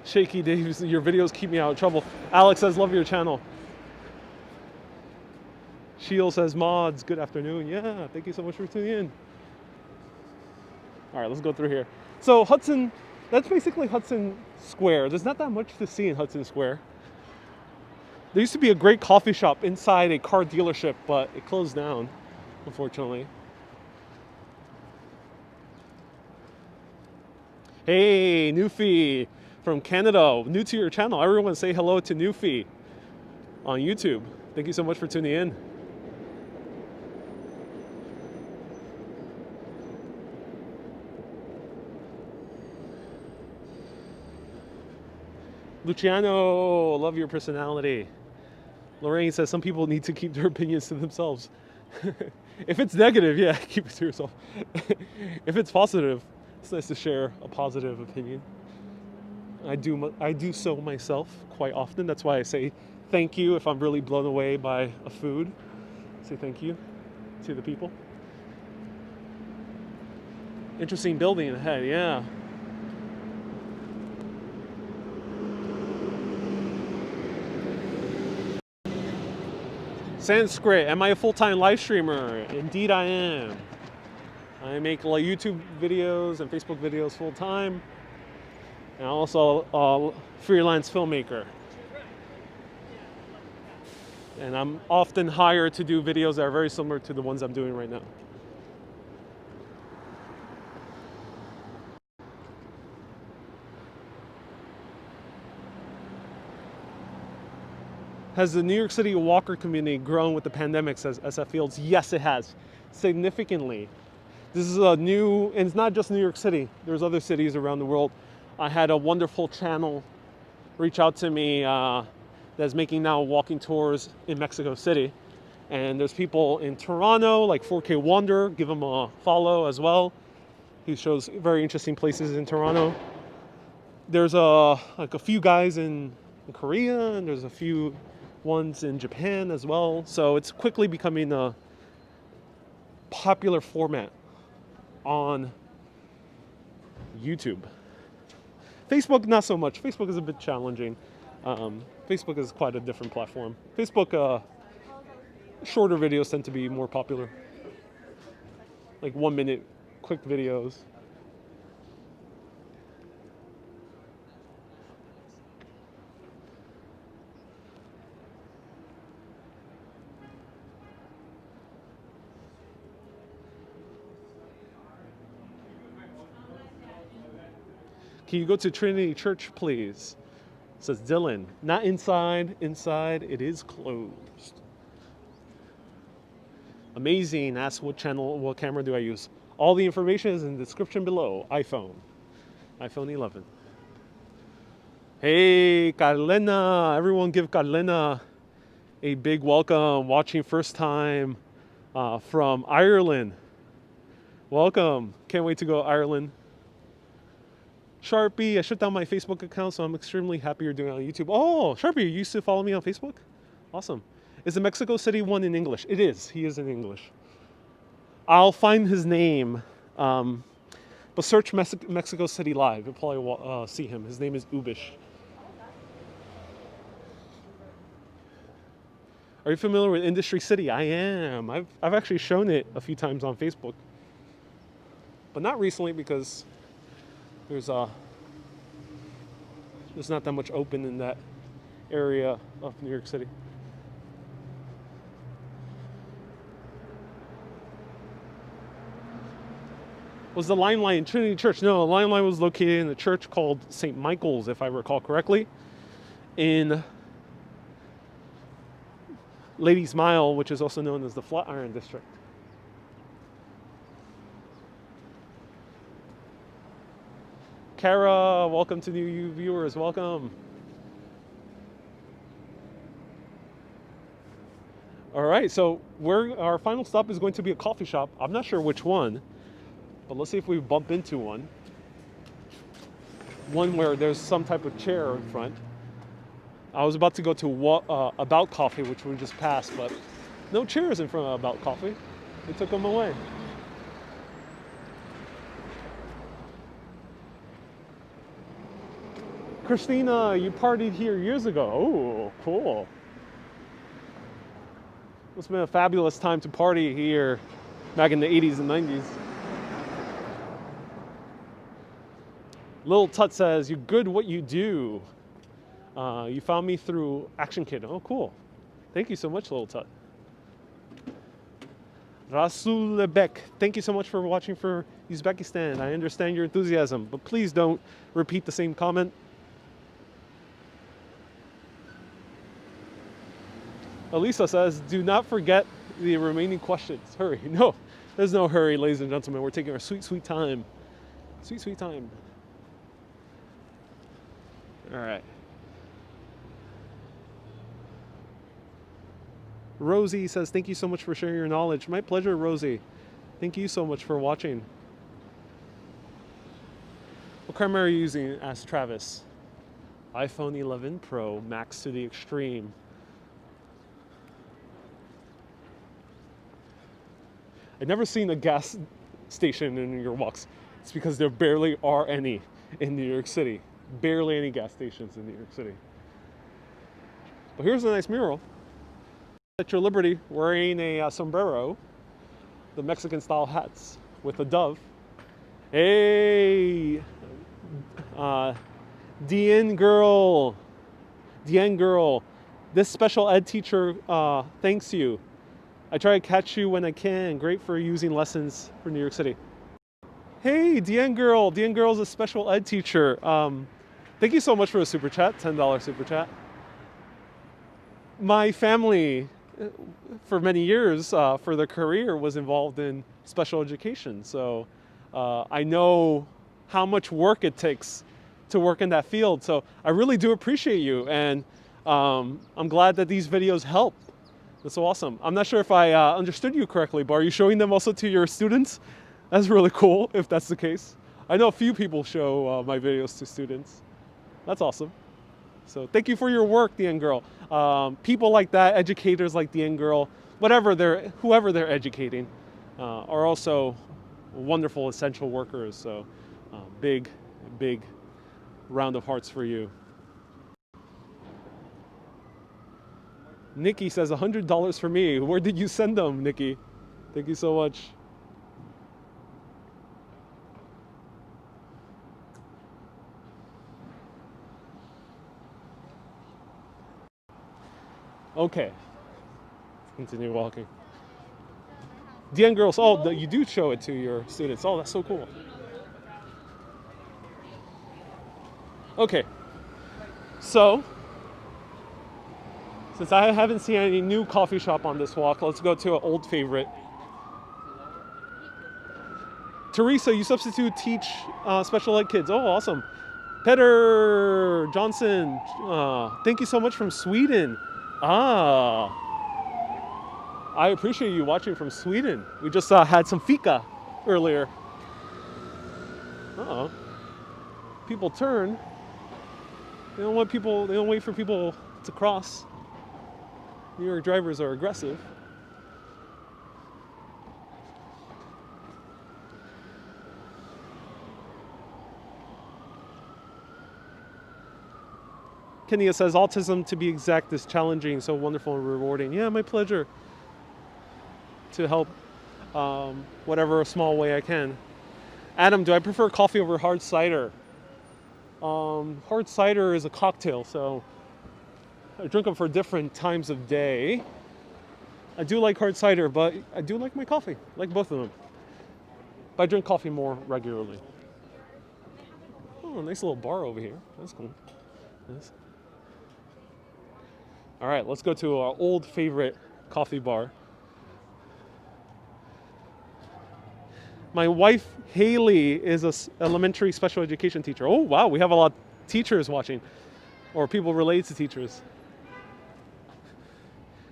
Shaky Daves, your videos keep me out of trouble. Alex says, love your channel. Shield says, mods, good afternoon. Yeah, thank you so much for tuning in. All right, let's go through here. So Hudson, that's basically Hudson Square. There's not that much to see in Hudson Square. There used to be a great coffee shop inside a car dealership, but it closed down, unfortunately. Hey, Newfie from Canada, new to your channel. Everyone say hello to Newfie on YouTube. Thank you so much for tuning in. Luciano, love your personality. Lorraine says some people need to keep their opinions to themselves. If it's negative, yeah, keep it to yourself. If it's positive, it's nice to share a positive opinion. I do so myself quite often. That's why I say thank you if I'm really blown away by a food. Say thank you to the people. Interesting building ahead, yeah. Sanskrit, am I a full-time live streamer? Indeed I am. I make YouTube videos and Facebook videos full-time. And I'm also a freelance filmmaker. And I'm often hired to do videos that are very similar to the ones I'm doing right now. Has the New York City walker community grown with the pandemic, says SF Fields? Yes, it has, significantly. This is a new, and it's not just New York City. There's other cities around the world. I had a wonderful channel reach out to me that's making now walking tours in Mexico City. And there's people in Toronto, like 4K Wonder, give him a follow as well. He shows very interesting places in Toronto. There's a few guys in Korea, and there's a few ones in Japan as well. So it's quickly becoming a popular format on YouTube. Facebook, not so much. Facebook is a bit challenging. Facebook is quite a different platform. Facebook, shorter videos tend to be more popular. Like 1 minute quick videos. Can you go to Trinity Church, please? Says Dylan. Not inside. Inside, it is closed. Amazing. Ask what channel, what camera do I use? All the information is in the description below. iPhone 11. Hey, Carlena. Everyone give Carlena a big welcome. Watching first time from Ireland. Welcome. Can't wait to go to Ireland. Sharpie, I shut down my Facebook account, so I'm extremely happy you're doing it on YouTube. Oh, Sharpie, you used to follow me on Facebook? Awesome. Is the Mexico City one in English? It is. He is in English. I'll find his name, but search Mexico City Live. You'll probably see him. His name is Ubish. Are you familiar with Industry City? I am. I've actually shown it a few times on Facebook, but not recently because there's not that much open in that area of New York City. Was the Limelight in Trinity Church? No, the Limelight was located in a church called St. Michael's, if I recall correctly, in Ladies Mile, which is also known as the Flatiron District. Kara, welcome to new viewers, welcome. All right, so our final stop is going to be a coffee shop. I'm not sure which one, but let's see if we bump into one. One where there's some type of chair in front. I was about to go to About Coffee, which we just passed, but no chairs in front of About Coffee. They took them away. Christina, you partied here years ago. Oh, cool. It's been a fabulous time to party here back in the 80s and 90s. Little Tut says, you're good what you do. You found me through Action Kid. Oh, cool. Thank you so much, Little Tut. Rasul Lebek, thank you so much for watching for Uzbekistan. I understand your enthusiasm, but please don't repeat the same comment. Elisa says, do not forget the remaining questions. Hurry. No, there's no hurry, ladies and gentlemen. We're taking our sweet, sweet time. Sweet, sweet time. All right. Rosie says, thank you so much for sharing your knowledge. My pleasure, Rosie. Thank you so much for watching. What camera are you using? Asked Travis. iPhone 11 Pro, max to the extreme. I've never seen a gas station in New York walks. It's because there barely are any in New York City. Barely any gas stations in New York City. But here's a nice mural. At your liberty, wearing a sombrero, the Mexican style hats with a dove. Hey, DN girl, this special ed teacher thanks you. I try to catch you when I can. Great for using lessons for New York City. Hey, DN Girl's a special ed teacher. Thank you so much for the super chat, $10 super chat. my family, for many years, for their career, was involved in special education. So I know how much work it takes to work in that field. So I really do appreciate you, and I'm glad that these videos help. That's so awesome. I'm not sure if I understood you correctly, but are you showing them also to your students? That's really cool if that's the case. I know a few people show my videos to students. That's awesome. So thank you for your work, the End Girl. People like that, educators like the End Girl, whoever they're educating, are also wonderful essential workers. So big round of hearts for you. Nikki says $100 for me. Where did you send them, Nikki? Thank you so much. Okay, let's continue walking. The End Girls, oh, you do show it to your students. Oh, that's so cool. Okay, so since I haven't seen any new coffee shop on this walk, let's go to an old favorite. Teresa, you substitute teach special ed kids. Oh, awesome. Petter Johnson, thank you so much from Sweden. I appreciate you watching from Sweden. We just had some Fika earlier. Uh-oh. People turn. They don't wait for people to cross. New York drivers are aggressive. Kenya says, autism, to be exact, is challenging, so wonderful and rewarding. Yeah, my pleasure to help whatever small way I can. Adam, do I prefer coffee over hard cider? Hard cider is a cocktail, so I drink them for different times of day. I do like hard cider, but I do like my coffee. I like both of them. But I drink coffee more regularly. Oh, nice little bar over here. That's cool. Nice. All right, let's go to our old favorite coffee bar. My wife, Haley, is an elementary special education teacher. Oh, wow, we have a lot of teachers watching, or people related to teachers.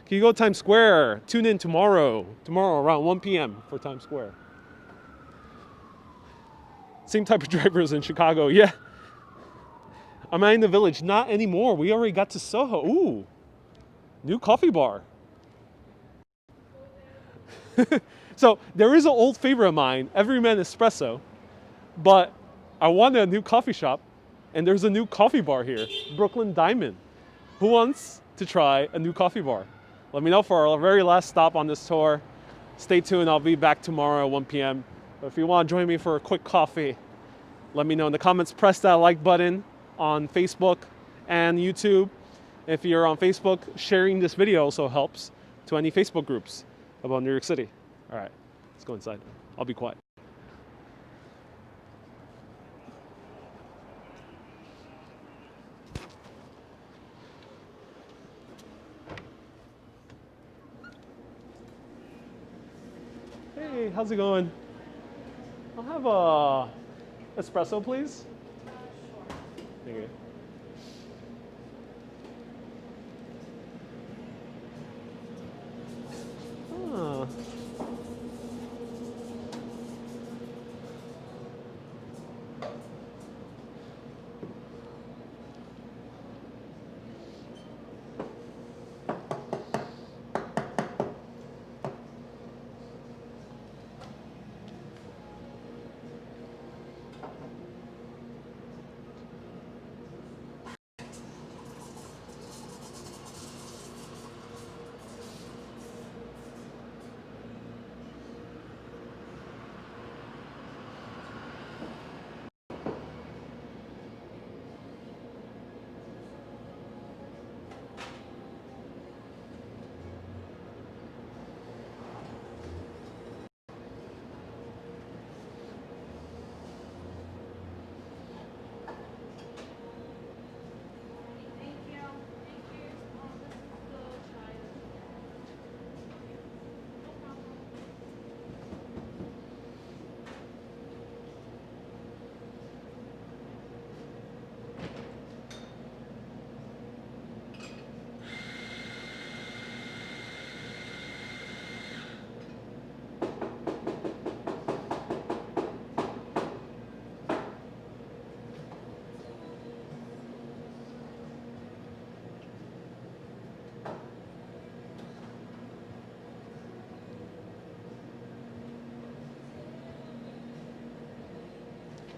Can you go to Times Square? Tune in tomorrow around 1 p.m. for Times Square. Same type of drivers in Chicago, yeah. Am I in the Village? Not anymore. We already got to Soho. Ooh, new coffee bar. So there is an old favorite of mine, Everyman Espresso, but I wanted a new coffee shop, and there's a new coffee bar here, Brooklyn Diamond. Who wants to try a new coffee bar? Let me know for our very last stop on this tour. Stay tuned, I'll be back tomorrow at 1 p.m. But if you want to join me for a quick coffee, let me know in the comments. Press that like button on Facebook and YouTube. If you're on Facebook, sharing this video also helps to any Facebook groups about New York City. All right, let's go inside. I'll be quiet. Hey, how's it going? I'll have a espresso, please. Thank you. Ah.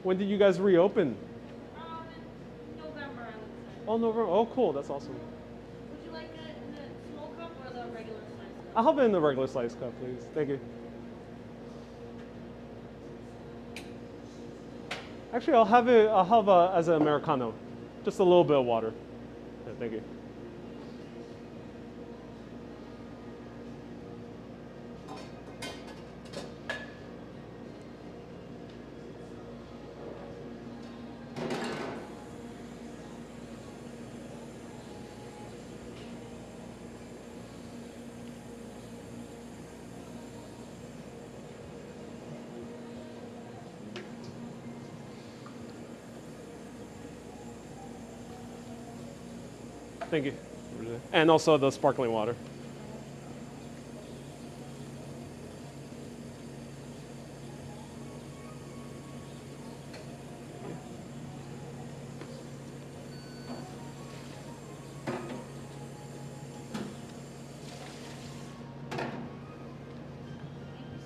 When did you guys reopen? In November, I would say. Oh, November. Oh, cool. That's awesome. Would you like it in the small cup or the regular size cup? I'll have it in the regular size cup, please. Thank you. Actually, I'll have as an Americano. Just a little bit of water. Yeah, thank you. Thank you. And also the sparkling water.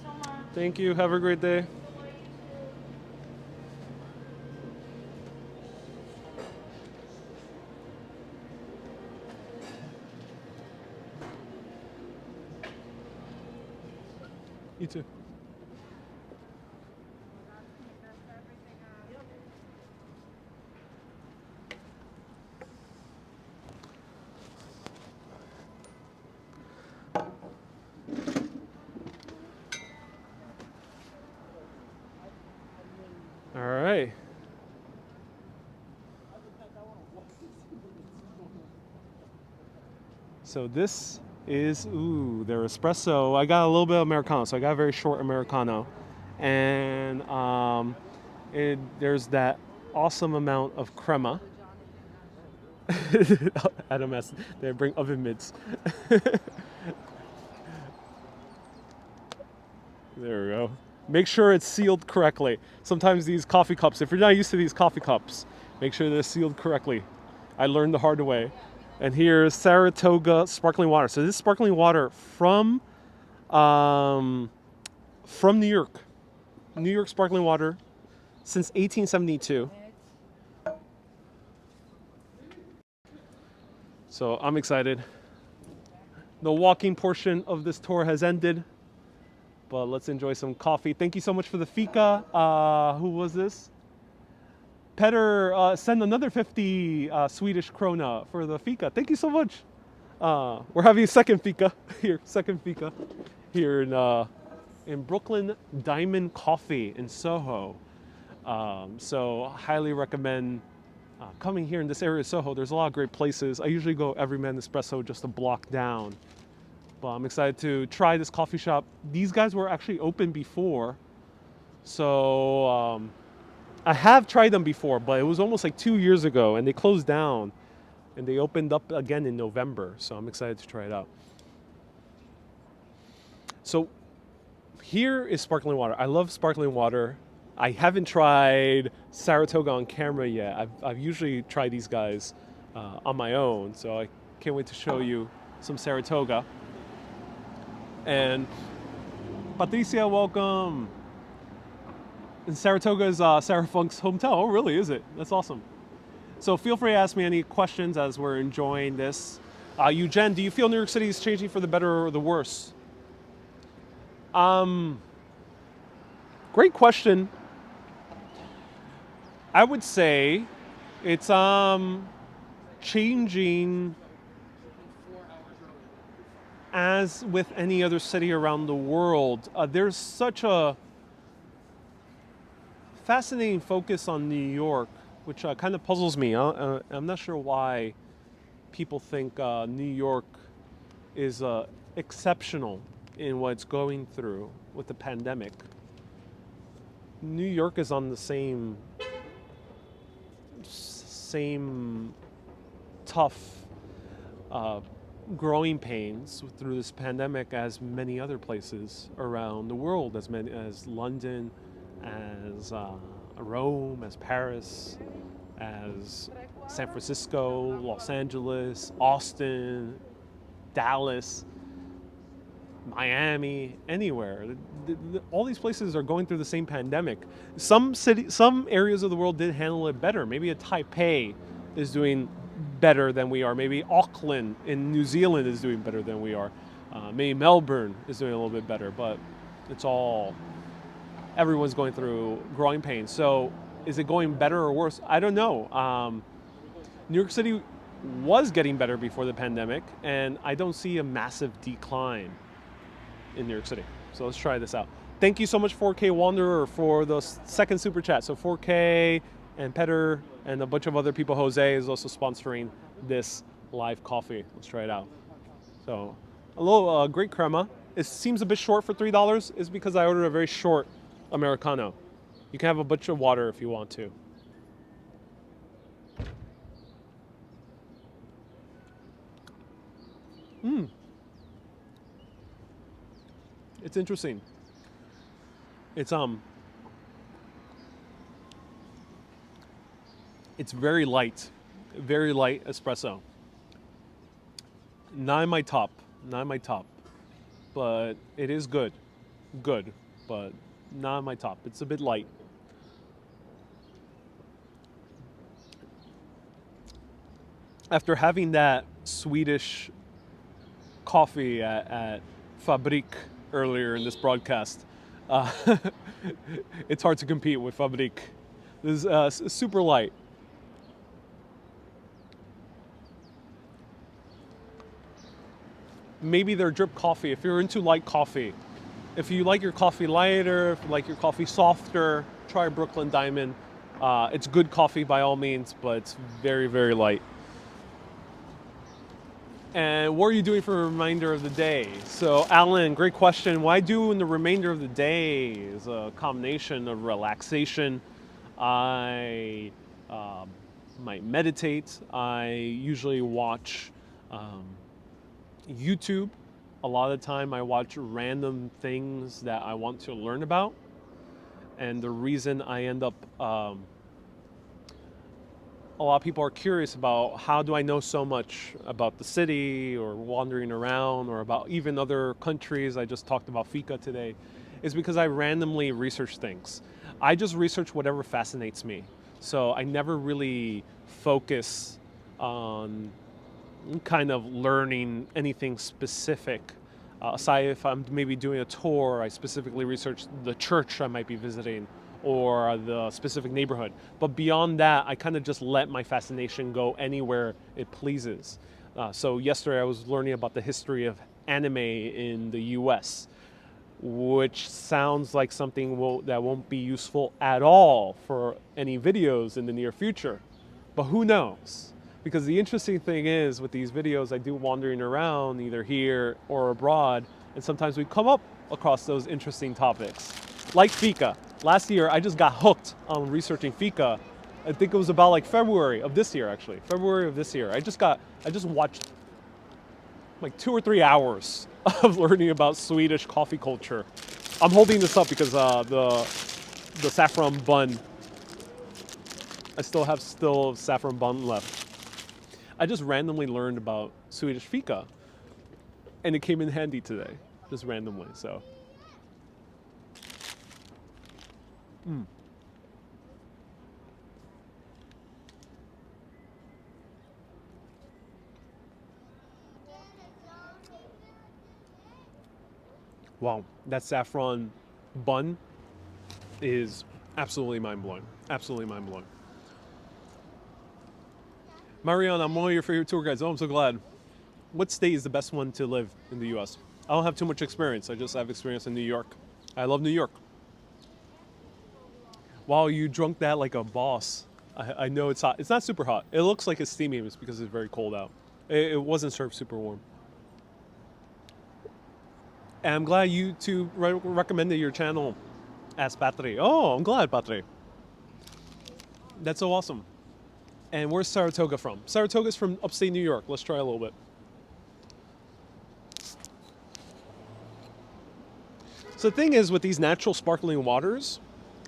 So much. Thank you. Have a great day. You too. All right. So this is, their espresso. I got a little bit of Americano, so I got a very short Americano. And there's that awesome amount of crema. Adam asked, they bring oven mitts. There we go. Make sure it's sealed correctly. Sometimes these coffee cups, if you're not used to these coffee cups, make sure they're sealed correctly. I learned the hard way. And here's Saratoga sparkling water. So this is sparkling water from New York. New York sparkling water since 1872. So I'm excited. The walking portion of this tour has ended, but let's enjoy some coffee. Thank you so much for the Fika. Who was this? Petter, send another 50 Swedish krona for the Fika. Thank you so much. We're having a second Fika here in Brooklyn Diamond Coffee in Soho. So highly recommend coming here in this area of Soho. There's a lot of great places. I usually go Everyman Espresso just a block down. But I'm excited to try this coffee shop. These guys were actually open before. So I have tried them before, but it was almost like 2 years ago and they closed down and they opened up again in November. So I'm excited to try it out. So here is sparkling water. I love sparkling water. I haven't tried Saratoga on camera yet. I've usually tried these guys on my own. So I can't wait to show you some Saratoga. And Patricia, welcome. And Saratoga is Sarah Funk's hometown. Oh, really? Is it? That's awesome. So feel free to ask me any questions as we're enjoying this. Eugen, do you feel New York City is changing for the better or the worse? Great question. I would say it's changing as with any other city around the world. There's such a fascinating focus on New York, which kind of puzzles me. I'm not sure why people think New York is exceptional in what it's going through with the pandemic. New York is on the same tough growing pains through this pandemic as many other places around the world, as London, as Rome, as Paris, as San Francisco, Los Angeles, Austin, Dallas. Miami, anywhere. All these places are going through the same pandemic. Some areas of the world did handle it better. Maybe a Taipei is doing better than we are. Maybe Auckland in New Zealand is doing better than we are. Maybe Melbourne is doing a little bit better, but everyone's going through growing pains. So is it going better or worse? I don't know. New York City was getting better before the pandemic, and I don't see a massive decline in New York City. So let's try this out. Thank you so much, 4K Wanderer, for the second super chat. So 4K and Petter and a bunch of other people. Jose is also sponsoring this live coffee. Let's try it out. So a little great crema. It seems a bit short for $3. It's because I ordered a very short Americano. You can have a bunch of water if you want to. It's interesting. It's very light espresso. Not in my top, but it is good, but not in my top. It's a bit light. After having that Swedish coffee at Fabrique earlier in this broadcast, it's hard to compete with Fabrique. This is super light. Maybe their drip coffee, if you're into light coffee. If you like your coffee lighter, if you like your coffee softer, try Brooklyn Diamond. It's good coffee by all means, but it's very, very light. And what are you doing for the remainder of the day? So Alan, great question. What I do in the remainder of the day is a combination of relaxation. I might meditate. I usually watch YouTube. A lot of the time I watch random things that I want to learn about. And the reason I end up, a lot of people are curious about how do I know so much about the city or wandering around or about even other countries. I just talked about Fika today. Is because I randomly research things. I just research whatever fascinates me. So I never really focus on kind of learning anything specific. Aside if I'm maybe doing a tour, I specifically research the church I might be visiting or the specific neighborhood. But beyond that, I kind of just let my fascination go anywhere it pleases. So yesterday I was learning about the history of anime in the US, which sounds like something that won't be useful at all for any videos in the near future. But who knows? Because the interesting thing is with these videos I do wandering around either here or abroad, and sometimes we come up across those interesting topics. Like Fika. Last year I just got hooked on researching Fika. I think it was about like February of this year actually. February of this year. I just watched like 2 or 3 hours of learning about Swedish coffee culture. I'm holding this up because the saffron bun, I still have saffron bun left. I just randomly learned about Swedish Fika, and it came in handy today, just randomly. So, wow, that saffron bun is absolutely mind-blowing. Absolutely mind-blowing. Marianne, I'm one of your favorite tour guides. Oh, I'm so glad. What state is the best one to live in the U.S.? I don't have too much experience. I just have experience in New York. I love New York. Wow, you drunk that like a boss. I know it's hot. It's not super hot. It looks like it's steaming. It's because it's very cold out. It wasn't served super warm. And I'm glad you two recommended your channel as Patri. Oh, I'm glad, Patri. That's so awesome. And where's Saratoga from? Saratoga's from upstate New York. Let's try a little bit. So the thing is with these natural sparkling waters,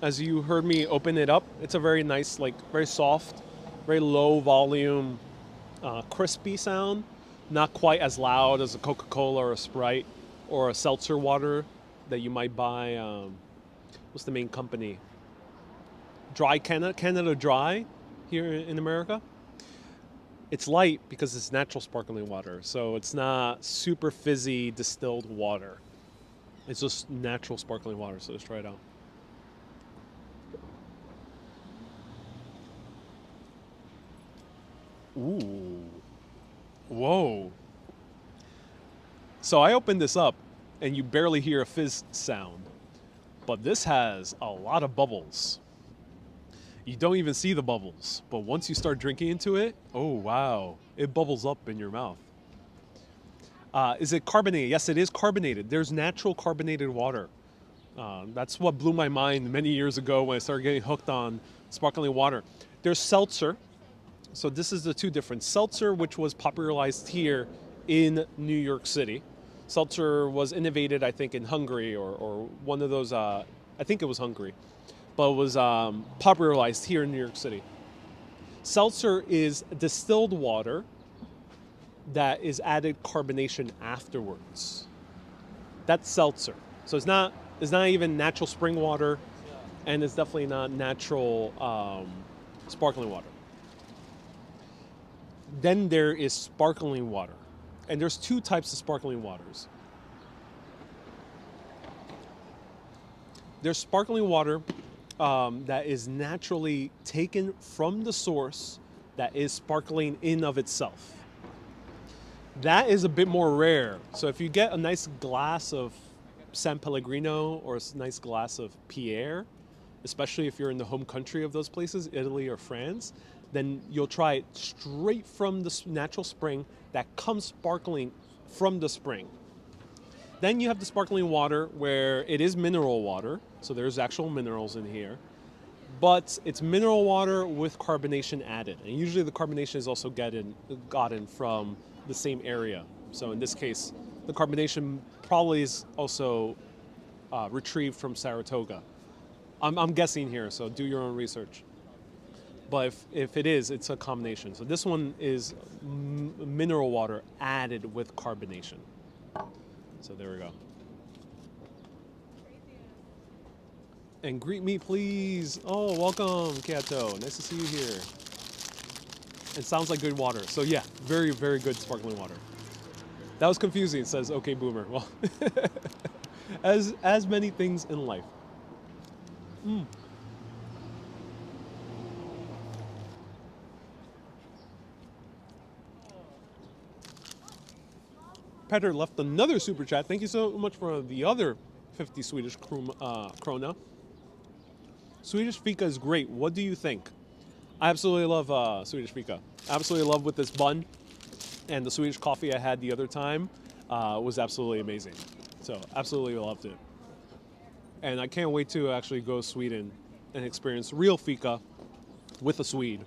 as you heard me open it up, it's a very nice, like very soft, very low volume, crispy sound. Not quite as loud as a Coca-Cola or a Sprite. or a seltzer water that you might buy. What's the main company? Canada Dry here in America. It's light because it's natural sparkling water, so it's not super fizzy distilled water. It's just natural sparkling water, so let's try it out. Ooh. Whoa. So I opened this up and you barely hear a fizz sound, but this has a lot of bubbles. You don't even see the bubbles, but once you start drinking into it, oh wow, it bubbles up in your mouth. Is it carbonated? Yes, it is carbonated. There's natural carbonated water. That's what blew my mind many years ago when I started getting hooked on sparkling water. There's seltzer. So this is the two different. Seltzer, which was popularized here in New York City. Seltzer was innovated, I think, in Hungary or one of those, I think it was Hungary, but it was popularized here in New York City. Seltzer is distilled water that is added carbonation afterwards. That's seltzer. So it's not even natural spring water, and it's definitely not natural sparkling water. Then there is sparkling water. And there's two types of sparkling waters. There's sparkling water that is naturally taken from the source that is sparkling in of itself. That is a bit more rare. So if you get a nice glass of San Pellegrino or a nice glass of Piers, especially if you're in the home country of those places, Italy or France, then you'll try it straight from the natural spring that comes sparkling from the spring. Then you have the sparkling water where it is mineral water, so there's actual minerals in here, but it's mineral water with carbonation added. And usually the carbonation is also gotten from the same area. So in this case, the carbonation probably is also retrieved from Saratoga. I'm guessing here, so do your own research. But if it is, it's a combination. So this one is mineral water added with carbonation. So there we go. And greet me, please. Oh, welcome, Kato. Nice to see you here. It sounds like good water. So yeah, very, very good sparkling water. That was confusing, says OK Boomer. Well, as many things in life. Petter left another super chat. Thank you so much for the other 50 Swedish krona. Swedish Fika is great. What do you think? I absolutely love Swedish Fika. Absolutely love with this bun. And the Swedish coffee I had the other time was absolutely amazing. So absolutely loved it. And I can't wait to actually go to Sweden and experience real Fika with a Swede.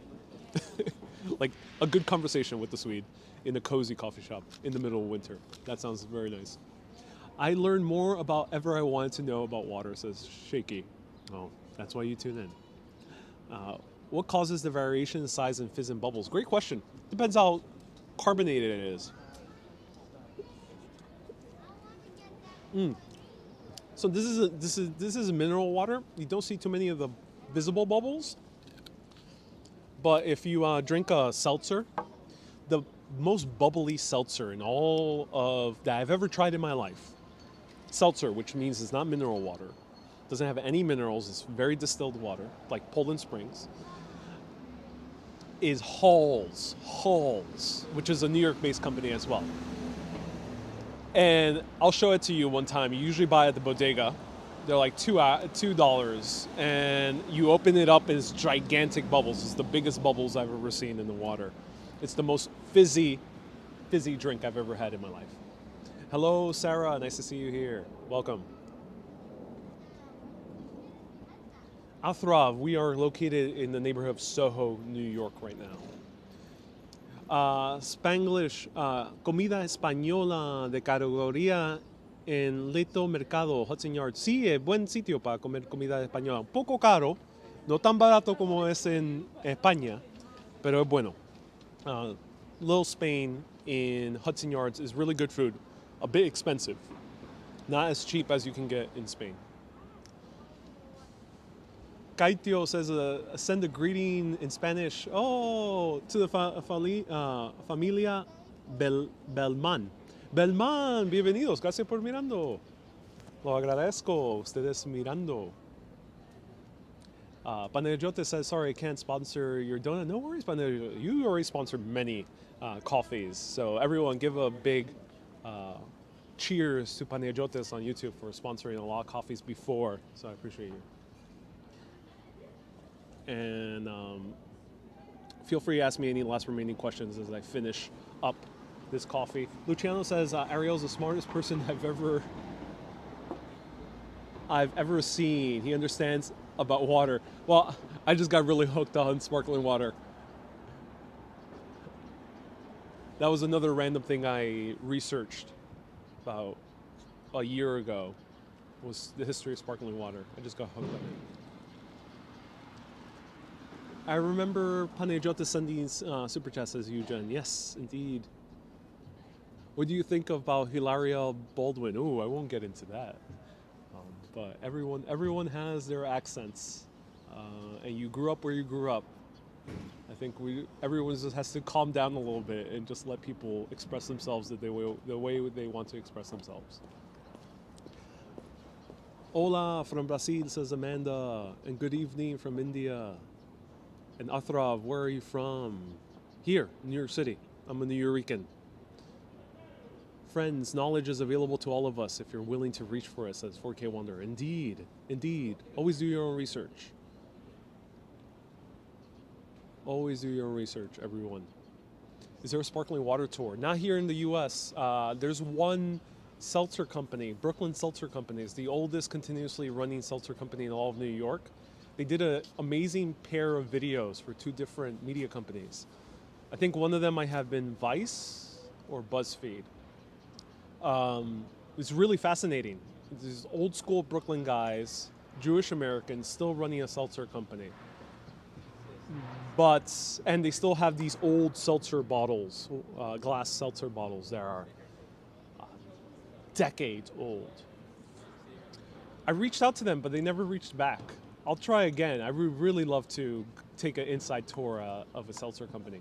Like a good conversation with the Swede in a cozy coffee shop in the middle of winter. That sounds very nice. I learned more about ever I wanted to know about water, says Shaky. Oh, that's why you tune in. What causes the variation in size and fizz and bubbles? Great question. Depends how carbonated it is. So this is mineral water. You don't see too many of the visible bubbles. But if you drink a seltzer, the most bubbly seltzer in all of that I've ever tried in my life, seltzer, which means it's not mineral water, doesn't have any minerals, it's very distilled water, like Poland Springs, is Halls, which is a New York-based company as well. And I'll show it to you one time. You usually buy it at the bodega. They're like $2, and you open it up and it's gigantic bubbles. It's the biggest bubbles I've ever seen in the water. It's the most fizzy drink I've ever had in my life. Hello, Sarah. Nice to see you here. Welcome. Athrav, we are located in the neighborhood of Soho, New York right now. Spanglish, comida española de categoría en Leto Mercado, Hudson Yards. Sí, es buen sitio para comer comida española. Un poco caro, no tan barato como es en España, pero es bueno. Little Spain in Hudson Yards is really good food. A bit expensive, Not as cheap as you can get in Spain. Kaitio says, send a greeting in Spanish. Oh, to the familia Belman. Belman, bienvenidos. Gracias por mirando. Lo agradezco. Ustedes mirando. Panayote says, sorry, I can't sponsor your donut. No worries, Panayote. You already sponsored many coffees. So everyone give a big cheers to Panayotes on YouTube for sponsoring a lot of coffees before. So I appreciate you. And feel free to ask me any last remaining questions as I finish up this coffee. Luciano says, Ariel's the smartest person I've ever seen. He understands about water. Well, I just got really hooked on sparkling water. That was another random thing I researched about a year ago, was the history of sparkling water. I just got hooked on it. I remember Panayota sending super chats as Eugen. Yes, indeed. What do you think about Hilaria Baldwin? Ooh, I won't get into that. But everyone has their accents, and you grew up where you grew up. I think everyone just has to calm down a little bit and just let people express themselves the way they want to express themselves. Hola from Brazil, says Amanda, and good evening from India. And Athrav, where are you from? Here, New York City. I'm a New Yorican. Friends, knowledge is available to all of us if you're willing to reach for it, says 4K Wonder. Indeed, indeed. Always do your own research. Always do your own research, everyone. Is there a sparkling water tour? Not here in the US. There's one seltzer company, Brooklyn Seltzer Company. It's the oldest continuously running seltzer company in all of New York. They did an amazing pair of videos for two different media companies. I think one of them might have been Vice or BuzzFeed. It's really fascinating. These old school Brooklyn guys, Jewish Americans, still running a seltzer company. And they still have these old seltzer bottles, glass seltzer bottles that are decades old. I reached out to them, but they never reached back. I'll try again. I would really love to take an inside tour of a seltzer company.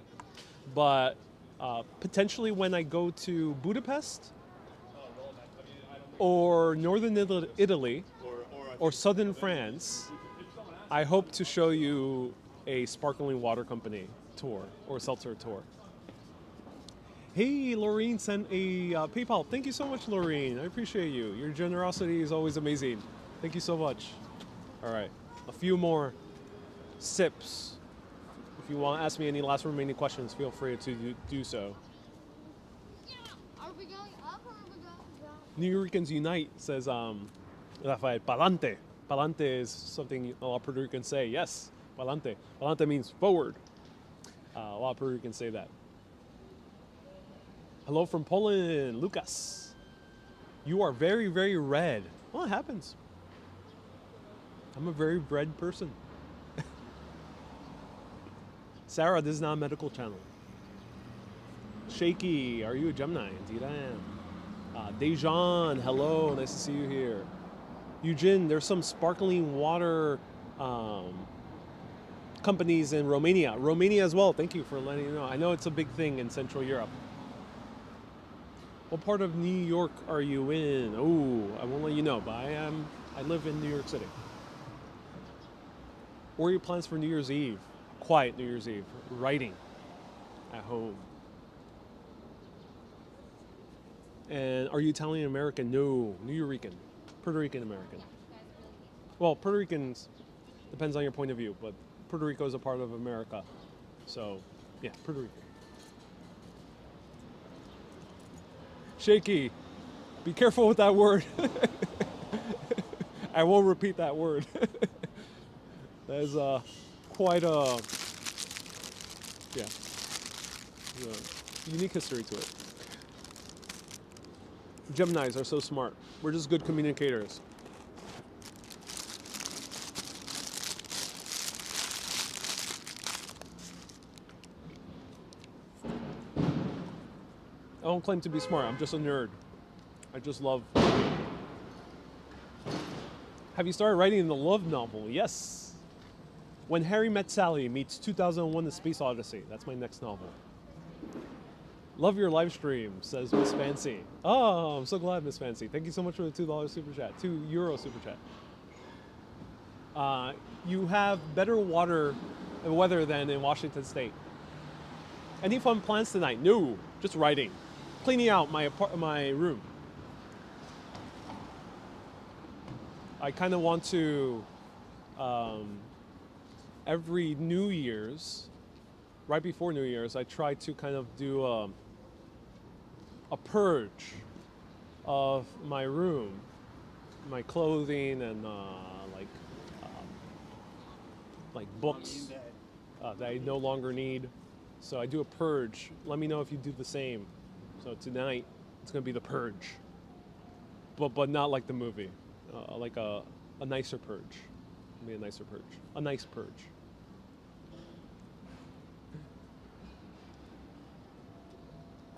But potentially when I go to Budapest or northern Italy or southern France, I hope to show you a sparkling water company tour or seltzer tour. Hey, Laureen sent a PayPal. Thank you so much, Laureen. I appreciate you. Your generosity is always amazing. Thank you so much. All right. A few more sips. If you want to ask me any last remaining questions, feel free to do so. Are we going up or are we going down? New Yorkers Unite, says Rafael. Palante. Palante is something a lot of Puerto Ricans say. Yes, palante. Palante means forward. A lot of Puerto Ricans say that. Hello from Poland, Lucas. You are very, very red. Well, it happens. I'm a very red person. Sarah, this is not a medical channel. Shaky, are you a Gemini? Indeed I am. Dejan, hello, nice to see you here. Eugene, there's some sparkling water companies in Romania. Romania as well, thank you for letting me know. I know it's a big thing in Central Europe. What part of New York are you in? Oh, I won't let you know, but I live in New York City. What are your plans for New Year's Eve? Quiet New Year's Eve. Writing at home. And are you Italian American? No, New Yorican. Puerto Rican American. Well, Puerto Ricans, depends on your point of view, but Puerto Rico is a part of America. So, yeah, Puerto Rican. Shaky, be careful with that word. I won't repeat that word. That is quite a unique history to it. Geminis are so smart. We're just good communicators. I don't claim to be smart. I'm just a nerd. I just love Have you started writing the love novel? Yes. When Harry Met Sally meets 2001: The Space Odyssey. That's my next novel. Love your live stream, says Miss Fancy. Oh, I'm so glad, Miss Fancy. Thank you so much for the $2 super chat, €2 super chat. You have better water and weather than in Washington State. Any fun plans tonight? No, just writing, cleaning out my room. I kind of want to, every New Year's, right before New Year's, I try to kind of do a purge of my room, my clothing, and like books that I no longer need. So I do a purge. Let me know if you do the same. So tonight it's gonna be the purge, but not like the movie, like a nicer purge. It'll be a nicer purge, a nice purge.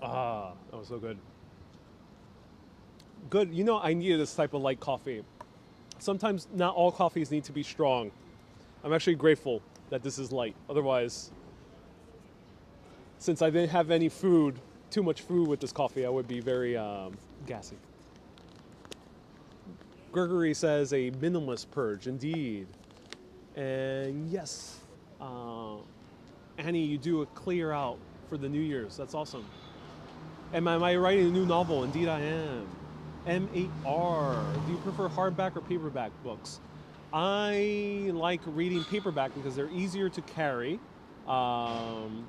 Ah, that was so good. Good. You know, I needed this type of light coffee. Sometimes not all coffees need to be strong. I'm actually grateful that this is light. Otherwise, since I didn't have any food, too much food with this coffee, I would be very gassy. Gregory says a minimalist purge, indeed. And yes, Annie, you do a clear out for the New Year's. That's awesome. Am I writing a new novel? Indeed I am. M8R. Do you prefer hardback or paperback books? I like reading paperback because they're easier to carry. Hardback,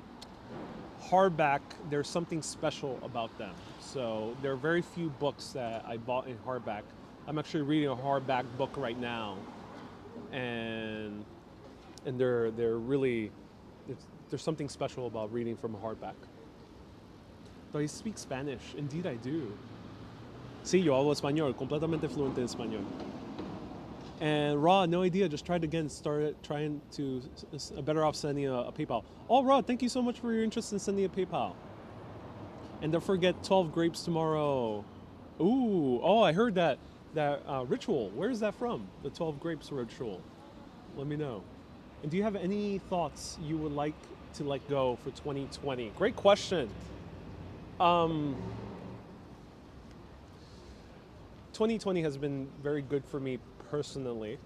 there's something special about them. So there are very few books that I bought in hardback. I'm actually reading a hardback book right now, and they're really, there's something special about reading from a hardback. Do I speak Spanish? Indeed I do. Sí, yo hablo español, completamente fluente en español. And Rod, no idea, just tried again, started trying to, better off sending a PayPal. Oh, Rod, thank you so much for your interest in sending a PayPal. And don't forget 12 grapes tomorrow. Ooh, oh, I heard that ritual. Where is that from? The 12 grapes ritual. Let me know. And do you have any thoughts you would like to let go for 2020? Great question. 2020 has been very good for me personally.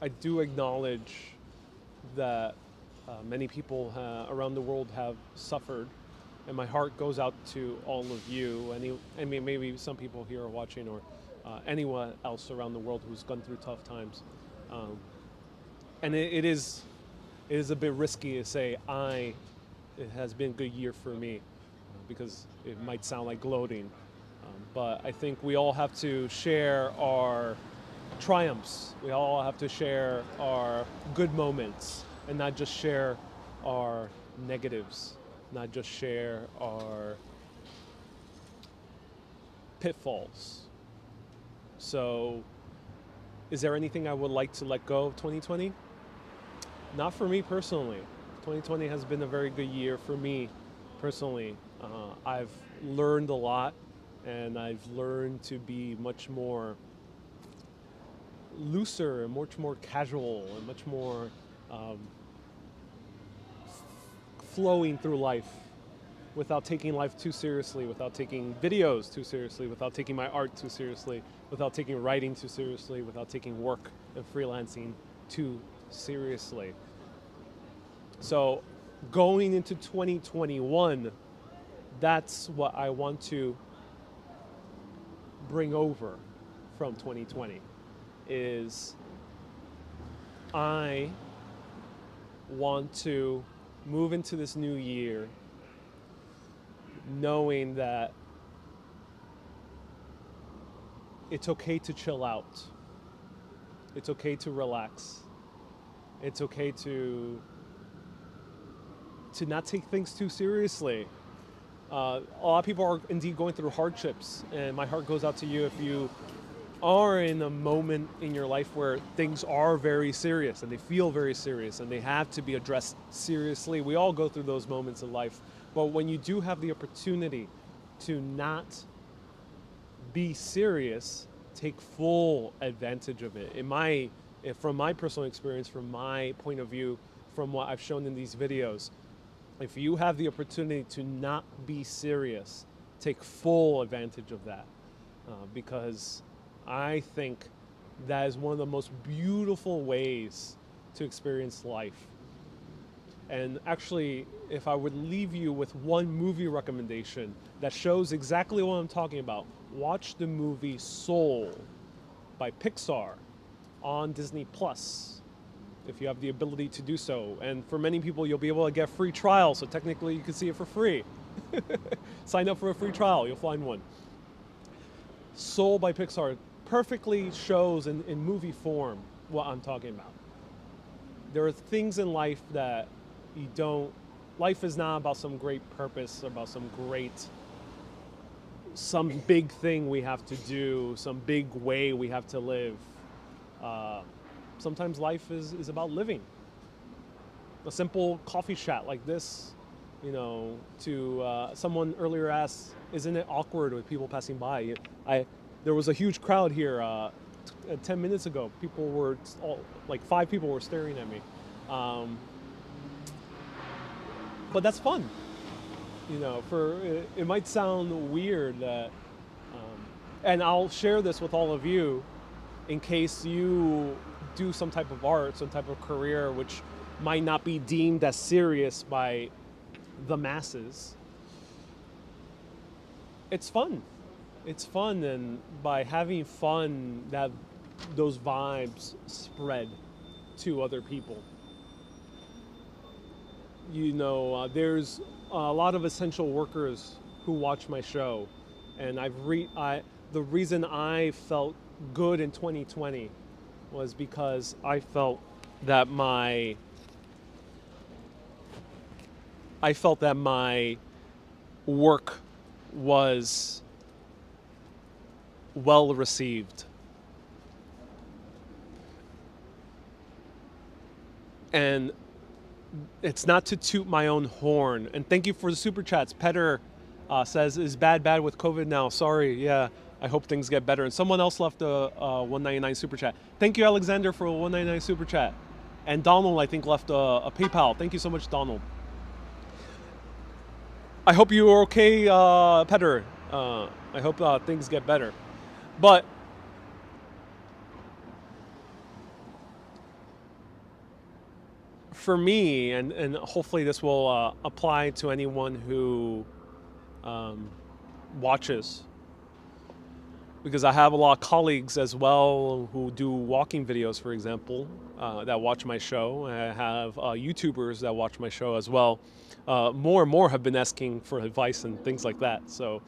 I do acknowledge that many people around the world have suffered, and my heart goes out to all of you. I mean, maybe some people here are watching, or anyone else around the world who's gone through tough times. And it is a bit risky to say it has been a good year for me, because it might sound like gloating. But I think we all have to share our triumphs. We all have to share our good moments, and not just share our negatives, not just share our pitfalls. So, is there anything I would like to let go of 2020? Not for me personally. 2020 has been a very good year for me personally. I've learned a lot, and I've learned to be much more looser and much more casual and much more flowing through life without taking life too seriously, without taking videos too seriously, without taking my art too seriously, without taking writing too seriously, without taking work and freelancing too seriously. So going into 2021, that's what I want to bring over from 2020, is I want to move into this new year knowing that it's okay to chill out. It's okay to relax. It's okay to not take things too seriously. A lot of people are indeed going through hardships, and my heart goes out to you if you are in a moment in your life where things are very serious and they feel very serious and they have to be addressed seriously. We all go through those moments in life, but when you do have the opportunity to not be serious, take full advantage of it. From my personal experience, from my point of view, from what I've shown in these videos, if you have the opportunity to not be serious, take full advantage of that. Because I think that is one of the most beautiful ways to experience life. And actually, if I would leave you with one movie recommendation that shows exactly what I'm talking about, watch the movie Soul by Pixar on Disney Plus, if you have the ability to do so. And for many people, you'll be able to get free trial, so technically you can see it for free. Sign up for a free trial, you'll find one. Soul by Pixar perfectly shows in movie form what I'm talking about. There are things in life that life is not about some great purpose, about some big thing we have to do, some big way we have to live. Sometimes life is about living. A simple coffee chat like this, someone earlier asked, isn't it awkward with people passing by? There was a huge crowd here 10 minutes ago. People were, 5 people were staring at me. But that's fun. It might sound weird that, and I'll share this with all of you in case you do some type of art, some type of career which might not be deemed as serious by the masses. It's fun. It's fun, and by having fun, those vibes spread to other people. There's a lot of essential workers who watch my show, and the reason I felt good in 2020 was because I felt that my work was well received. And it's not to toot my own horn. And thank you for the super chats. Petter says, is bad with COVID now? Sorry, yeah. I hope things get better. And someone else left a $1.99 super chat. Thank you, Alexander, for a $1.99 super chat. And Donald, I think, left a PayPal. Thank you so much, Donald. I hope you are okay, Petter. I hope things get better. But for me, and hopefully this will apply to anyone who watches, because I have a lot of colleagues as well who do walking videos, for example, that watch my show. I have YouTubers that watch my show as well. More and more have been asking for advice and things like that. So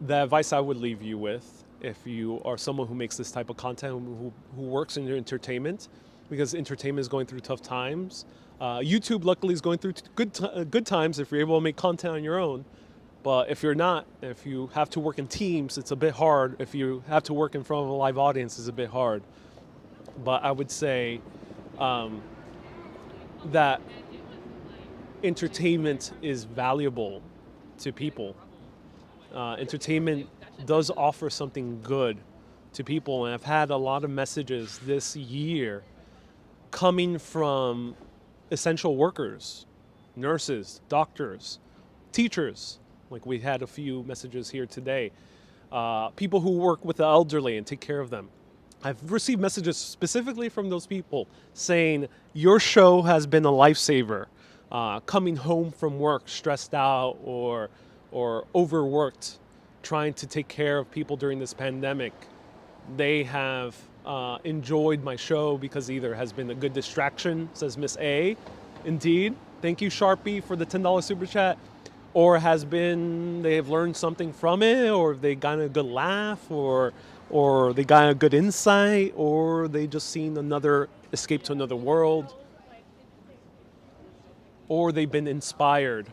the advice I would leave you with, if you are someone who makes this type of content, who works in entertainment, because entertainment is going through tough times. YouTube, luckily, is going through good times if you're able to make content on your own. But if you're not, if you have to work in teams, it's a bit hard. If you have to work in front of a live audience, it's a bit hard. But I would say that entertainment is valuable to people. Entertainment does offer something good to people. And I've had a lot of messages this year coming from essential workers, nurses, doctors, teachers. Like we had a few messages here today. People who work with the elderly and take care of them. I've received messages specifically from those people saying, your show has been a lifesaver. Coming home from work stressed out or overworked, trying to take care of people during this pandemic. They have enjoyed my show because either has been a good distraction, says Miss A. Indeed. Thank you, Sharpie, for the $10 super chat. Or they have learned something from it, or they got a good laugh, or they got a good insight, or they just seen another escape to another world, or they've been inspired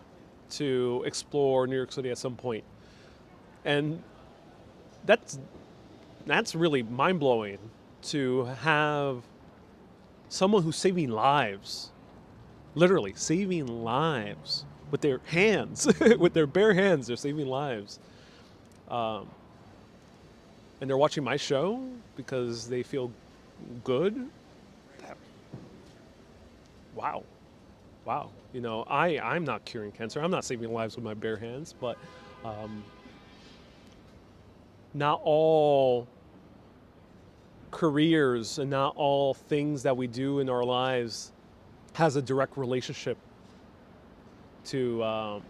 to explore New York City at some point. And that's really mind-blowing, to have someone who's saving lives, literally saving lives with their hands, with their bare hands, they're saving lives. and they're watching my show because they feel good, wow. Wow. You know, I'm not curing cancer. I'm not saving lives with my bare hands, but not all careers and not all things that we do in our lives has a direct relationship to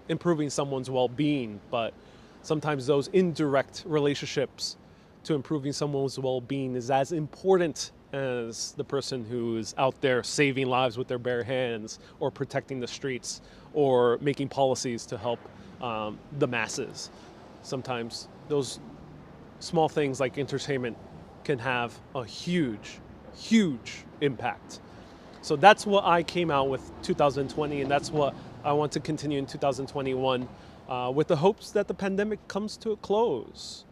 improving someone's well-being, but sometimes those indirect relationships to improving someone's well-being is as important as the person who is out there saving lives with their bare hands or protecting the streets or making policies to help the masses. Sometimes those small things like entertainment can have a huge, huge impact. So that's what I came out with 2020, and that's what I want to continue in 2021 with the hopes that the pandemic comes to a close.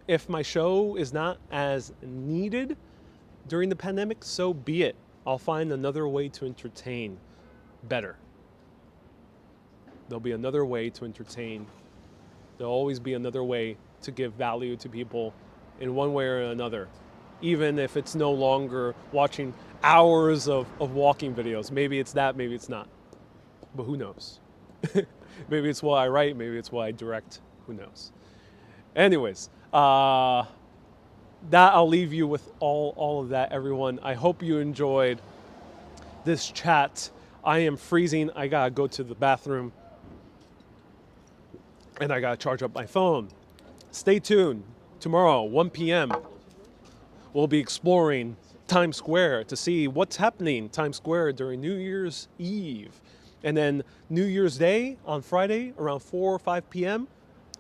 If my show is not as needed during the pandemic, so be it. I'll find another way to entertain better. There'll be another way to entertain. There'll always be another way to give value to people in one way or another, even if it's no longer watching hours of walking videos. Maybe it's that, maybe it's not. But who knows? Maybe it's what I write, maybe it's what I direct, who knows. Anyways, that I'll leave you with all of that, everyone. I hope you enjoyed this chat. I am freezing. I gotta go to the bathroom and I gotta charge up my phone. Stay tuned. Tomorrow, 1 p.m., we'll be exploring Times Square to see what's happening Times Square during New Year's Eve. And then New Year's Day on Friday around 4 or 5 p.m.,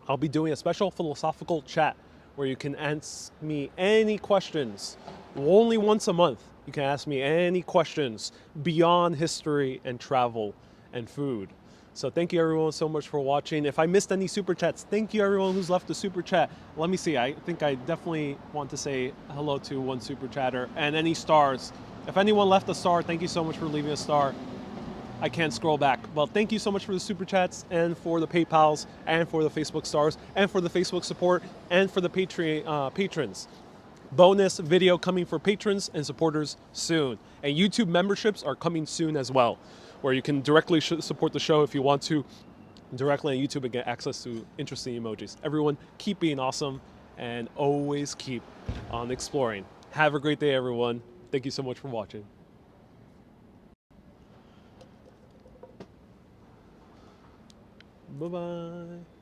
I'll be doing a special philosophical chat where you can ask me any questions. Only once a month, you can ask me any questions beyond history and travel and food. So thank you everyone so much for watching. If I missed any super chats, thank you everyone who's left a super chat. Let me see, I think I definitely want to say hello to one super chatter and any stars. If anyone left a star, thank you so much for leaving a star. I can't scroll back. Well, thank you so much for the super chats and for the PayPals and for the Facebook stars and for the Facebook support and for the patrons. Bonus video coming for patrons and supporters soon. And YouTube memberships are coming soon as well, where you can directly support the show if you want to directly on YouTube and get access to interesting emojis. Everyone, keep being awesome and always keep on exploring. Have a great day, everyone. Thank you so much for watching. Bye-bye.